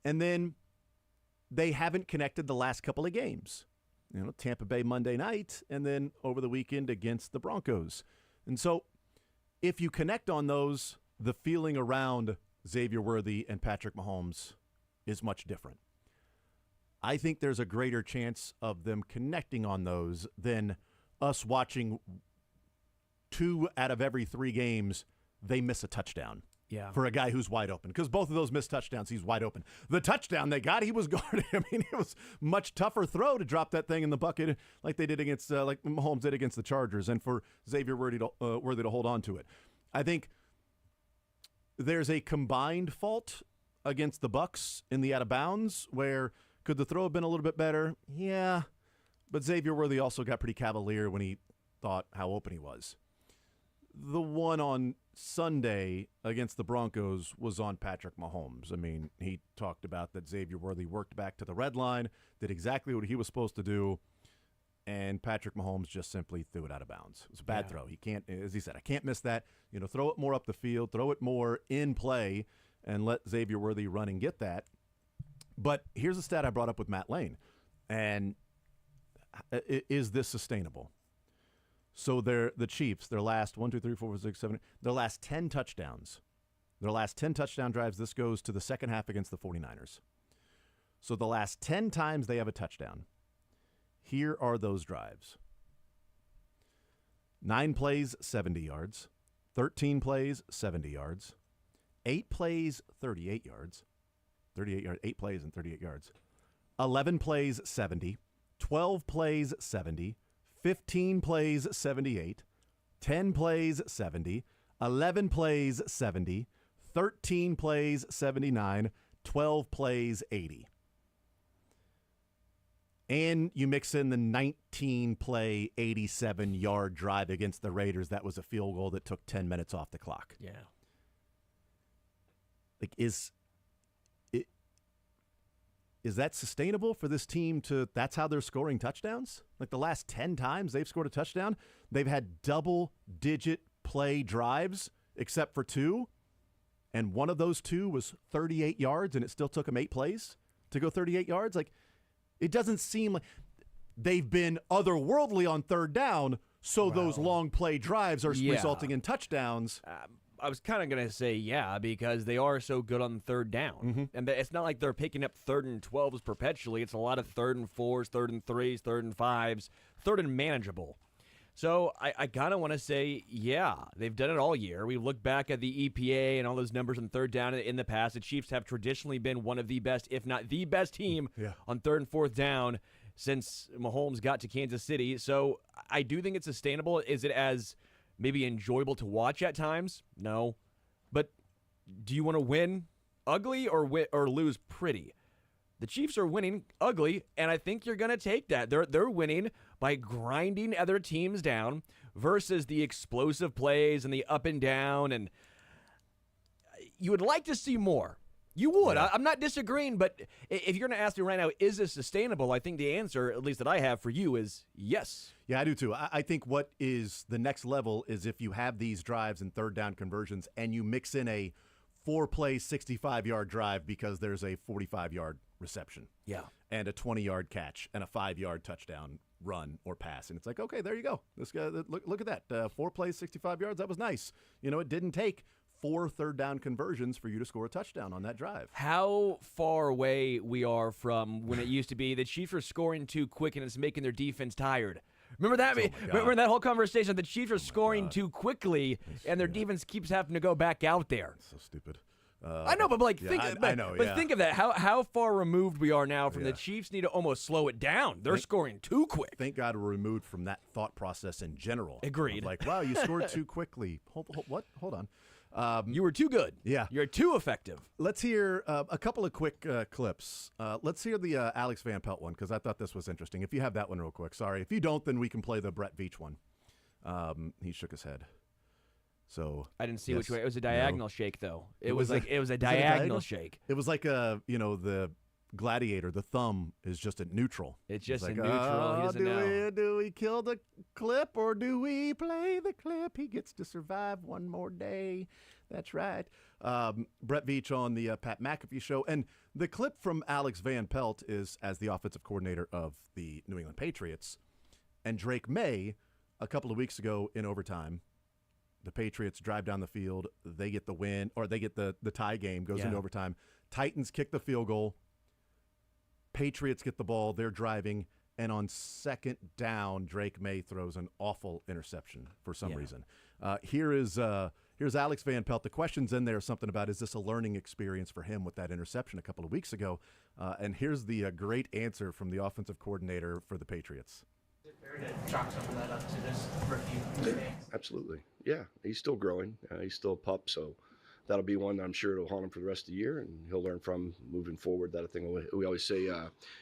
And then they haven't connected the last couple of games. Tampa Bay Monday night, and then over the weekend against the Broncos. And so if you connect on those, the feeling around Xavier Worthy and Patrick Mahomes is much different. I think there's a greater chance of them connecting on those than us watching 2 out of every 3 games they miss a touchdown. Yeah. For a guy who's wide open. Because both of those missed touchdowns, he's wide open. The touchdown they got, he was guarded. I mean, it was much tougher throw to drop that thing in the bucket like they did against, like Mahomes did against the Chargers, and for Xavier Worthy to hold on to it. I think there's a combined fault against the Bucs in the out of bounds where could the throw have been a little bit better? Yeah. But Xavier Worthy also got pretty cavalier when he thought how open he was. The one on Sunday against the Broncos was on Patrick Mahomes. I mean, he talked about that Xavier Worthy worked back to the red line, did exactly what he was supposed to do, and Patrick Mahomes just simply threw it out of bounds. It was a bad throw. He can't, as he said, I can't miss that. Throw it more up the field, throw it more in play, and let Xavier Worthy run and get that. But here's a stat I brought up with Matt Lane, and is this sustainable? So the Chiefs, their last 1, 2, 3, 4, 5, 6, 7, their last 10 touchdowns, their last 10 touchdown drives, this goes to the second half against the 49ers. So the last 10 times they have a touchdown, here are those drives. 9 plays, 70 yards. 13 plays, 70 yards. 8 plays, 38 yards. 38 yards, 8 plays and 38 yards. 11 plays, 70. 12 plays, 70. 15 plays, 78, 10 plays, 70, 11 plays, 70, 13 plays, 79, 12 plays, 80. And you mix in the 19-play, 87-yard drive against the Raiders. That was a field goal that took 10 minutes off the clock. Yeah. Like, is that sustainable for this team that's how they're scoring touchdowns? Like the last 10 times they've scored a touchdown, they've had double-digit play drives except for 2, and one of those 2 was 38 yards, and it still took them 8 plays to go 38 yards. Like, it doesn't seem like they've been otherworldly on third down, so those long play drives are resulting in touchdowns. I was kind of going to say because they are so good on third down. And it's not like they're picking up 3rd and 12s perpetually. It's a lot of 3rd and 4s, 3rd and 3s, 3rd and 5s, 3rd and manageable. So I kind of want to say, they've done it all year. We look back at the EPA and all those numbers on third down in the past. The Chiefs have traditionally been one of the best, if not the best team on 3rd and 4th down since Mahomes got to Kansas City. So I do think it's sustainable. Is it as maybe enjoyable to watch at times? No. But do you want to win ugly or lose pretty? The Chiefs are winning ugly, and I think you're going to take that. They're winning by grinding other teams down versus the explosive plays and the up and down. And you would like to see more. You would. Yeah. I'm not disagreeing, but if you're going to ask me right now, is this sustainable? I think the answer, at least that I have for you, is yes. Yeah, I do too. I think what is the next level is if you have these drives and third down conversions and you mix in a 4-play, 65-yard drive because there's a 45-yard reception. Yeah. And a 20-yard catch and a 5-yard touchdown run or pass. And it's like, okay, there you go. This guy, look at that. 4 plays, 65 yards. That was nice. It didn't take 4 third down conversions for you to score a touchdown on that drive. How far away we are from when it used to be the Chiefs are scoring too quick and it's making their defense tired. Remember that? Remember that whole conversation? The Chiefs are scoring too quickly, and their defense keeps having to go back out there. So stupid. I know, but think of that. How far removed we are now from the Chiefs need to almost slow it down. They're scoring too quick. Thank God we're removed from that thought process in general. Agreed. Like, wow, you scored too quickly. What? Hold on. You were too good. Yeah. You're too effective. Let's hear a couple of quick clips. Let's hear the Alex Van Pelt one because I thought this was interesting. If you have that one real quick. Sorry. If you don't, then we can play the Brett Veach one. He shook his head. So I didn't see which way. It was a diagonal shake, though. It was a diagonal shake. It was like the gladiator. The thumb is just at neutral. It's just like, a neutral. He doesn't know. Do we kill the clip or do we play the clip? He gets to survive one more day. That's right. Brett Veach on the Pat McAfee show. And the clip from Alex Van Pelt is as the offensive coordinator of the New England Patriots. And Drake May, a couple of weeks ago in overtime, the Patriots drive down the field. They get the win, or they get the tie game, goes into overtime. Titans kick the field goal. Patriots get the ball. They're driving. And on second down, Drake May throws an awful interception for some reason. Here's Alex Van Pelt. The question's in there something about, is this a learning experience for him with that interception a couple of weeks ago? And here's the great answer from the offensive coordinator for the Patriots. Is it fair to chalk some of that up to this rookie mistakes? Absolutely. Yeah, he's still growing. He's still a pup, so that'll be one that I'm sure it'll haunt him for the rest of the year, and he'll learn from moving forward. That thing we always say,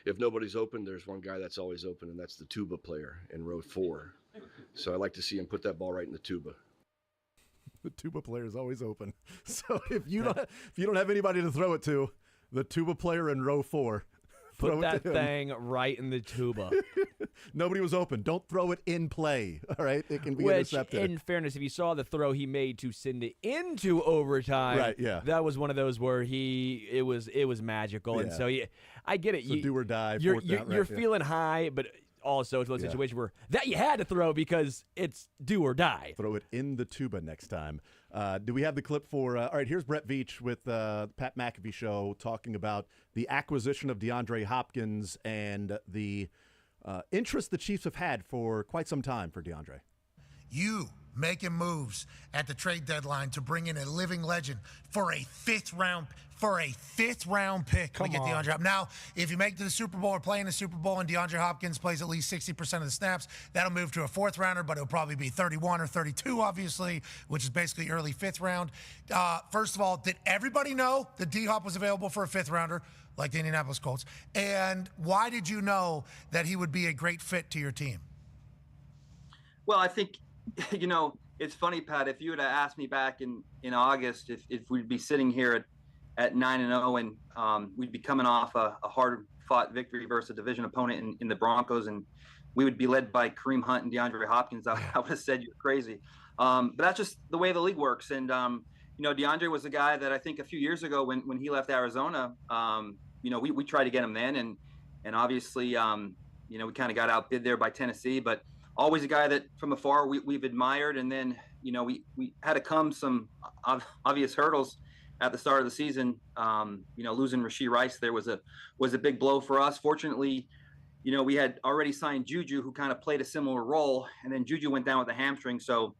if nobody's open, there's one guy that's always open, and that's the tuba player in row 4. So I like to see him put that ball right in the tuba. The tuba player is always open. So if you don't have anybody to throw it to, the tuba player in row 4. Put that thing right in the tuba. Nobody was open. Don't throw it in play. All right, it can be Which, intercepted. in fairness, if you saw the throw he made to send it into overtime, right? Yeah, that was one of those where it was magical, and so I get it. So do or die. You're feeling high, but also it's a situation where that you had to throw because it's do or die. Throw it in the tuba next time. Do we have the clip for? All right, here's Brett Veach with Pat McAfee show talking about the acquisition of DeAndre Hopkins and the interest the Chiefs have had for quite some time for DeAndre. You making moves at the trade deadline to bring in a living legend for a fifth round pick. Come to get on. DeAndre Hopkins. Now, if you make it to the Super Bowl or play in the Super Bowl and DeAndre Hopkins plays at least 60% of the snaps, that'll move to a fourth rounder, but it'll probably be 31 or 32, obviously, which is basically early fifth round. First of all, did everybody know that D-Hop was available for a fifth rounder, like the Indianapolis Colts? And why did you know that he would be a great fit to your team? Well, I think, it's funny, Pat, if you would have asked me back in August if we'd be sitting here at 9-0 and we'd be coming off a hard-fought victory versus a division opponent in the Broncos, and we would be led by Kareem Hunt and DeAndre Hopkins, I would have said you're crazy. But that's just the way the league works. And, DeAndre was a guy that I think a few years ago when he left Arizona, we tried to get him then, and obviously, we kind of got outbid there by Tennessee, but always a guy that from afar we've admired. And then, we had to come some obvious hurdles at the start of the season. Losing Rashee Rice there was a big blow for us. Fortunately, we had already signed Juju, who kind of played a similar role, and then Juju went down with a hamstring. So,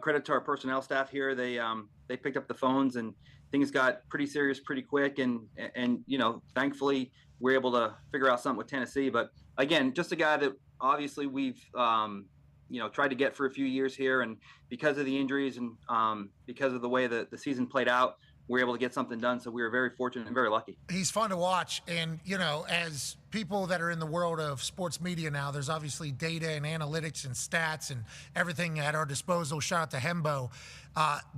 credit to our personnel staff here. They picked up the phones and things got pretty serious pretty quick. And thankfully we're able to figure out something with Tennessee. But again, just a guy that obviously we've, tried to get for a few years here. And because of the injuries and because of the way that the season played out, we were able to get something done. So we were very fortunate and very lucky. He's fun to watch. And, as people that are in the world of sports media now, there's obviously data and analytics and stats and everything at our disposal. Shout out to Hembo.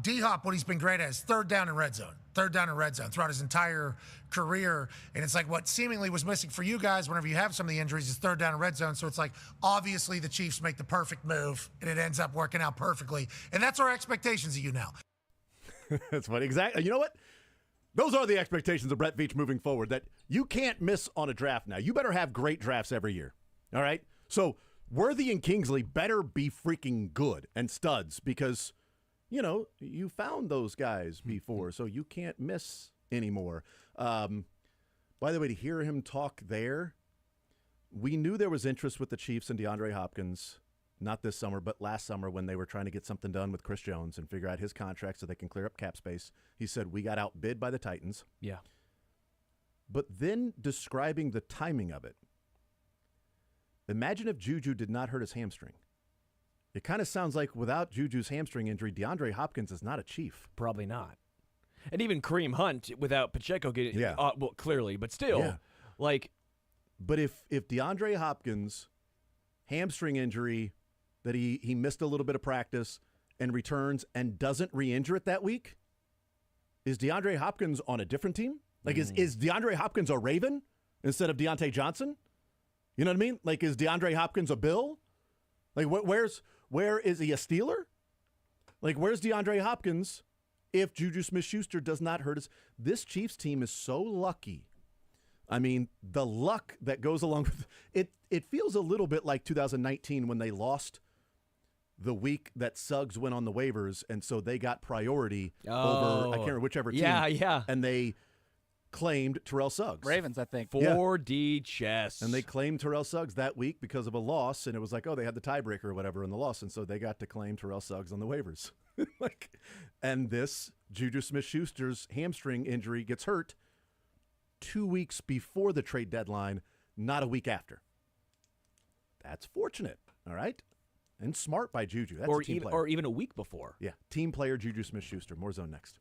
D-Hop, what he's been great at is third down in red zone throughout his entire career. And it's like what seemingly was missing for you guys whenever you have some of the injuries is third down in red zone. So it's like, obviously the Chiefs make the perfect move and it ends up working out perfectly. And that's our expectations of you now. That's funny. Exactly. You know what? Those are the expectations of Brett Veach moving forward, that you can't miss on a draft now. You better have great drafts every year. All right? So Worthy and Kingsley better be freaking good and studs because, you found those guys before, so you can't miss anymore. By the way, to hear him talk there, we knew there was interest with the Chiefs and DeAndre Hopkins. Not this summer, but last summer when they were trying to get something done with Chris Jones and figure out his contract so they can clear up cap space. He said, we got outbid by the Titans. Yeah. But then describing the timing of it. Imagine if Juju did not hurt his hamstring. It kind of sounds like without Juju's hamstring injury, DeAndre Hopkins is not a Chief. Probably not. And even Kareem Hunt without Pacheco getting, well, clearly, but still, But if DeAndre Hopkins hamstring injury, that he missed a little bit of practice and returns and doesn't re-injure it that week, is DeAndre Hopkins on a different team? Like, is DeAndre Hopkins a Raven instead of Deontay Johnson? You know what I mean? Like, is DeAndre Hopkins a Bill? Like, where is he a Steeler? Like, where's DeAndre Hopkins if Juju Smith-Schuster does not hurt us? This Chiefs team is so lucky. I mean, the luck that goes along with it. It feels a little bit like 2019 when they lost the week that Suggs went on the waivers, and so they got priority over, I can't remember whichever team. Yeah. And they claimed Terrell Suggs. Ravens, I think. 4D chess. And they claimed Terrell Suggs that week because of a loss, and it was like, oh, they had the tiebreaker or whatever in the loss, and so they got to claim Terrell Suggs on the waivers. And this Juju Smith-Schuster's hamstring injury gets hurt 2 weeks before the trade deadline, not a week after. That's fortunate, all right? And smart by Juju. That's a team player. Or even a week before. Yeah, team player Juju Smith-Schuster. More zone next.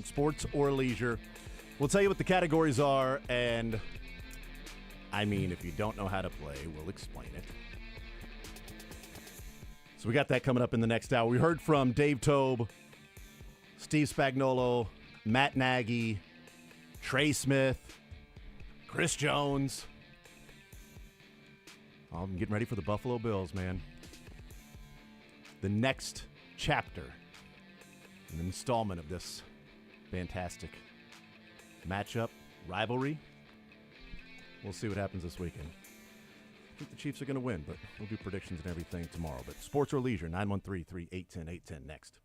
sports or leisure. We'll tell you what the categories are, and I mean, if you don't know how to play, we'll explain it. So we got that coming up in the next hour. We heard from Dave Tobe, Steve Spagnuolo, Matt Nagy, Trey Smith, Chris Jones. I'm getting ready for the Buffalo Bills, man. The next chapter, an installment of this fantastic matchup, rivalry. We'll see what happens this weekend. I think the Chiefs are going to win, but we'll do predictions and everything tomorrow. But sports or leisure, 913-381-0810 next.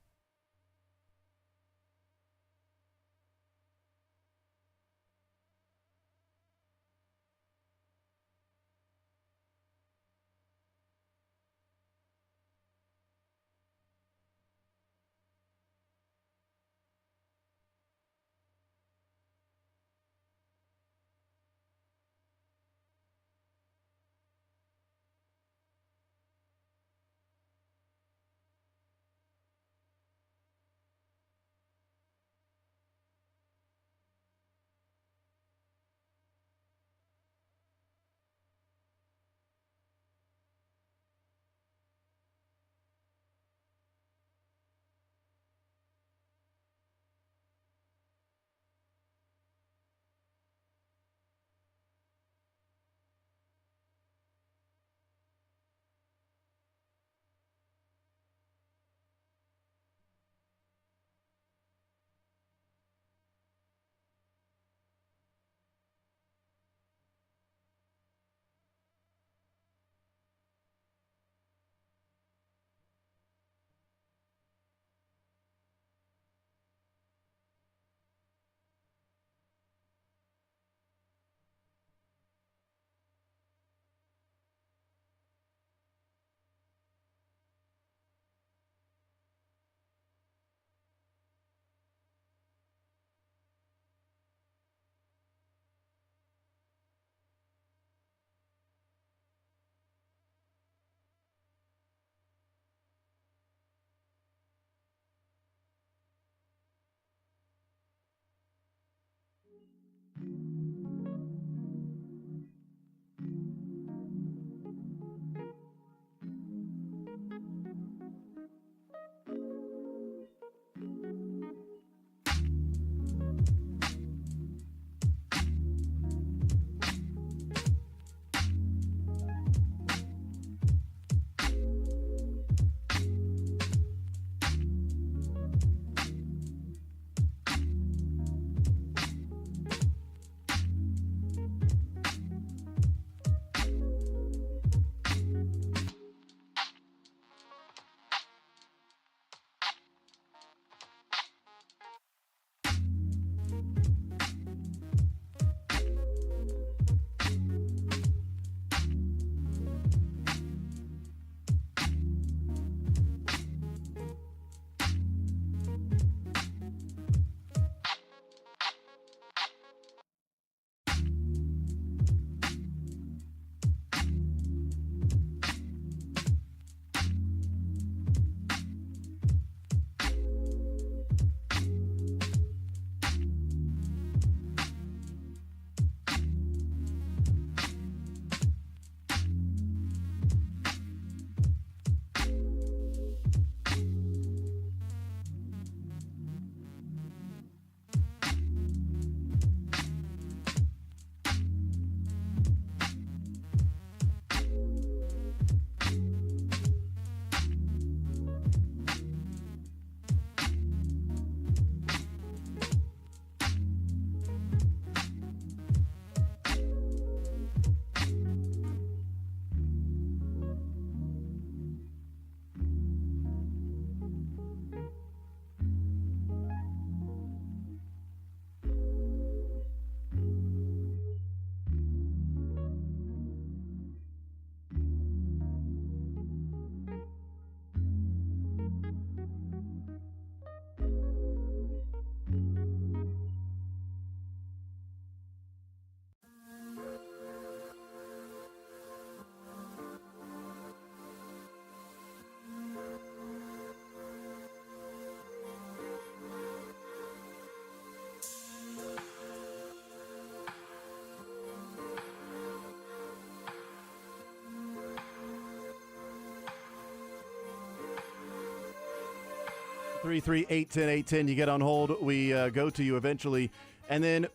913-810-810. You get on hold. We go to you eventually. And then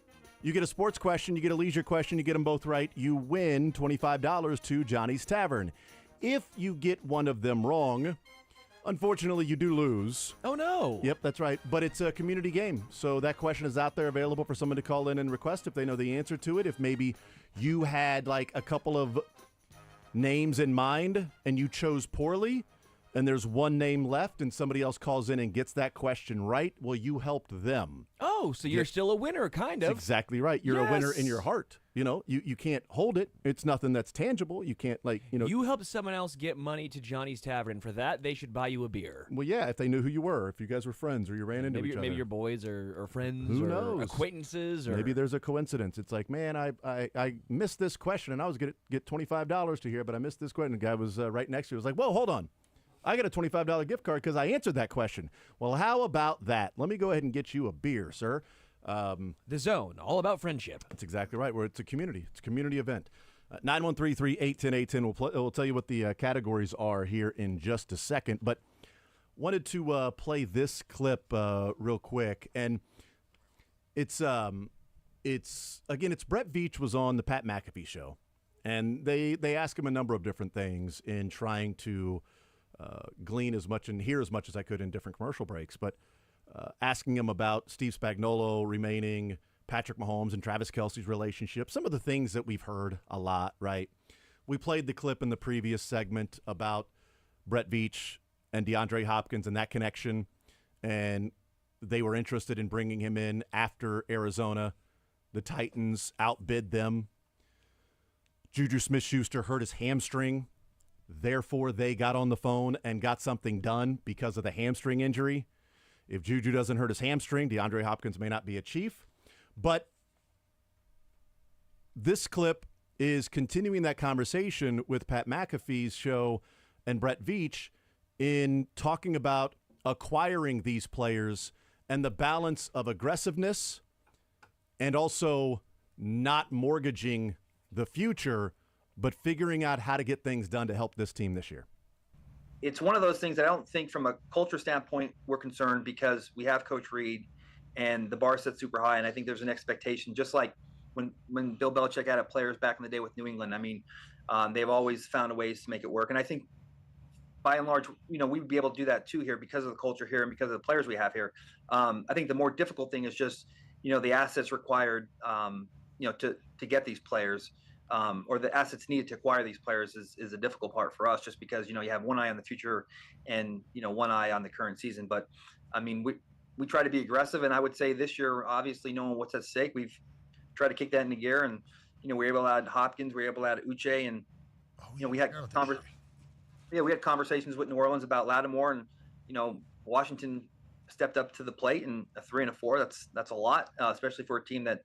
you get a sports question. You get a leisure question. You get them both right. You win $25 to Johnny's Tavern. If you get one of them wrong, unfortunately, you do lose. Oh, no. Yep, that's right. But it's a community game. So that question is out there available for someone to call in and request if they know the answer to it. If maybe you had like a couple of names in mind and you chose poorly, and there's one name left and somebody else calls in and gets that question right, well, you helped them. Oh, so you're still a winner, kind of. That's exactly right. You're a winner in your heart. You know, you can't hold it. It's nothing that's tangible. You can't, You helped someone else get money to Johnny's Tavern. For that, they should buy you a beer. Well, yeah, if they knew who you were, if you guys were friends or you ran into each other. Maybe your boys or friends Who or knows? acquaintances. Or Maybe there's a coincidence. It's like, man, I missed this question, and I was going to get $25 to hear, but I missed this question. The guy was right next to you. He was like, whoa, hold on. I got a $25 gift card because I answered that question. Well, how about that? Let me go ahead and get you a beer, sir. The Zone, all about friendship. That's exactly right. It's a community. It's a community event. 913-3810810. We'll tell you what the categories are here in just a second. But wanted to play this clip real quick. And it's Brett Veach was on the Pat McAfee show. And they ask him a number of different things in trying to glean as much and hear as much as I could in different commercial breaks. But asking him about Steve Spagnuolo remaining, Patrick Mahomes and Travis Kelce's relationship, some of the things that we've heard a lot, right? We played the clip in the previous segment about Brett Veach and DeAndre Hopkins and that connection, and they were interested in bringing him in after Arizona. The Titans outbid them. Juju Smith-Schuster hurt his hamstring. Therefore, they got on the phone and got something done because of the hamstring injury. If Juju doesn't hurt his hamstring, DeAndre Hopkins may not be a Chief. But this clip is continuing that conversation with Pat McAfee's show and Brett Veach in talking about acquiring these players and the balance of aggressiveness and also not mortgaging the future, but figuring out how to get things done to help this team this year. It's one of those things that I don't think from a culture standpoint we're concerned because we have Coach Reed and the bar set super high. And I think there's an expectation, just like when Bill Belichick had players back in the day with New England. I mean, they've always found ways to make it work. And I think by and large, we'd be able to do that too here because of the culture here and because of the players we have here. I think the more difficult thing is just, the assets required, to get these players. Or the assets needed to acquire these players is a difficult part for us just because, you have one eye on the future and, one eye on the current season. But, I mean, we try to be aggressive. And I would say this year, obviously knowing what's at stake, we've tried to kick that into gear. And, we were able to add Hopkins, we were able to add Uche. And, we had conversations with New Orleans about Lattimore. And, Washington stepped up to the plate, and a 3 and a 4, that's a lot, especially for a team that,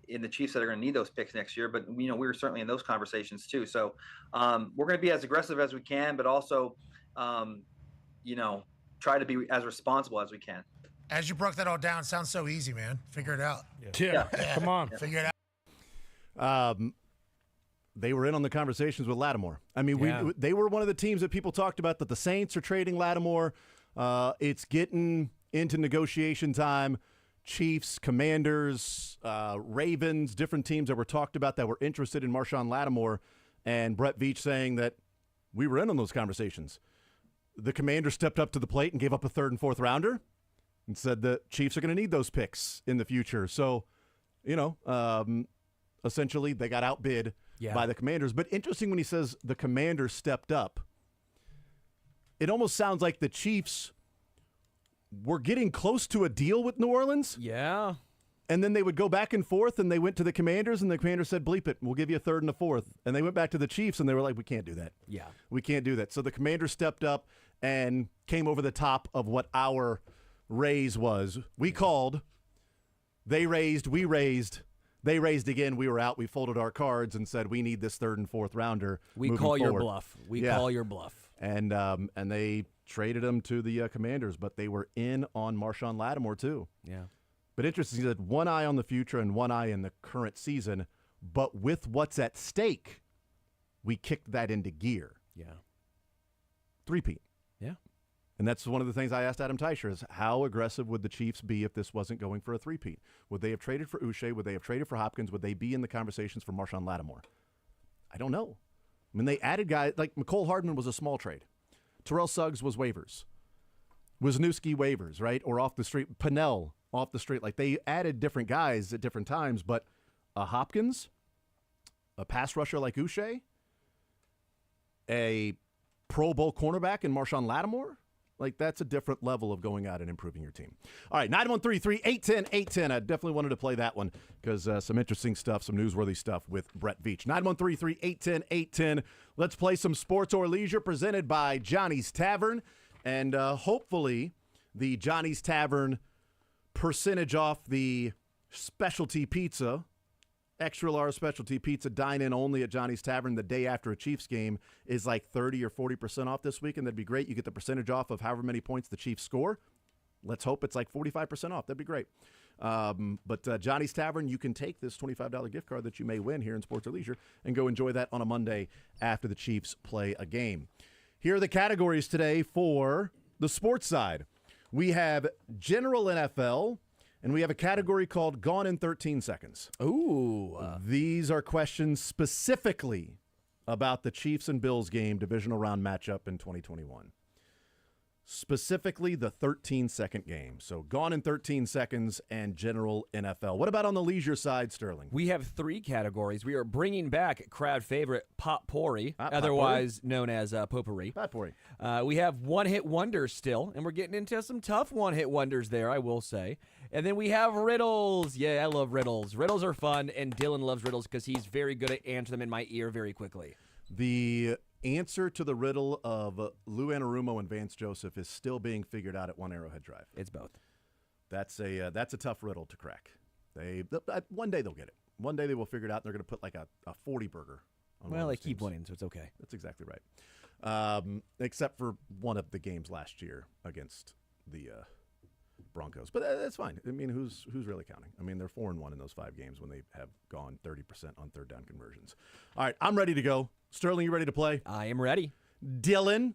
in the Chiefs that are going to need those picks next year. But, we were certainly in those conversations too. So we're going to be as aggressive as we can, but also, try to be as responsible as we can. As you broke that all down, sounds so easy, man. Figure it out. Yeah. Come on. Figure it out. They were in on the conversations with Lattimore. I mean, they were one of the teams that people talked about that the Saints are trading Lattimore. It's getting into negotiation time. Chiefs, Commanders, Ravens, different teams that were talked about that were interested in Marshawn Lattimore, and Brett Veach saying that we were in on those conversations. The Commanders stepped up to the plate and gave up a 3rd and 4th rounder and said the Chiefs are going to need those picks in the future. So, essentially they got outbid by the Commanders. But interesting when he says the Commanders stepped up, it almost sounds like the Chiefs were getting close to a deal with New Orleans. Yeah. And then they would go back and forth, and they went to the Commanders, and the Commanders said, bleep it, we'll give you a 3rd and a 4th. And they went back to the Chiefs, and they were like, we can't do that. Yeah. We can't do that. So the Commanders stepped up and came over the top of what our raise was. We called. They raised. We raised. They raised again. We were out. We folded our cards and said, we need this 3rd and 4th rounder. We moving call your forward. bluff. We call your bluff. And they traded him to the Commanders, but they were in on Marshawn Lattimore too. Yeah. But interesting, he said one eye on the future and one eye in the current season, but with what's at stake, we kicked that into gear. Yeah. 3-peat. Yeah. And that's one of the things I asked Adam Teicher is how aggressive would the Chiefs be if this wasn't going for a three-peat? Would they have traded for Uche? Would they have traded for Hopkins? Would they be in the conversations for Marshawn Lattimore? I don't know. I mean, they added guys like McCole Hardman was a small trade. Terrell Suggs was waivers. Wisniewski waivers, right? Or off the street. Pennell off the street. Like they added different guys at different times, but a Hopkins, a pass rusher like Uche, a Pro Bowl cornerback in Marshawn Lattimore, like that's a different level of going out and improving your team. All right, 913-381-0810. I definitely wanted to play that one because some interesting stuff, some newsworthy stuff with Brett Veach. 913-381-0810. Let's play some sports or leisure presented by Johnny's Tavern. And hopefully the Johnny's Tavern percentage off the specialty pizza, extra large specialty pizza, dine in only at Johnny's Tavern the day after a Chiefs game is like 30 or 40% off this week, and that'd be great. You get the percentage off of however many points the Chiefs score. Let's hope it's like 45% off. That'd be great. But Johnny's Tavern, you can take this $25 gift card that you may win here in Sports or Leisure and go enjoy that on a Monday after the Chiefs play a game. Here are the categories today for the sports side. We have General NFL, and we have a category called Gone in 13 Seconds. Ooh. These are questions specifically about the Chiefs and Bills game, divisional round matchup in 2021. Specifically the 13-second game. So Gone in 13 Seconds and General NFL. What about on the leisure side, Sterling? We have 3 categories. We are bringing back crowd favorite Potpourri, Potpourri. otherwise known as Potpourri. Potpourri. We have one-hit wonders still, and we're getting into some tough one-hit wonders there, I will say. And then we have riddles. Yeah, I love riddles. Riddles are fun, and Dylan loves riddles because he's very good at answering them in my ear very quickly. The answer to the riddle of Lou Anarumo and Vance Joseph is still being figured out at One Arrowhead Drive. It's both. That's a tough riddle to crack. One day they'll get it. One day they will figure it out, and they're going to put like a 40 burger on Well, one they of those keep teams. winning, so it's okay. That's exactly right. Except for one of the games last year against the Broncos. But that's fine. I mean, who's really counting? I mean, they're 4-1 in those 5 games when they have gone 30% on third down conversions. All right, I'm ready to go. Sterling, you ready to play? I am ready. Dylan?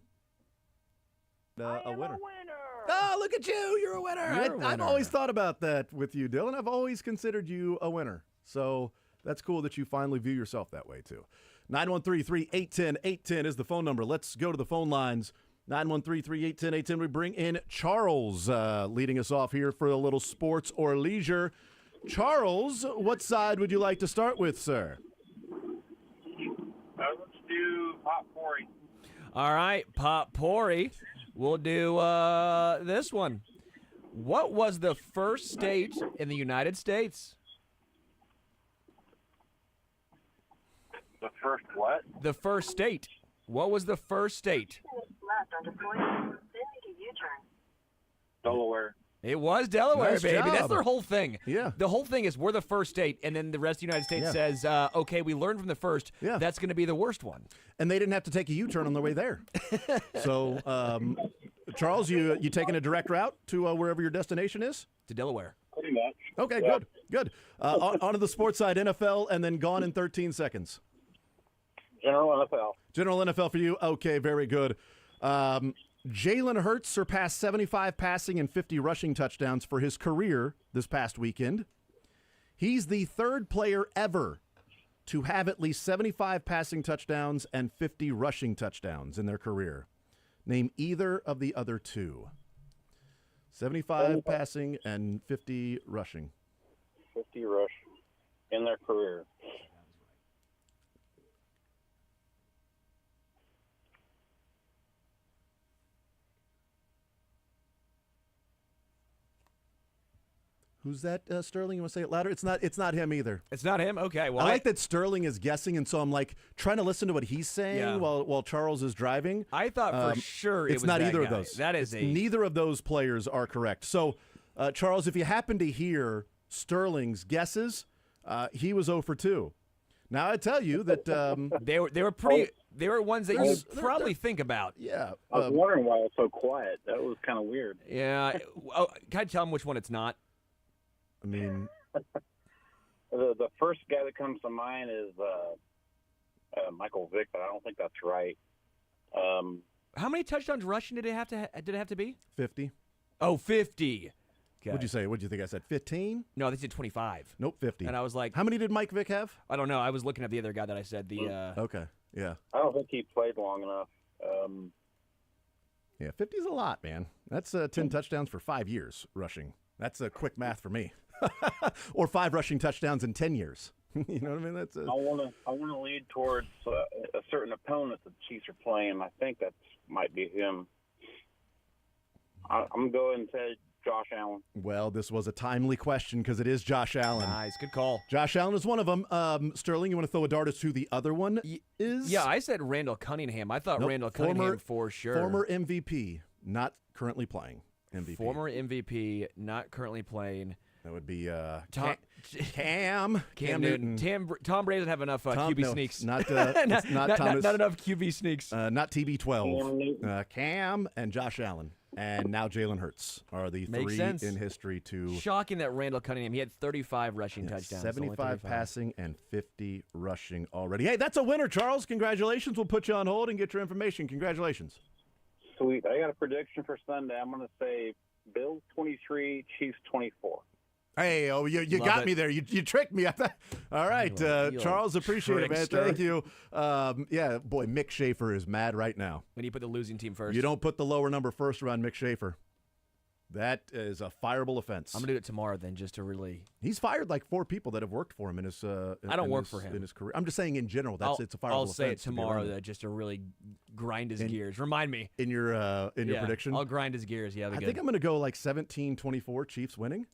A winner. Oh, look at you. You're a winner. I've always thought about that with you, Dylan. I've always considered you a winner. So that's cool that you finally view yourself that way, too. 913-381-0810 is the phone number. Let's go to the phone lines. 913-381-0810. We bring in Charles leading us off here for a little sports or leisure. Charles, what side would you like to start with, sir? Let's do Potpourri. All right, Potpourri. We'll do this one. What was the first state in the United States? The first what? The first state. What was the first state? Delaware. It was Delaware, Nice baby. job. That's their whole thing. Yeah. The whole thing is we're the first state, and then the rest of the United States says, okay, we learned from the first. Yeah. That's going to be the worst one. And they didn't have to take a U-turn on their way there. So, Charles, you taking a direct route to wherever your destination is? To Delaware. Pretty much. Okay, good. On to the sports side, NFL, and then Gone in 13 seconds. General NFL. General NFL for you. Okay, very good. Jalen Hurts surpassed 75 passing and 50 rushing touchdowns for his career this past weekend. He's the third player ever to have at least 75 passing touchdowns and 50 rushing touchdowns in their career. Name either of the other two. 75 passing and 50 rushing. 50 rush in their career. Who's that, Sterling? You want to say it louder? It's not him either. It's not him? Okay. Well, I like that Sterling is guessing, and so I'm like trying to listen to what he's saying while Charles is driving. I thought for sure it it's was not that either guy. of those. That is neither of those players are correct. So, Charles, if you happen to hear Sterling's guesses, he was 0 for 2. Now I tell you that they were pretty. They were ones that you probably think about. Yeah. I was wondering why it was so quiet. That was kind of weird. Yeah. Can I tell him which one it's not? I mean, the first guy that comes to mind is Michael Vick, but I don't think that's right. How many touchdowns rushing did it have to be? 50. Oh, 50. Okay. What'd you say? What'd you think I said? 15? No, they said 25. Nope, 50. And I was like, how many did Mike Vick have? I don't know. I was looking at the other guy that I said. Okay, yeah. I don't think he played long enough. Yeah, 50 is a lot, man. That's 10 touchdowns for 5 years rushing. That's a quick math for me. Or 5 rushing touchdowns in 10 years. You know what I mean? That's. I want to lead towards a certain opponent that the Chiefs are playing. I think that might be him. I'm going to say Josh Allen. Well, this was a timely question because it is Josh Allen. Nice, good call. Josh Allen is one of them. Sterling, you want to throw a dart as who the other one is? Yeah, I said Randall Cunningham. I thought Nope, Randall Cunningham for sure. Former MVP, not currently playing. MVP. Former MVP, not currently playing. That would be Cam Newton. Tom Brady doesn't have enough QB sneaks. Not Thomas. Not enough QB sneaks. Not TB12. Cam and Josh Allen. And now Jalen Hurts are the Makes three sense. in history to... Shocking that Randall Cunningham, he had 35 rushing touchdowns. 75 passing and 50 rushing already. Hey, that's a winner, Charles. Congratulations. We'll put you on hold and get your information. Congratulations. Sweet. I got a prediction for Sunday. I'm going to say Bills 23, Chiefs 24. Hey, you got me there. You tricked me. All right, Charles, appreciate it, man. Thank you. Yeah, boy, Mick Schaefer is mad right now. When you put the losing team first. You don't put the lower number first around Mick Schaefer. That is a fireable offense. I'm going to do it tomorrow then, just to really... He's fired like 4 people that have worked for him in his I don't work for him. In his career. I'm just saying in general, it's a fireable I'll offense. say it tomorrow, just to really grind his gears. Remind me. In your prediction? I'll grind his gears, yeah. I think I'm going to go like 17-24, Chiefs winning.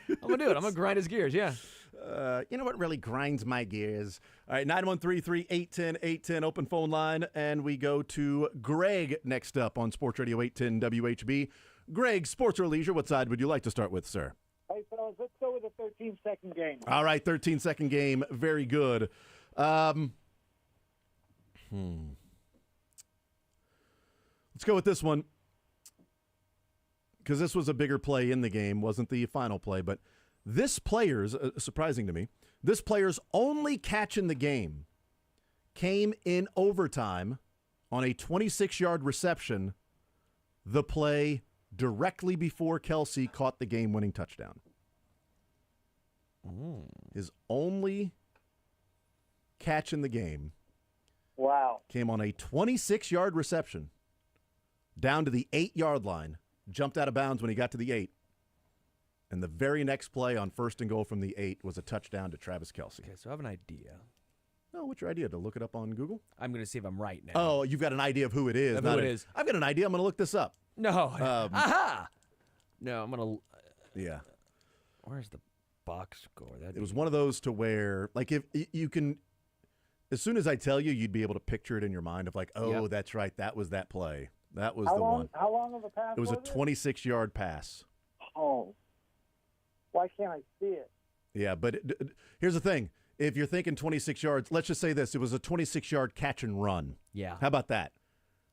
I'm going to do it. I'm going to grind his gears, yeah. You know what really grinds my gears? All right, 913-381-0810, open phone line, and we go to Greg next up on Sports Radio 810 WHB. Greg, sports or leisure, what side would you like to start with, sir? Hey, fellas, let's go with a 13-second game. All right, 13-second game. Very good. Let's go with this one because this was a bigger play in the game. Wasn't the final play, but this player's, surprising to me, this player's only catch in the game came in overtime on a 26-yard reception, the play directly before Kelsey caught the game-winning touchdown. His only catch in the game came on a 26-yard reception down to the 8-yard line, jumped out of bounds when he got to the 8, and the very next play on 1st and goal from the 8 was a touchdown to Travis Kelsey. Okay, so I have an idea. Oh, what's your idea? To look it up on Google? I'm going to see if I'm right now. Oh, you've got an idea of who it is. Of who it is. I've got an idea. I'm going to look this up. No. Aha! No, I'm going to... Yeah. Where's the box score? It was one of those to where, like, if you can... As soon as I tell you, you'd be able to picture it in your mind of like, oh, that's right. That was that play. That was the one. How long of a pass It was a 26-yard pass. Oh. Why can't I see it? Yeah, but here's the thing. If you're thinking 26 yards, let's just say this. It was a 26-yard catch and run. Yeah. How about that?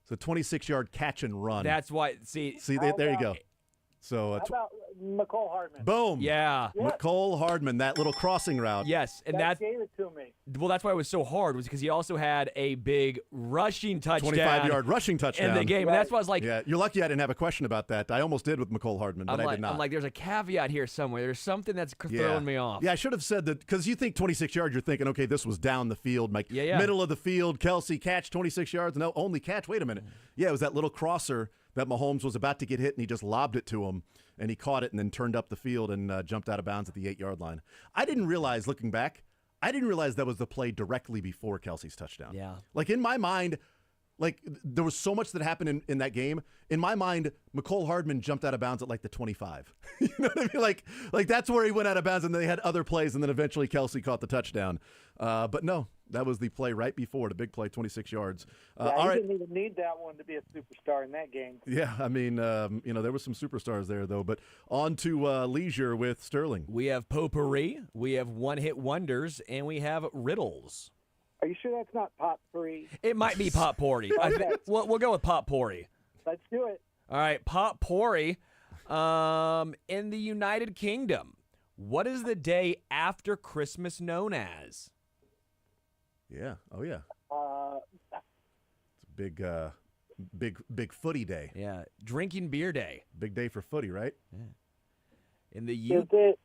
It's a 26-yard catch and run. That's why, see. There you go. So, how about McCole Hardman? Boom. Yeah. McCole Hardman, that little crossing route. Yes, and that gave it to me. Well, that's why it was so hard, was because he also had a big rushing touchdown. 25-yard rushing touchdown. In the game, and that's why I was like... Yeah, you're lucky I didn't have a question about that. I almost did with McCole Hardman, but I did not. I'm like, there's a caveat here somewhere. There's something that's throwing me off. Yeah, I should have said that, because you think 26 yards, you're thinking, okay, this was down the field, like middle of the field, Kelsey catch 26 yards. No, only catch. Wait a minute. Yeah, it was that little crosser that Mahomes was about to get hit, and he just lobbed it to him, and he caught it and then turned up the field and jumped out of bounds at the 8-yard line. I didn't realize, looking back, that was the play directly before Kelsey's touchdown. Yeah. Like, in my mind, like, there was so much that happened in that game. In my mind, McCole Hardman jumped out of bounds at, like, the 25. You know what I mean? Like that's where he went out of bounds, and then they had other plays, and then eventually Kelsey caught the touchdown. But no, that was the play right before, the big play, 26 yards. He didn't even need that one to be a superstar in that game. Yeah, I mean, there were some superstars there, though. But on to leisure with Sterling. We have potpourri, we have one-hit wonders, and we have riddles. Are you sure that's not potpourri? It might be potpourri. Okay. We'll go with potpourri. Let's do it. All right, potpourri. In the United Kingdom, what is the day after Christmas known as? Yeah. Oh, yeah. Uh, It's a big Big footy day. Yeah, drinking beer day. Big day for footy, right? Yeah. In the Is it?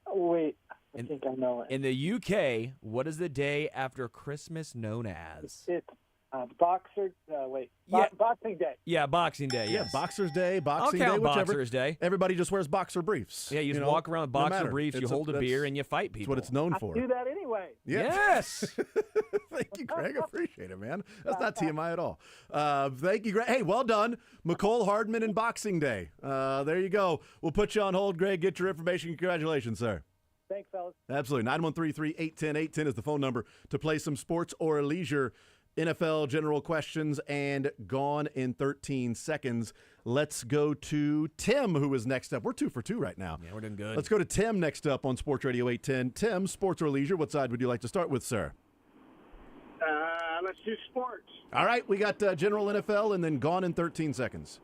Oh, wait, I think I know it. In the UK, what is the day after Christmas known as? It's Boxing Day. Yeah, Boxing Day. Yeah, Yes. Boxer's Day, Boxing I'll Day, count whichever. Boxer's Day. Everybody just wears boxer briefs. Yeah, you just know, walk around with no boxer matter. briefs, you It's hold a that's- beer, and you fight That's people. what it's known I for. do that anyway. Yeah. Yes. Thank you, Greg. I appreciate it, man. That's not TMI at all. Thank you, Greg. Hey, well done. McCole Hardman and Boxing Day. There you go. We'll put you on hold, Greg. Get your information. Congratulations, sir. Thanks, fellas. Absolutely. 913-810-810 is the phone number to play some sports or leisure NFL general questions and gone in 13 seconds. Let's go to Tim, who is next up. We're 2 for 2 right now. Yeah, we're doing good. Let's go to Tim next up on Sports Radio 810. Tim, sports or leisure, what side would you like to start with, sir? Let's do sports. All right, we got general NFL and then gone in 13 seconds.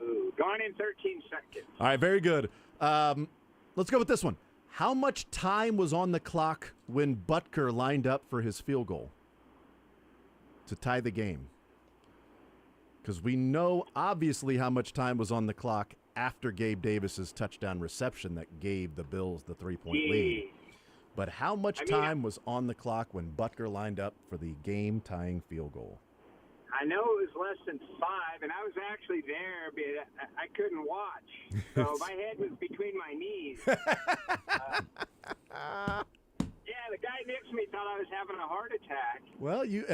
Ooh, gone in 13 seconds. All right, very good. Let's go with this one. How much time was on the clock when Butker lined up for his field goal to tie the game? Because we know, obviously, how much time was on the clock after Gabe Davis's touchdown reception that gave the Bills the 3-point lead. But how much time was on the clock when Butker lined up for the game-tying field goal? I know it was less than 5, and I was actually there, but I couldn't watch. So my head was between my knees. Yeah, the guy next to me thought I was having a heart attack. Well, you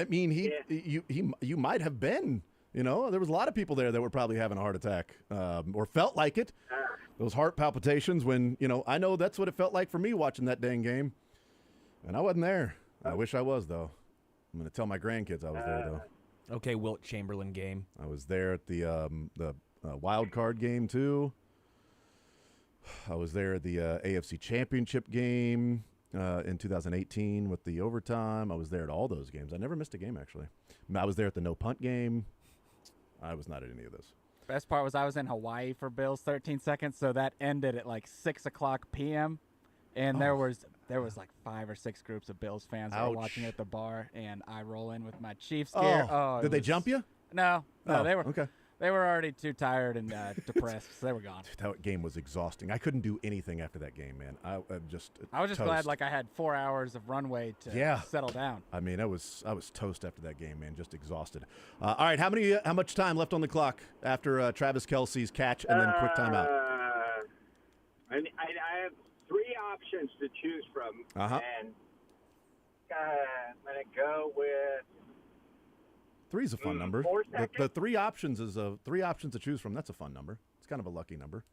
might have been. You know, there was a lot of people there that were probably having a heart attack or felt like it. Those heart palpitations when, I know that's what it felt like for me watching that dang game. And I wasn't there. I wish I was, though. I'm going to tell my grandkids I was there, though. Okay, Wilt Chamberlain game. I was there at the wild card game, too. I was there at the AFC Championship game in 2018 with the overtime. I was there at all those games. I never missed a game, actually. I was there at the no punt game. I was not at any of this. Best part was I was in Hawaii for Bills 13 seconds, so that ended at like 6:00 p.m. And there was like 5 or 6 groups of Bills fans that were watching at the bar, and I roll in with my Chiefs gear. Did they jump you? No, they were okay. They were already too tired and depressed, so they were gone. That game was exhausting. I couldn't do anything after that game, man. I was just toast. Glad like I had 4 hours of runway to settle down. I mean, I was toast after that game, man. Just exhausted. All right, how much time left on the clock after Travis Kelce's catch and then quick timeout? I have 3 options to choose from, and I'm gonna go with 3 is a fun number. 4 seconds. The 3 options is 3 options to choose from. That's a fun number. It's kind of a lucky number.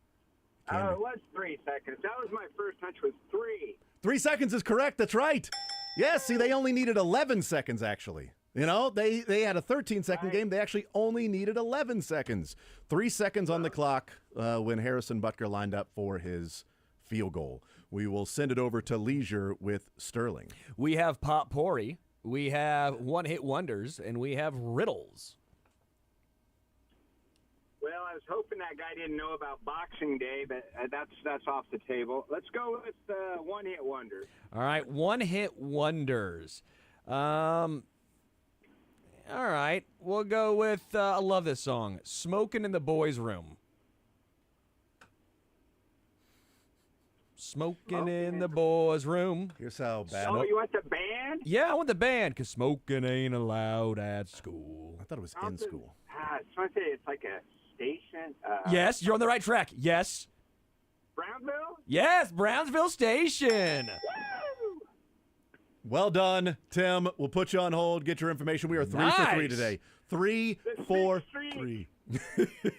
It was 3 seconds. That was my first hunch. Was 3. 3 seconds is correct. That's right. Yes. See, they only needed 11 seconds actually. You know, they had a 13-second game. They actually only needed 11 seconds. 3 seconds on the clock when Harrison Butker lined up for his field goal. We will send it over to leisure with Sterling. We have potpourri. We have one-hit wonders, and we have riddles. Well, I was hoping that guy didn't know about Boxing Day, but that's off the table. Let's go with one-hit wonder. All right, one-hit wonders. All right, we'll go with, I love this song, Smoking in the Boys' Room. Smoking in the boys' room. Here's how bad. Oh, you want the band? Yeah, I want the band, because smoking ain't allowed at school. I thought it was in school. I just want to say it's like a station. Yes, you're on the right track. Yes. Brownsville? Yes, Brownsville Station. Woo! Well done, Tim. We'll put you on hold. Get your information. We are 3 for 3 today. 3 for 3. Thank you.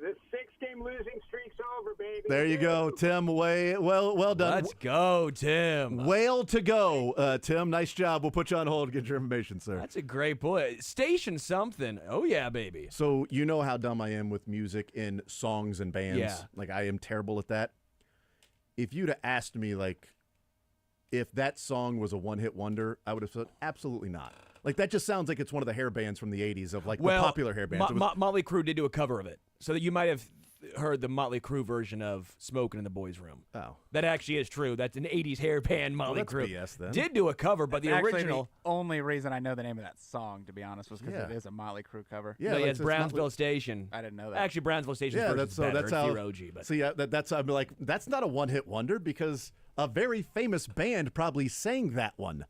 The 6-game losing streak's over, baby. There you go, Tim. Well done. Let's go, Tim. Whale to go, Tim. Nice job. We'll put you on hold. Get your information, sir. That's a great boy. Station something. Oh, yeah, baby. So you know how dumb I am with music in songs and bands. Yeah. Like, I am terrible at that. If you'd have asked me, like, if that song was a one-hit wonder, I would have said absolutely not. Like, that just sounds like it's one of the hair bands from the 80s of, like, the popular hair bands. Motley Crue did do a cover of it, so that you might have heard the Motley Crue version of "Smoking in the Boys' Room." Oh, that actually is true. That's an '80s hair band. Motley that's Crue BS then. did do a cover, but the That's actually original. The only reason I know the name of that song, to be honest, was because Yeah. it is a Motley Crue cover. Yeah, no, like, it's Brownsville Station. I didn't know that. Actually, Brownsville Station. Yeah, that's that's how. Fear OG, but See, that's I'm like that's not a one-hit wonder because a very famous band probably sang that one,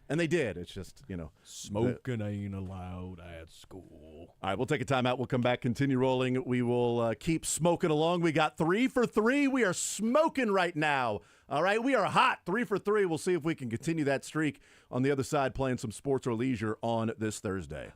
and they did. It's just smoking ain't allowed at school. All right, we'll take a timeout. We'll come back, continue rolling. We will keep smoking along. We got 3 for 3. We are smoking right now. All right, we are hot. 3 for 3. We'll see if we can continue that streak on the other side, playing some sports or leisure on this Thursday.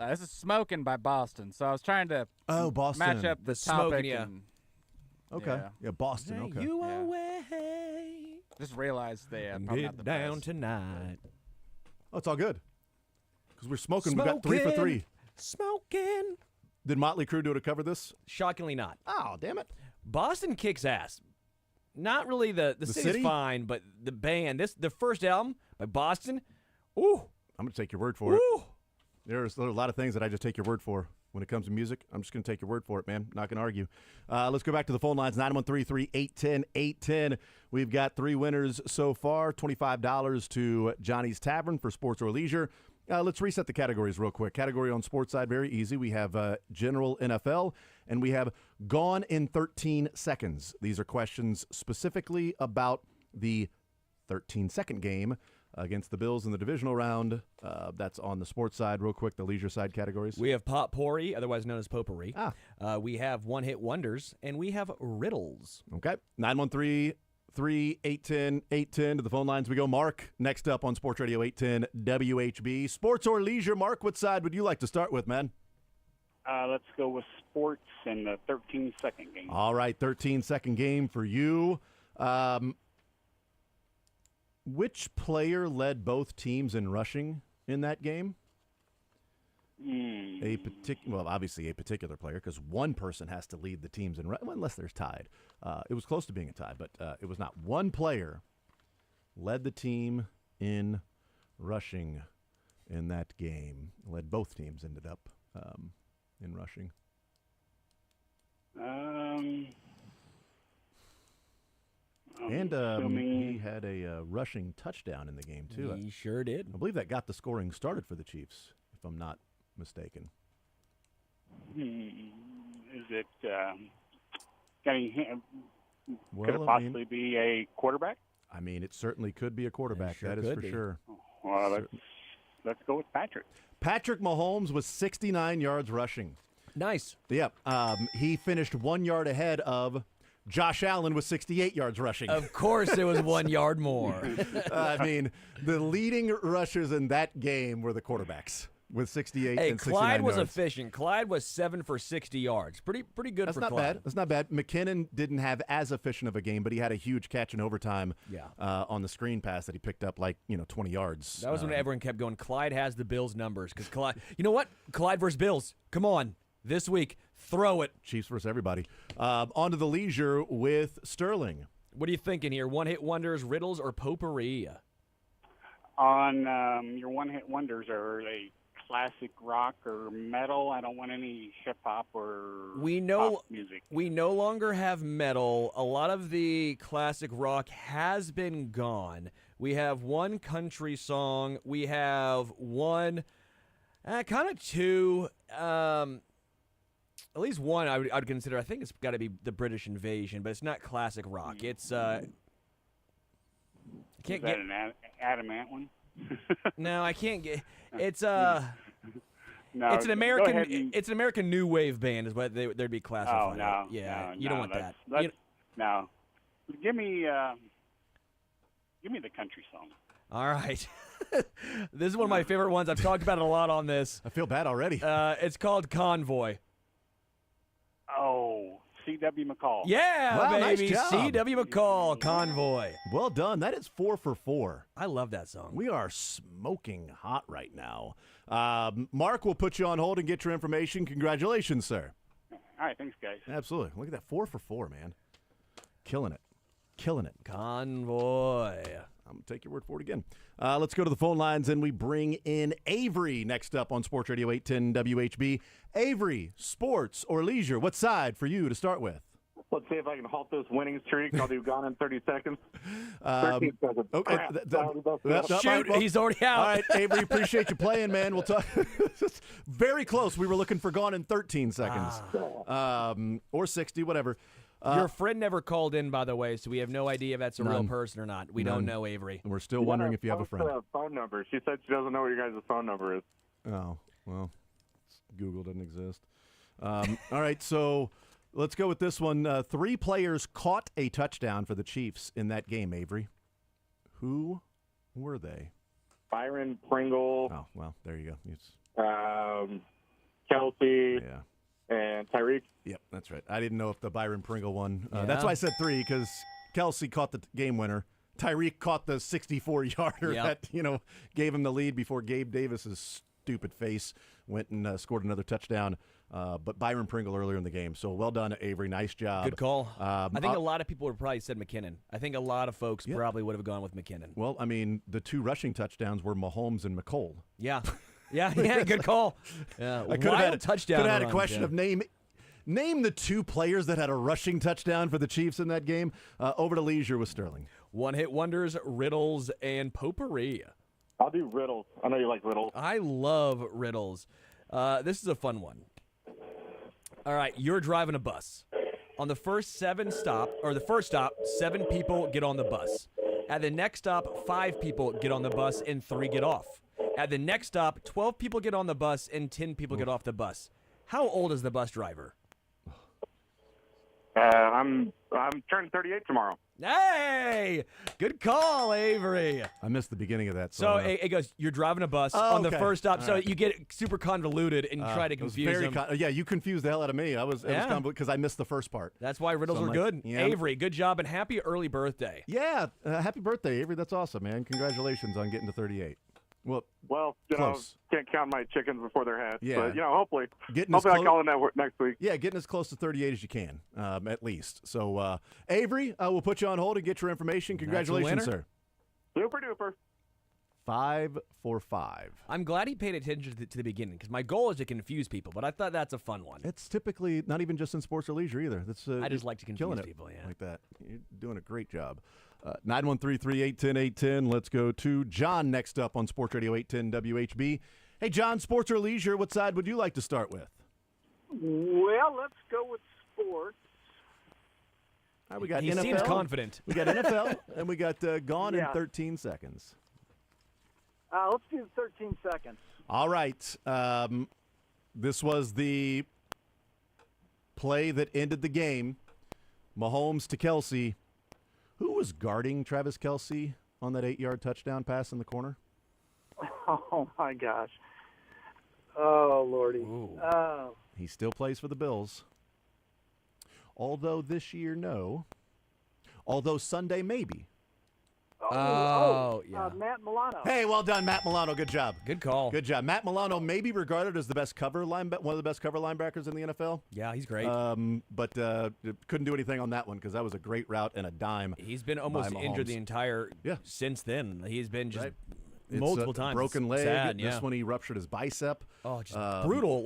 This is Smoking by Boston. So I was trying to Boston. match up the Smoking, topic. yeah. And, Okay. Yeah, Boston. Okay. You Yeah. away. Just realized they And probably get not the down best. tonight. Oh, it's all good. Because we're smoking. We got 3 for 3. Smoking. Did Motley Crue do it to cover this? Shockingly not. Oh, damn it. Boston kicks ass. Not really the city's city? fine, but the band. The first album by Boston. Ooh. I'm going to take your word for it. There's a lot of things that I just take your word for. When it comes to music, I'm just going to take your word for it, man. Not going to argue. Let's go back to the phone lines, 913-381-0810. We've got 3 winners so far, $25 to Johnny's Tavern for sports or leisure. Let's reset the categories real quick. Category on sports side, very easy. We have general NFL, and we have gone in 13 seconds. These are questions specifically about the 13-second game against the Bills in the divisional round. That's on the sports side. Real quick, the leisure side categories. We have potpourri, otherwise known as potpourri. We have one-hit wonders, and we have riddles. Okay. 913-381-0810 to the phone lines we go. Mark, next up on Sports Radio 810 WHB. Sports or leisure, Mark, what side would you like to start with, man? Let's go with sports in the 13-second game. All right, 13-second game for you. Which player led both teams in rushing in that game? Obviously a particular player, because one person has to lead the teams in rushing, unless there's tied. It was close to being a tie, but it was not. One player led the team in rushing in that game. Led both teams, ended up in rushing. And he had a rushing touchdown in the game, too. He sure did. I believe that got the scoring started for the Chiefs, if I'm not mistaken. Is it could it I possibly mean, be a quarterback? I mean, it certainly could be a quarterback. sure That is could for be. sure. Well, let's go with Patrick. Patrick Mahomes was 69 yards rushing. Nice. Yep. He finished 1 yard ahead of Josh Allen with 68 yards rushing. Of course it was 1 yard more. I mean, the leading rushers in that game were the quarterbacks with 68 Hey, and 69 Clyde was yards. efficient. Clyde was 7 for 60 yards. Pretty good That's for not Clyde. bad. That's not bad. McKinnon didn't have as efficient of a game, but he had a huge catch in overtime on the screen pass that he picked up 20 yards. That was when everyone kept going, Clyde has the Bills numbers. Because Clyde, you know what? Clyde versus Bills. Come on. This week, throw it. Chiefs versus everybody. On to the leisure with Sterling. What are you thinking here? One-hit wonders, riddles, or potpourri? On your one-hit wonders, are they classic rock or metal? I don't want any hip-hop or pop music. We no longer have metal. A lot of the classic rock has been gone. We have one country song. We have one, kind of two, at least one I would consider. I think it's got to be the British Invasion, but it's not classic rock. It's Is that an Adamant one? No, I can't get. It's No, it's an go American. ahead and- It's an American new wave band, is what there'd be classified. Oh no, yeah, no, you don't want that. No, give me the country song. All right. This is one of my favorite ones. I've talked about it a lot on this. I feel bad already. It's called Convoy. Oh, C.W. McCall. Yeah, Wow, nice baby. job. C.W. McCall, Convoy. Well done. That is 4 for 4. I love that song. We are smoking hot right now. Mark will put you on hold and get your information. Congratulations, sir. All right, thanks, guys. Absolutely. Look at that. 4 for 4, man. Killing it. Killing it. Convoy. I'm going to take your word for it again. Let's go to the phone lines, and we bring in Avery next up on Sports Radio 810 WHB. Avery, sports or leisure, what side for you to start with? Let's see if I can halt this winning streak. I'll do gone in 30 seconds. 13 seconds. Okay. Crap. Shoot, he's already out. All right, Avery, appreciate you playing, man. We'll talk. Very close. We were looking for gone in 13 seconds. Or 60, whatever. Your friend never called in, by the way, so we have no idea if that's a real None. person or not. We don't know, Avery. We're still wondering if you have a friend. Phone number. She said she doesn't know what your guys' phone number is. Oh, well, Google doesn't exist. All right, so let's go with this one. 3 players caught a touchdown for the Chiefs in that game, Avery. Who were they? Byron Pringle. Oh, well, there you go. Kelsey, and Tyreek. Yep, that's right. I didn't know if the Byron Pringle one. Yeah. That's why I said 3, because Kelsey caught the game winner. Tyreek caught the 64-yarder Yep. that gave him the lead before Gabe Davis's stupid face went and scored another touchdown. But Byron Pringle earlier in the game. So well done, Avery. Nice job. Good call. I think a lot of people would have probably said McKinnon. I think a lot of folks probably would have gone with McKinnon. Well, I mean, the 2 rushing touchdowns were Mahomes and McColl. Yeah. Yeah, good call. Yeah. I could have had a touchdown. Could have had a runs, question yeah. of name the 2 players that had a rushing touchdown for the Chiefs in that game. Over to Leisure with Sterling. One-hit wonders, riddles, and potpourri. I'll do riddles. I know you like riddles. I love riddles. This is a fun one. All right, you're driving a bus. On the first stop, 7 people get on the bus. At the next stop, 5 people get on the bus and 3 get off. At the next stop, 12 people get on the bus and 10 people get off the bus. How old is the bus driver? I'm turning 38 tomorrow. Hey, good call, Avery. I missed the beginning of that. So it goes, you're driving a bus on the first stop, All so right. you get it super convoluted and try to It was confuse very them. yeah, you confused the hell out of me. It was convoluted because I missed the first part. That's why riddles So I'm are like, good. yeah. Avery, good job and happy early birthday. Yeah, happy birthday, Avery. That's awesome, man. Congratulations on getting to 38. Well, close. Can't count my chickens before they're hatched. Yeah. But, hopefully. Getting Hopefully as I'll call in that next week. Yeah, getting as close to 38 as you can, at least. So, Avery, we'll put you on hold and get your information. Congratulations, sir. Super duper. 5 for 5. I'm glad he paid attention to the beginning because my goal is to confuse people, but I thought that's a fun one. It's typically not even just in sports or leisure either. That's I just you're like to confuse killing it people, yeah. like that. You're doing a great job. 913-381-0810. Let's go to John next up on Sports Radio 810 WHB. Hey, John, sports or leisure, what side would you like to start with? Well, let's go with sports. All right, we got He NFL. seems confident. We got NFL, and we got Gone in Yeah. 13 seconds. Let's do 13 seconds. All right. This was the play that ended the game. Mahomes to Kelsey. Who was guarding Travis Kelsey on that 8-yard touchdown pass in the corner? Oh, my gosh. Oh, Lordy. Oh. He still plays for the Bills. Although this year, no. Although Sunday, maybe. Matt Milano. Hey, well done, Matt Milano. Good job. Good call. Good job. Matt Milano may be regarded as the best one of the best cover linebackers in the NFL. Yeah, he's great. But couldn't do anything on that one because that was a great route and a dime. He's been almost by injured Mahomes. the entire since then. He's been just Right. It's multiple times. Broken leg. Sad, This one he ruptured his bicep. Oh, just brutal,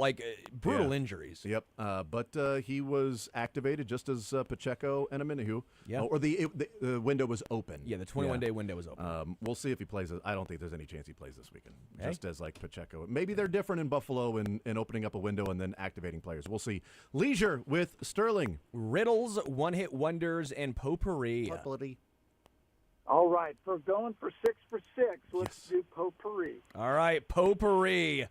brutal yeah. injuries. Yep. But he was activated just as Pacheco and Aminihu. Yeah. Or the window was open. Yeah, the 21-day window was open. We'll see if he plays. I don't think there's any chance he plays this weekend. Hey. Just as like Pacheco. Maybe they're different in Buffalo in opening up a window and then activating players. We'll see. Leisure with Sterling. Riddles, one-hit wonders, and potpourri. All right, for going for 6 for 6, let's do potpourri. All right, potpourri.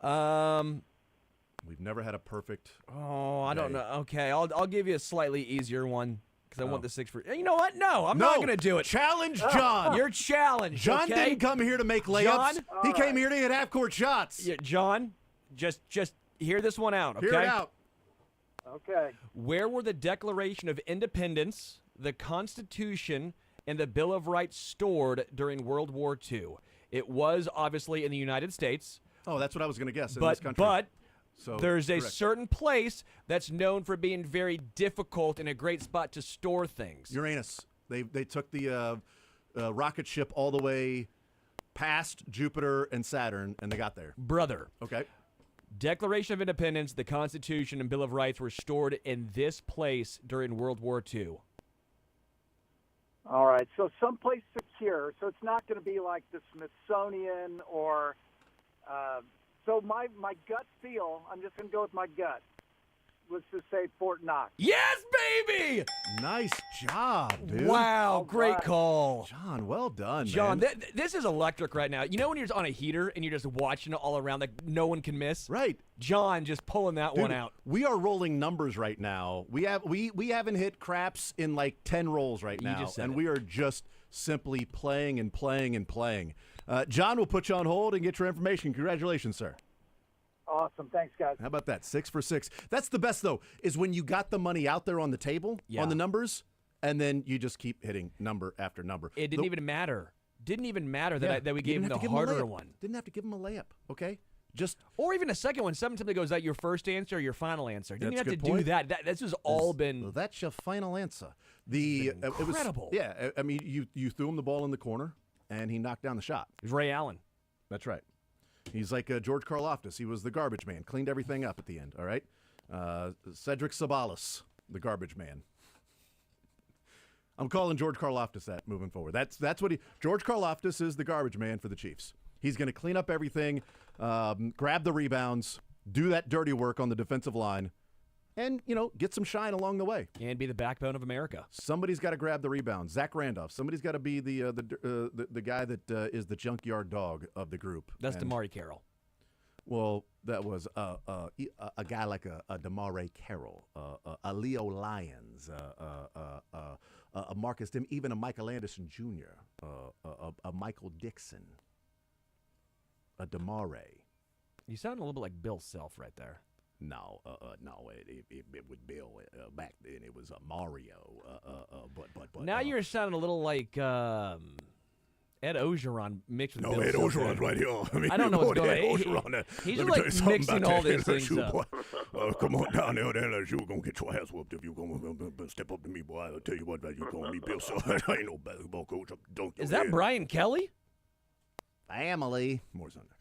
We've never had a perfect. Oh, I don't day. know. Okay, I'll give you a slightly easier one because I want the 6 for. You know what? No, I'm not going to do it. Challenge John. You're challenged. John okay? didn't come here to make layups. John? He came here to hit half-court shots. Yeah, John, just hear this one out. Okay. Hear it out. Okay. Where were the Declaration of Independence, the Constitution, and the Bill of Rights stored during World War II? It was obviously in the United States. Oh, that's what I was going to guess in this country. But So, there's a correct. certain place that's known for being very difficult and a great spot to store things. Uranus. They took the rocket ship all the way past Jupiter and Saturn, and they got there. Brother. Okay. Declaration of Independence, the Constitution, and Bill of Rights were stored in this place during World War II. All right, so someplace secure. So it's not going to be like the Smithsonian or. So my gut feel, I'm just going to go with my gut. Let's just say Fort Knox. Yes, baby! Nice job, dude. Wow, great right. call. John, well done, John, man. this is electric right now. You know when you're just on a heater and you're just watching it all around like no one can miss? Right. John just pulling that Dude, one out. We are rolling numbers right now. We haven't hit craps in like 10 rolls right You now, just said and it. we are just simply playing and playing and playing. John will put you on hold and get your information. Congratulations, sir. Awesome. Thanks, guys. How about that? 6 for 6. That's the best, though, is when you got the money out there on the table, on the numbers, and then you just keep hitting number after number. It didn't even matter. Didn't even matter that we gave him the a harder layup. one. Didn't have to give him a layup, okay? Or even a second one. Sometimes it goes, is that your first answer or your final answer? Didn't That's you a have good to point. do that. This has all been... Well, that's your final answer. Incredible. I mean, you threw him the ball in the corner, and he knocked down the shot. It was Ray Allen. That's right. He's like George Karlaftis. He was the garbage man, cleaned everything up at the end, all right? Cedric Sabalas, the garbage man. I'm calling George Karlaftis that moving forward. That's what George Karlaftis is the garbage man for the Chiefs. He's going to clean up everything, grab the rebounds, do that dirty work on the defensive line, and, get some shine along the way. And be the backbone of America. Somebody's got to grab the rebounds. Zach Randolph. Somebody's got to be the guy that is the junkyard dog of the group. That's DeMare Carroll. Well, that was a guy like a DeMare Carroll, a Leo Lyons, a Marcus Dim, even a Michael Anderson Jr., a Michael Dixon, a DeMare. You sound a little bit like Bill Self right there. No, it was Bill. Back then it was Mario. But now you're sounding a little like Ed Ogeron mixed with Bill Ed Self Ogeron's there. right here. I don't know what's going on. He's just like mixing all these things up. Come on down there, LSU. You're going to get your ass whooped if you're going to step up to me, boy. I'll tell you what, you're going to be Bill Self. I ain't no basketball coach. Is that Brian Kelly? Family. More on next.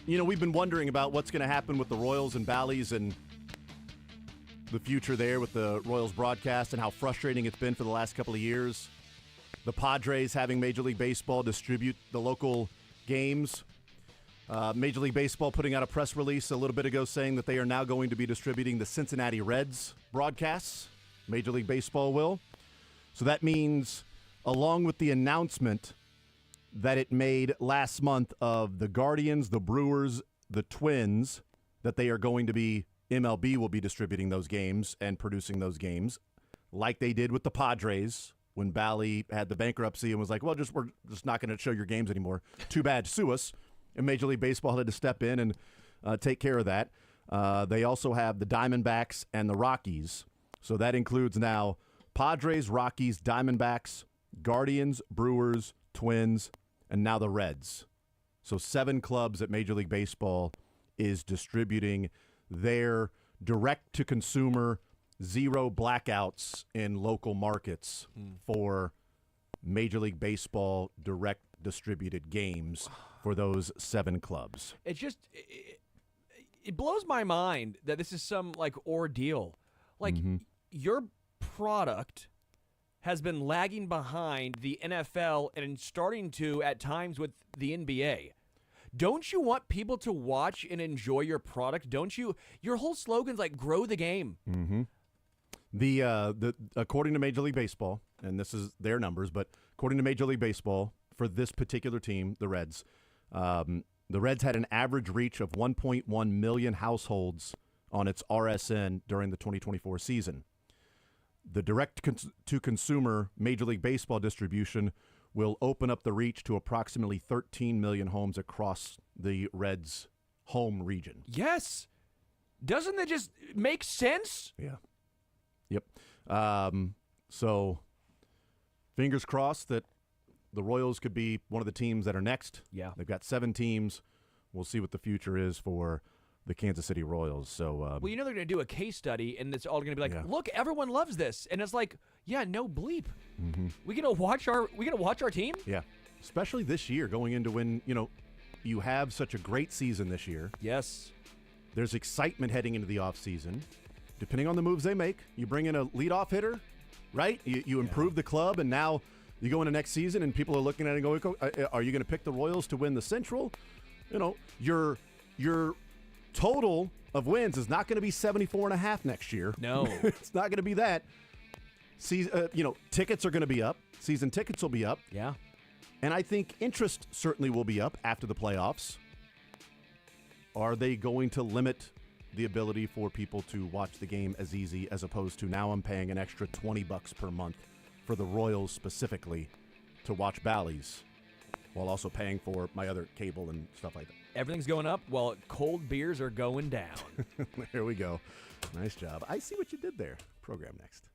We've been wondering about what's going to happen with the Royals and Bally's and the future there with the Royals broadcast and how frustrating it's been for the last couple of years. The Padres having Major League Baseball distribute the local games. Major League Baseball putting out a press release a little bit ago saying that they are now going to be distributing the Cincinnati Reds broadcasts. Major League Baseball will. So that means, along with the announcement that it made last month of the Guardians, the Brewers, the Twins, that they are going to be, MLB will be distributing those games and producing those games, like they did with the Padres when Bally had the bankruptcy and was like, well, we're just not going to show your games anymore. Too bad, sue us. And Major League Baseball had to step in and take care of that. They also have the Diamondbacks and the Rockies. So that includes now Padres, Rockies, Diamondbacks, Guardians, Brewers, Twins, and now the Reds. So 7 clubs at Major League Baseball is distributing their direct-to-consumer, zero blackouts in local markets for Major League Baseball direct distributed games for those 7 clubs. It just it blows my mind that this is some like ordeal. Like your product has been lagging behind the NFL and starting to at times with the NBA. Don't you want people to watch and enjoy your product? Don't you? Your whole slogan's like grow the game. The according to Major League Baseball, and this is their numbers, but according to Major League Baseball, for this particular team, the Reds had an average reach of 1.1 million households on its RSN during the 2024 season. The direct-to-consumer Major League Baseball distribution will open up the reach to approximately 13 million homes across the Reds' home region. Yes. Doesn't that just make sense? Yeah. Yep. So fingers crossed that the Royals could be one of the teams that are next. Yeah. They've got 7 teams. We'll see what the future is for the Kansas City Royals. So, well, you know they're going to do a case study, and it's all going to be like, look, everyone loves this, and it's like, yeah, no bleep. We gonna watch our team? Yeah, especially this year, going into when you have such a great season this year. Yes, there's excitement heading into the offseason. Depending on the moves they make, you bring in a leadoff hitter, right? You improve the club, and now you go into next season, and people are looking at it and going, are you going to pick the Royals to win the Central? Your total of wins is not going to be 74.5 next year. No. It's not going to be that. Tickets are going to be up. Season tickets will be up. Yeah. And I think interest certainly will be up after the playoffs. Are they going to limit the ability for people to watch the game as easy as opposed to now I'm paying an extra $20 per month for the Royals specifically to watch Bally's while also paying for my other cable and stuff like that? Everything's going up while cold beers are going down. There we go. Nice job. I see what you did there. Program next.